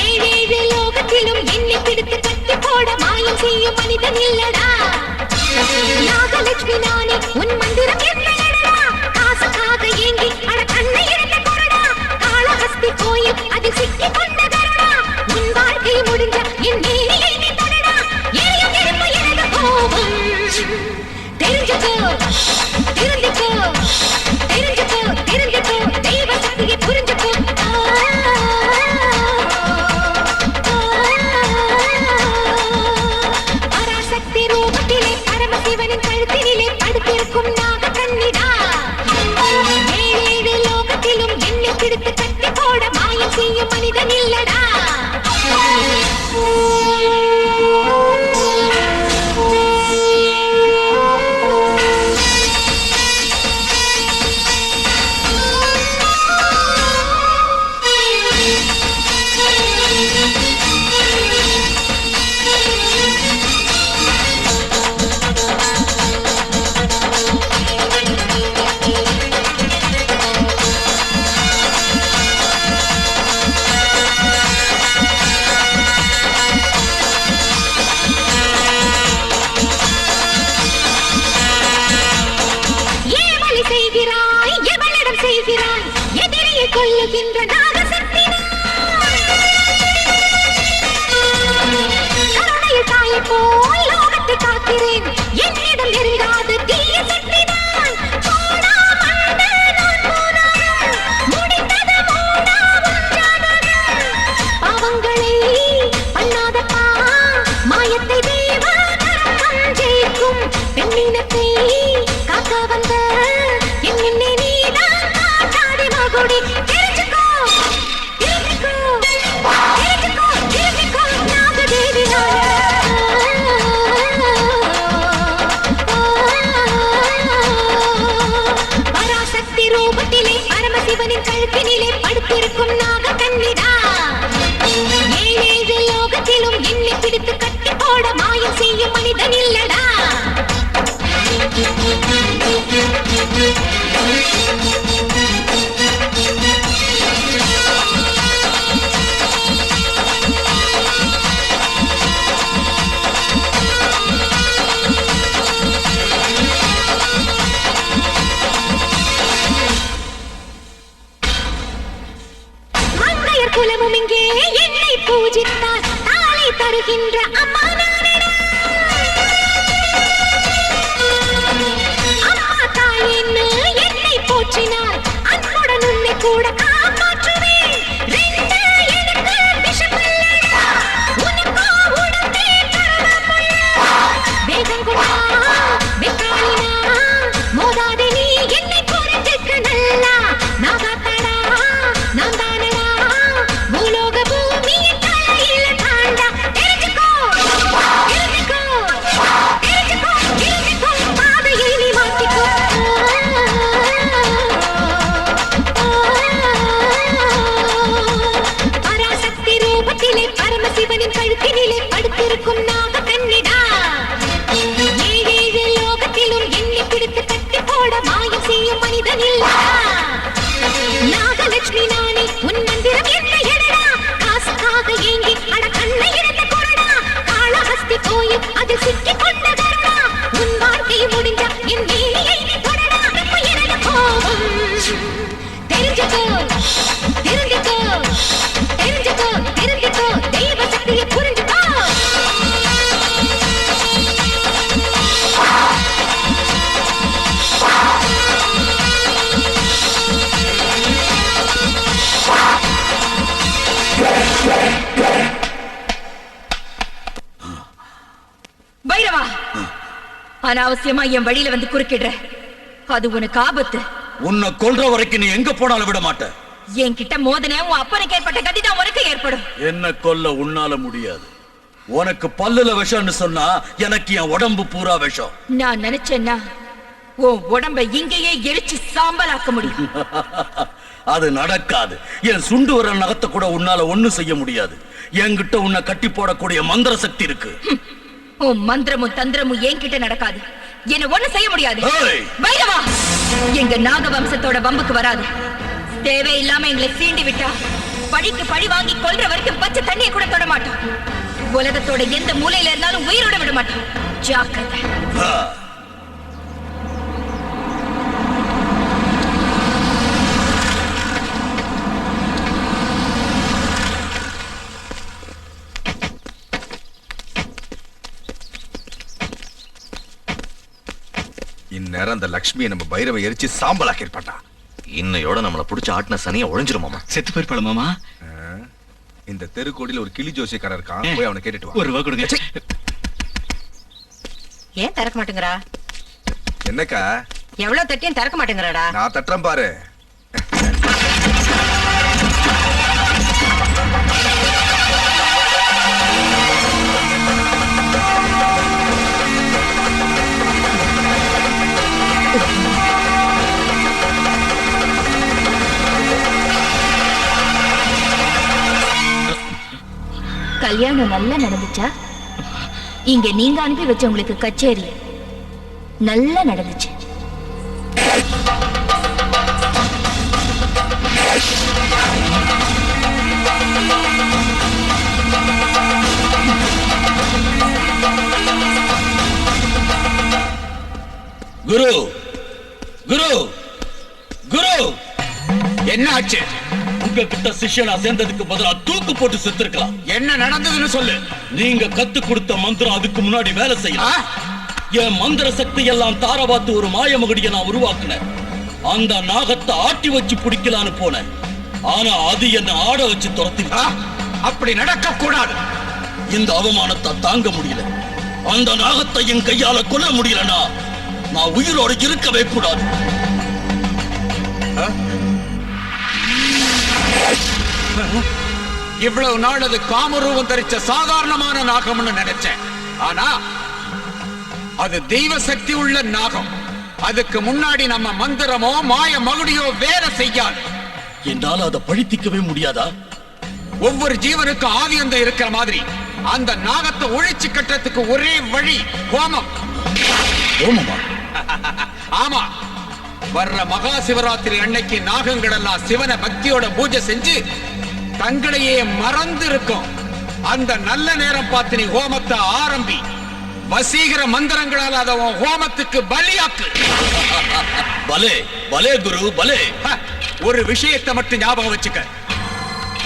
ஏழேழு லோகத்திலும் என்னை பிடித்து கட்டி போட மாயம் செய்யும் மனிதன் இல்லடா நாகலட்சுமி நானே உன் மந்திரம் என்னடா காசுக்காக ஏங்கி அட கண்ணை இருந்த கொரடா காளஹஸ்தி கோயில் அதில் சிக்கி கொண்ட கருடா உன் வாழ்க்கை முடிஞ்ச என் நீலியை நீ தொடடா ஏயும் திரும்ப எனது கோபம் தெரிஞ்சுக்கோ திருந்திக்கோ தெரிஞ்சுக்கோ திருந்திக்கோ தெய்வ சக்தியை புரிஞ்சுக்கோ பராசக்தி ரூபத்திலே பரமசிவனின் கழுத்தினிலே படுத்திருக்கும் நாக கண்ணிடா ஏழேழு லோகத்திலும் என்னை பிடித்து கட்டி போட மாயம் செய்யும் மனிதன் இல்லடா செய்கிறாய் எவளிடம் செய்கிறாய் எதிரியை கொல்லுகின்ற நாகசக்தி கருணையில் தாயை போல் லோகத்தை காக்கிறேன் என்னிடம் நெருங்காது தீய சக்தி தான் முடிந்தது பாவங்களை பண்ணாதப்பா மாயத்தை தேவதம் ஜெயிக்கும் பெண்ணினத்தை காக்க வந்த என்னை நீதான் காட்டாதே மகுடி தெரிஞ்சுக்கோ தெரிஞ்சுக்கோ தெரிஞ்சுக்கோ தெரிஞ்சுக்கோ நாகதேவி பராசக்தி ரூபத்திலே பரமசிவனின் கழுத்தினிலே படுத்திருக்கும் நாக கண்ணிடா ஏழேழு லோகத்திலும் என்னை பிடித்து கட்டி போட மாயம் செய்யும் மனிதன் இல்லடா மங்கையர் குலமும் இங்கே என்னை பூஜித்தால் தாளை தருகின்ற அம்மா நானடா அம்மா தாயேன்னு என்னை போற்றினார் அன்புடன் உன்னை கூட காப்பாற்றுவேன் ரெண்டு எனக்கு விஷமல்லடா உனக்கோ உடம்பே கரடமுள்ள வேகம் கொண்டா வெக்காளினா மோதாதே நீ என்னை புரிஞ்சுக்க நல்லா நாகாத்தடா நான் தானடா பூலோக பூமியின் தலையில தாண்டா தெரிஞ்சுக்கோ தெரிஞ்சுக்கோ தெரிஞ்சுக்கோ தெரிஞ்சுக்கோ பாதையை நீ மாத்திக்கோ பராசக்தி ரூபத்திலே பரமசிவனின் கழுத்தினிலே படுத்திருக்கும் நாக கண்ணிடா ஏழேழு லோகத்திலும் என்னை பிடித்து கட்டி போட மாயம் செய்யும் மனிதன் இல்லடா நாகலட்சுமி நானே உன் மந்திரம் என்ன எடடா காசுக்காக ஏங்கி அட கண்ணை இருந்த கொரடா காளஹஸ்தி கோயில் அதில் சிக்கி கொண்ட கருடா உன் வாழ்க்கை முடிஞ்ச என் நீலியை நீ தொடடா இப்ப எனது கோபம் தெரிஞ்சுக்கோ தெரிஞ்சுக்கோ தெரிஞ்சுக்கோ தெரிஞ்சுக்கோ தெய்வ சக்தியை புரிஞ்சுக்கோ பைரவா அனாவசியமா என் வழியில வந்து குறுக்கிடுற அது உனக்கு ஆபத்து உன்னை கொல்ற வரைக்கும் நீ எங்க போனாலும் விட மாட்ட என்கிட்ட மோதனே உன் அப்பனுக்கு ஏற்பட்ட கதிதான் உனக்கு ஏற்படும் என்ன கொல்ல உன்னால முடியாது உனக்கு பல்லுல விஷம்னு சொன்னா எனக்கு என் உடம்பு பூரா விஷம் நான் நினைச்சேன்னா உன் உடம்ப இங்கேயே எரிச்சு சாம்பலாக்க முடியும். அது நடக்காது. என் சுண்டு வர நகத்தை கூட உன்னால ஒண்ணும் செய்ய முடியாது. என்கிட்ட உன்னை கட்டி போடக்கூடிய மந்திர சக்தி இருக்கு. உன் மந்திரமும் தந்திரமும் என்கிட்ட நடக்காது. என்ன ஒண்ணு செய்ய முடியாது. ஏய்! பைரவா, எங்க நாக வம்சத்தோட வம்புக்கு வராது. தேவையில்லாம எங்களை சீண்டி விட்டா பழிக்கு பழி வாங்கி கொல்ற வரைக்கும் பச்சை தண்ணியை கூட தொட மாட்டோம். உலகத்தோட எந்த மூலையில இருந்தாலும் உயிரோட விட மாட்டோம். ஜாக்கிரதை. இந்நேரம் அந்த லக்ஷ்மியை நம்ம பைரவை எரிச்சு சாம்பலாக்கி இருப்பாட்டா. இன்னையோட நம்மள புடிச்சு ஆட்டின சனியை ஒழிஞ்சிருமாமா. செத்து போயிருப்பாள் மாமா. இந்த தெருக்கோடியில ஒரு கிளி ஜோசியக்காரர் இருக்கான், போய் அவனை கேட்டுட்டு வா. ஒரு ரூபா கொடுங்க. ஏன் திறக்க மாட்டேங்கிறா? என்னக்கா எவ்வளவு தட்டியும் திறக்க மாட்டேங்கிறாடா. நான் தட்டுறேன் பாரு. கல்யாணம் நல்லா நடந்துச்சா? இங்க நீங்க அனுப்பி வச்ச உங்களுக்கு கச்சேரி நல்லா நடந்துச்சு. குரு குரு குரு, என்ன ஆச்சு? உங்ககிட்ட சிஷ்யனா சேர்ந்ததுக்கு பதிலா தூக்கு போட்டு செத்துருக்கலாம். என்ன நடந்ததுன்னு சொல்லு. நீங்க கத்து கொடுத்த மந்திரம் அதுக்கு முன்னாடி வேலை செய்யலாம். என் மந்திர சக்தி எல்லாம் தாரவாத்து ஒரு மாயமகுடியை நான் உருவாக்குனேன். அந்த நாகத்தை ஆட்டி வச்சு பிடிக்கலான்னு போனேன். ஆனா அது என்ன ஆட வச்சு துரத்தி. அப்படி நடக்க கூடாது. இந்த அவமானத்தை தாங்க முடியல. அந்த நாகத்தை என் கையால கொல்ல முடியலனா நான் உயிரோடு இருக்கவே கூடாது. இவ்வளவு நாள் அது காமரூபம் தரிச்ச சாதாரணமான நாகம்னு நினைச்சேன். ஆனா அது தெய்வ சக்தி உள்ள நாகம். அதுக்கு முன்னாடி நம்ம மந்திரமோ மாய மகுடியோ வேலை செய்யாது. என்னால அதை பழித்திக்கவே முடியாதா? ஒவ்வொரு ஜீவனுக்கு ஆதி அந்த இருக்கிற மாதிரி அந்த நாகத்தை ஒழிச்சு கட்டுறதுக்கு ஒரே வழி ஹோமம். ஹோமமா? ஆமா. வர்ற மகா சிவராத்திரி அன்னைக்கு நாகங்கள் எல்லாம் சிவனை பக்தியோட பூஜை செஞ்சு தங்களையே மறந்து இருக்கும். அந்த நல்ல நேரம் பார்த்து நீ ஹோமத்தை ஆரம்பி. வசீகர மந்திரங்களால் அதை ஹோமத்துக்கு பலியாக்கு. பலே பலே குரு பலே. ஒரு விஷயத்தை மட்டும் ஞாபகம் வச்சுக்க.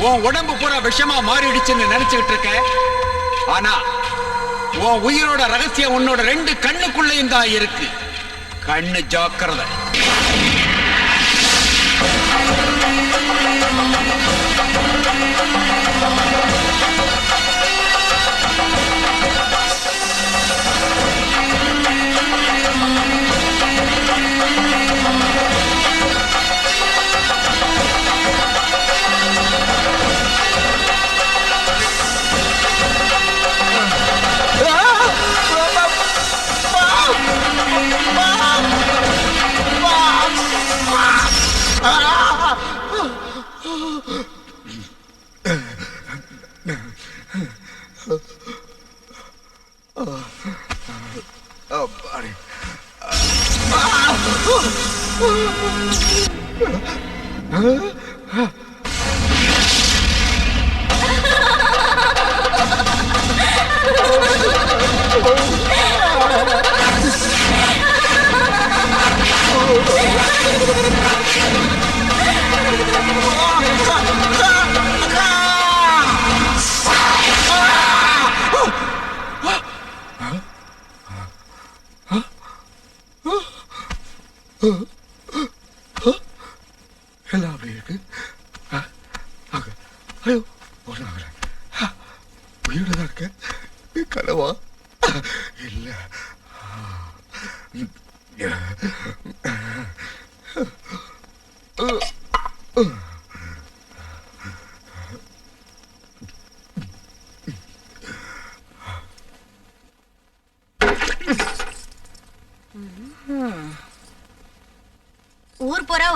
உன் உடம்பு பூரா விஷமா மாறிடுச்சுன்னு நினைச்சுக்கிட்டு இருக்க. ஆனா உன் உயிரோட ரகசியம் உன்னோட 2 கண்ணுக்குள்ளேயும் தான் இருக்கு. கண்ணு ஜாக்கிரதை. எல்லாம் அப்படி இருக்கு. ஐயோ, உயிரோட தான் இருக்க. கனவா இல்ல.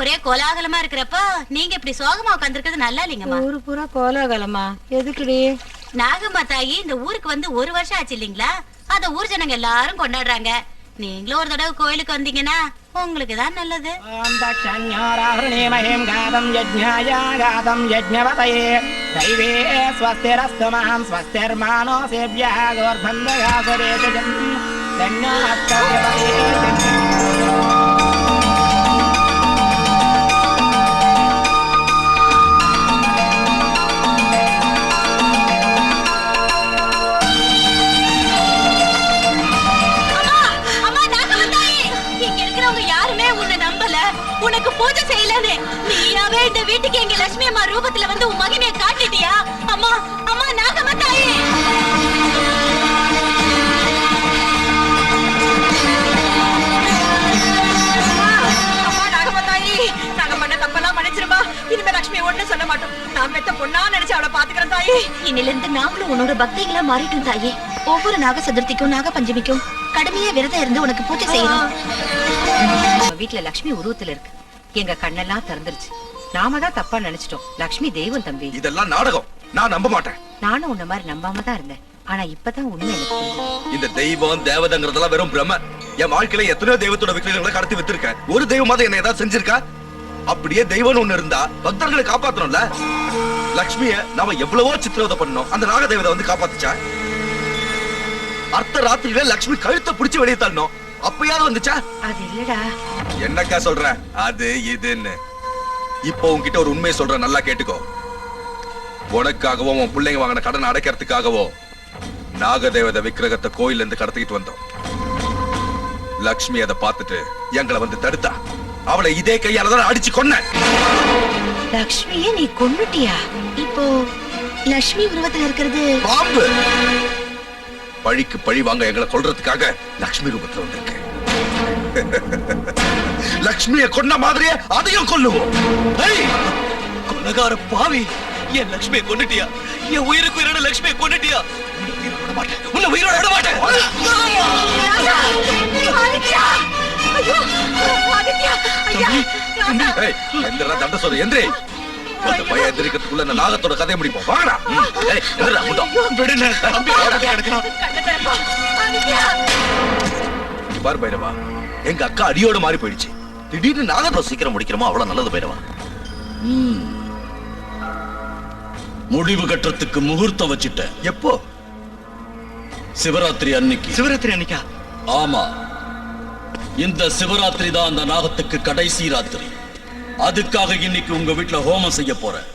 ஒரே கோலாகலமா இருக்கிறப்ப நீங்க இப்படி சோகமா உட்காந்துருக்கிறது நல்லா இல்லைங்கம்மா. ஊரு பூரா கோலாகலமா? எதுக்குடி? நாகம்மா தாயி இந்த ஊருக்கு வந்து 1 வருஷம் ஆச்சு இல்லீங்களா? அத ஊர் ஜனங்க எல்லாரும் கொண்டாடுறாங்க. நீங்களும் ஒரு தடவை கோயிலுக்கு வந்தீங்கன்னா உங்களுக்கு தான் நல்லது. ஓம் தக்ஷண்யோராஹ்ருணீமஹீம் காதம் யஜ்ஞாய காதம் யஜ்ஞவதயே தைவே ஸ்வஸ்திரஸ்து மஹம் ஸ்வஸ்திர்மானோ சேவ்யः கோர்பந்தகாசவேதஜம் தன்னோ அஸ்தவ்யவதே. உனக்கு பூஜை செய்யலன்னு நீயாவே இந்த வீட்டுக்கு எங்க லட்சுமி அம்மா ரூபத்துல வந்து உன் மகிமையை காட்டிட்டியா? அம்மா அம்மா நாகம்மா தாயே, அம்மா நாகம்மா தாயி, நாங்க பண்ண தப்பெல்லாம் மன்னிச்சிருமா. இனிமே லட்சுமி ஒண்ணு சொல்ல மாட்டோம். நான் பெத்த பொண்ணா நினைச்சு அவளை பாத்துக்கிறேன் தாயி. இன்னில இருந்து நாங்களும் உன்னோட பக்திகளா மாறிட்டோம் தாயே. ஒவ்வொரு நாக சதுர்த்திக்கும் நாக பஞ்சமிக்கும் கடுமையா விரதம் இருந்து உனக்கு பூஜை செய்யணும். வீட்டுல லட்சுமி உருவத்துல இருக்கு. எங்க கண்ணெல்லாம் திறந்துருச்சு. நாம தான் தப்பா நினைச்சிட்டோம். லட்சுமி தெய்வம் தம்பி. இதெல்லாம் நாடகம். நான் நம்ப மாட்டேன். நானும் உன்ன மாதிரி நம்பாம தான் இருந்தேன். ஆனா இப்பதான் உண்மை எனக்கு தெரியுது. இந்த தெய்வம் தேவதங்கிறதெல்லாம் வெறும் பிரம. என் வாழ்க்கையில எத்தனையோ தெய்வத்தோட விக்கிரகங்களை கடத்தி வித்திருக்கேன். ஒரு தெய்வமாவது என்ன ஏதாவது செஞ்சிருக்கா? அப்படியே தெய்வம்னு ஒண்ணு இருந்தா பக்தர்களை காப்பாத்தணும்ல. லட்சுமிய நாம எவ்வளவோ சித்திரவதை பண்ணோம். அந்த நாக தேவதை வந்து காப்பாத்துச்சா? அர்த்த ராத்திரியில லட்சுமி கழுத்தை பிடிச்சு வெளியே தள்ளணும். அப்பயாவது வந்துச்சா? அது இல்லடா. என்னக்கா சொல்ற? அது இதுன்னு இப்போ உன்கிட்ட ஒரு உண்மையை சொல்ற, நல்லா கேட்டுக்கோ. உனக்காகவோ உன் பிள்ளைங்க வாங்கின கடன் அடைக்கிறதுக்காகவோ நாகதேவத விக்கிரகத்தை கோயில்ல இருந்து கடத்திக்கிட்டு வந்தோம். லக்ஷ்மி அதை பார்த்துட்டு எங்களை வந்து தடுத்தா. அவளை இதே கையால தான் அடிச்சு கொன்ன. லக்ஷ்மியே நீ கொன்னுட்டியா? இப்போ லட்சுமி உருவத்துல இருக்கிறது பாம்பு. பழிக்கு பழி வாங்க எங்களை கொல்றதுக்காக லக்ஷ்மி ரூபத்துல வந்திருக்கு. லக்ஷ்மிய கொன்ன மாதிரியே அதையும் கொல்லுவோம். கொலகார பாவி, என் லட்சுமியை கொன்னுட்டியா? என் உயிருக்கு உயிரான லட்சுமியை கொன்னுட்டியா? உன்னை உயிரோட விட மாட்டேன். எந்திரா தண்ட சொல்ற எந்திரி. அந்த பையன் எந்திரிக்கிறதுக்குள்ள இந்த நாகத்தோட கதையை முடிப்போம். வாங்கடா. பாரு பைரவா, எங்க அக்கா அடியோட மாறி போயிடுச்சு. திடீர்னு நாகத்தை சீக்கிரம் முடிக்கிறோமோ அவ்வளவு நல்லது பைரவா. முடிவு கட்டுறதுக்கு முகூர்த்தம் வச்சிட்ட. எப்போ? சிவராத்திரி அன்னைக்கு. சிவராத்திரி அன்னைக்கா? ஆமா, இந்த சிவராத்திரி தான் அந்த நாகத்துக்கு கடைசி ராத்திரி. அதுக்காக இன்னைக்கு உங்க வீட்டுல ஹோமம் செய்ய போறேன்.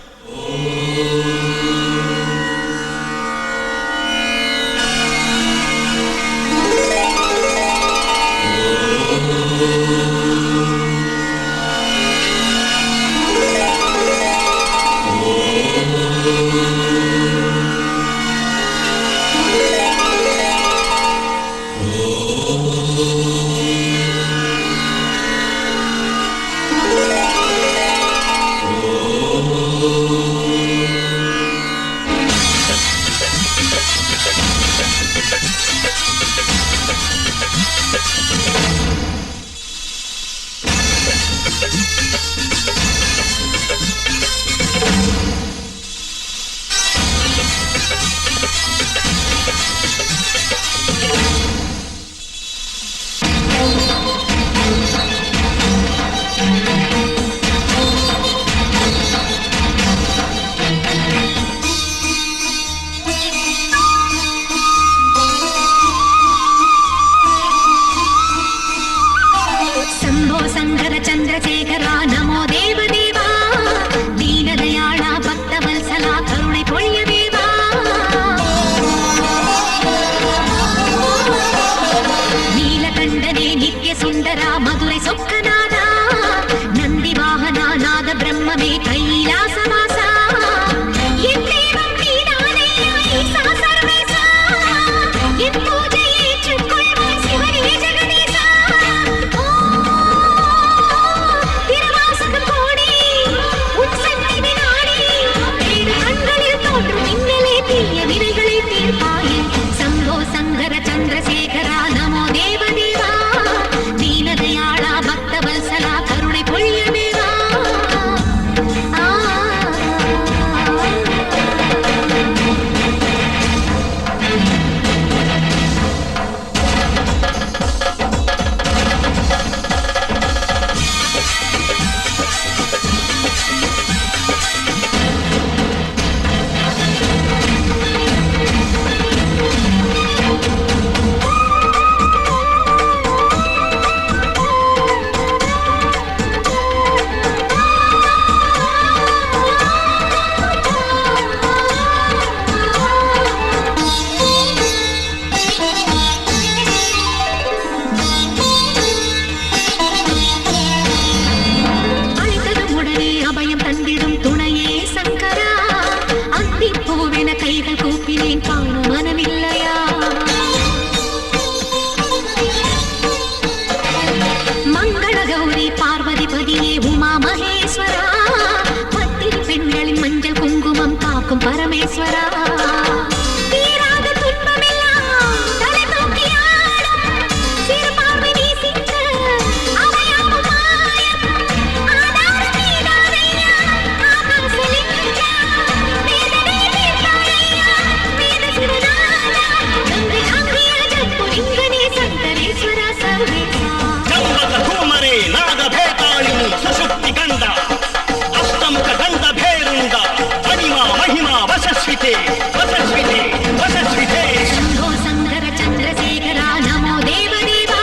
காக்கும் பரமேஸ்வரா தீராத துன்பமெல்லாம் தலை தூக்கி ஆடும் சிறுபான்மை நீசிக்க அவையாவும் மாயம் ஆதாரம் நீதானையா ஆகாசலிங்கா வேதனை தீர்த்தானையா வேத சிவநாதா கங்கை ஆங்கிய ஜம்புலிங்கனே சங்கரேஸ்வரா சர்வேசா ಜಂಬಕ ಕೂಮರೆ ನಾಗ ಭೇತಾಳಿನಿ ಸುಷುಪ್ತಿ ಗಂಧ ಅಷ್ಟಮುಖ ಗಂಧ ಭೇರುಂಡ ಮಣಿಮಾ ಮಹಿಮಾ ವಸಸ್ವಿತೆ ವಸಸ್ವಿತೆ ವಸಸ್ವಿತೆ ಶಂಭೋ ಶಂಕರ ಚಂದ್ರಶೇಖರ ನಮೋ ದೇವದೇವಾ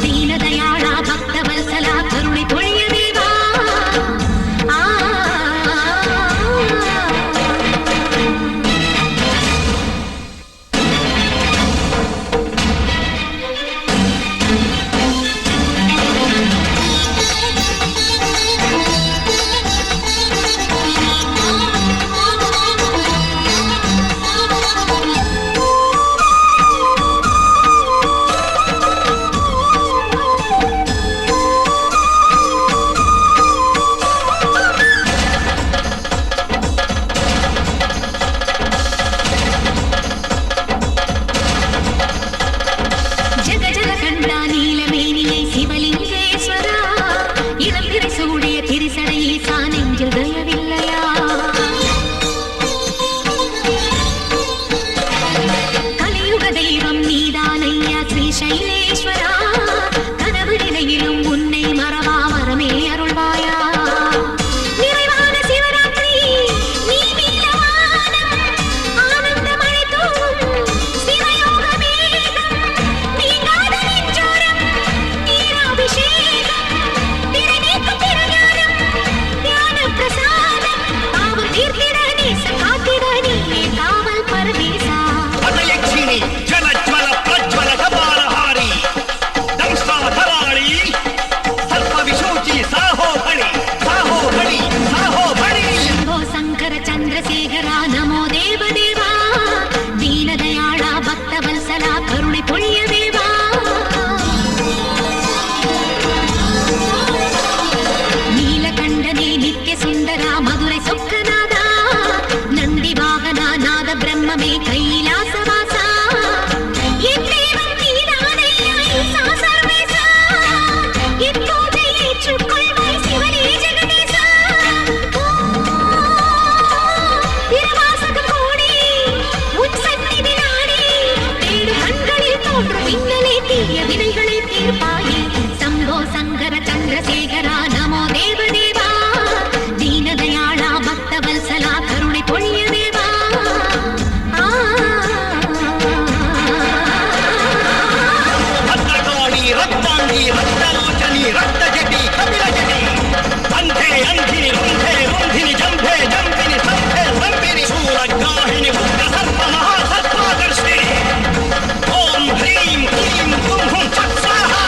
ದೀನದಯಾಳ ಭಕ್ತವತ್ಸಲ ಕರುಣೆ ಪೊಳೆಯ ದೇವಾ ஜக ஜக கண்டா நீலமேனியை சிவலிங்கேஸ்வரா இளம் திரை சூடிய திரிசடை ஈசா நெஞ்சில் தயவில்லையா கலியுக தெய்வம் நீதானையா ஸ்ரீ சைலேஸ்வரா கனவு நிலையிலும் உன்னை மறவா வரமே அருள்வாயா நிறைவான சிவராத்திரி நீ நீலவானம் ஆனந்த மழை தூவும் சிவயோக மேகம் நீங்காத நெஞ்சோரம் நீராபிஷேகம் திரை நீக்கும் திருஞானம் ஞான பிரசாதம் பாவம் தீர்த்திட நேச காத்திட நீயே காவல் பரமேசா ಪದಯಕ್ಷಿಣಿ ಜಲಜ್ವಲ ಪ್ರಜ್ವಲ ಕಪಾಲಹಾರಿ ದಂಷ್ಟಾಧರಾಳಿ ಸರ್ಪ ವಿಶೋಚಿ ಸಾಹೋ ಬಳಿ ಸಾಹೋ ಬಳಿ ಸಾಹೋ ಬಳಿ ಶಂಭೋ ಶಂಕರ ಚಂದ್ರಶೇಖರ ನಮೋ ದೇವದೇವಾ ದೀನದಯಾಳ ಭಕ್ತವತ್ಸಲ ಕರುಣೆ ಪೊಳೆಯ ದೇವಾ ನೀಲಕಂಠನೇ ನಿತ್ಯ ಸುಂದರ ಮಧುರೈ ಸೊಕ್ಕನಾದ ನಂದಿ ವಾಹನ ನಾದ ಬ್ರಹ್ಮಮೇ ಕೈಲಾಸವಾಸ என் தெய்வம் நீதானையா ஈசா சர்வேசா என் பூஜை ஏற்றுக்கொள்வாய் சிவனே ஜெகதீசா திருவாசகம் கூடி உன் சந்நிதி நாடி தேடும் கண்களில் தோன்றும் மின்னலே தீய வினைகளை தீர்ப்பாயே சம்போ சங்கர சந்திரசேகரா நமோ தேவதேவா தீனதயாளா பக்தவத்சலா கருணை பொழிய தேவா ಭದ್ರಕಾಳಿ ರಕ್ತಾಂಗಿ ರಕ್ತಲೋಚನಿ ರಕ್ತಜಟಿ ಕಪಿಲಜಟಿ ಅಂಧೆ ಅಂಧಿನಿ ರುಂಧೆ ರುಂಧಿನಿ ಜಂಭೆ ಜಂಭಿನಿ ಸಂಭೆ ಸಂಭಿನಿ ಶೂರಗ್ರಾಹಿಣಿ ಉಗ್ರ ಸರ್ಪ ಮಹಾಸರ್ಪಾಕರ್ಷಿಣಿ ಓಂ ಹ್ರೀಂ ಕ್ಲೀಂ ಹುಂ ಹುಂ ಫಟ್ ಸ್ವಾಹಾ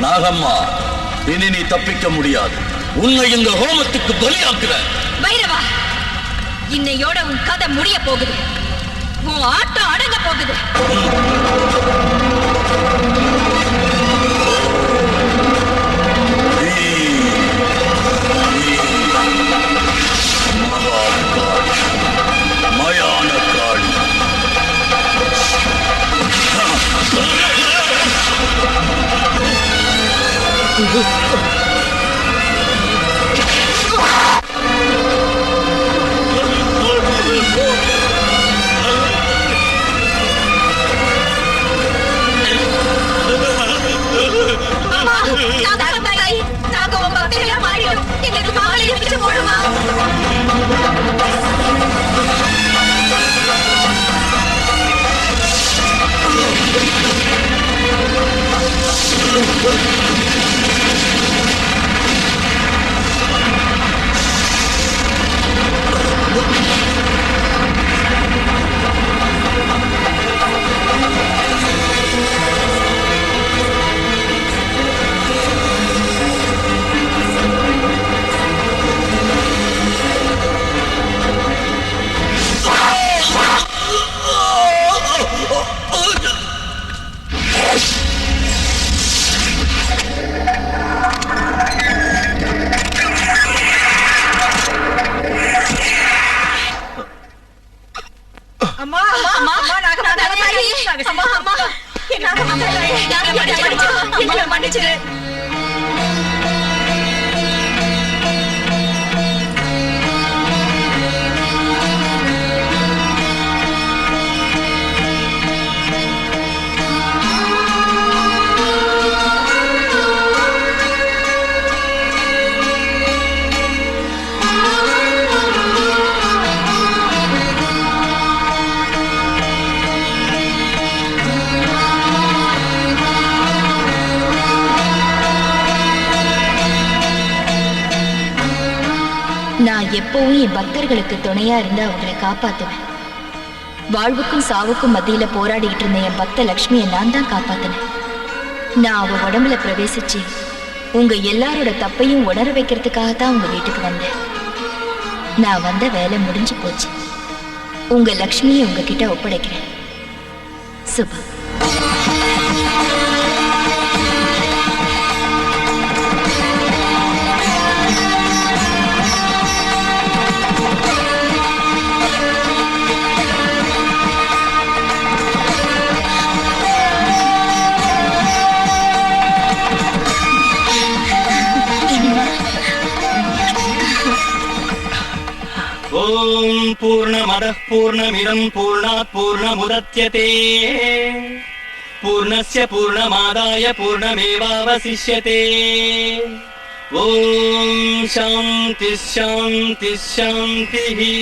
நாகம்மா, இனி நீ தப்பிக்க முடியாது. உன்னை இந்த ஹோமத்துக்கு பலியாக்குற பைரவா, இன்னையோட உன் கதை முடிய போகுது. உன் ஆட்டம் அடங்க போகுது. மயான காளி எங்களை மன்னிச்சிரு. நான் எப்பவும் என் பக்தர்களுக்கு துணையா இருந்து அவங்களை காப்பாத்துவேன். வாழ்வுக்கும் சாவுக்கும் மத்தியில போராடிட்டு இருந்த என் பக்த லக்ஷ்மியை நான் தான் காப்பாத்தினேன். நான் அவ உடம்புல பிரவேசிச்சு உங்க எல்லாரோட தப்பையும் உணர வைக்கிறதுக்காகத்தான் உங்க வீட்டுக்கு வந்தேன். நான் வந்த வேலை முடிஞ்சு போச்சு. உங்க லக்ஷ்மியை உங்ககிட்ட ஒப்படைக்கிறேன். சுபா. ஓம் பூர்ணமதః பூர்ணமிதம் பூர்ணாத் பூர்ணமுதச்யதே பூர்ணஸ்ய பூர்ணமாதாய பூர்ணமேவாவசிஷ்யதே. ஓம் சாந்தி சாந்தி சாந்தி.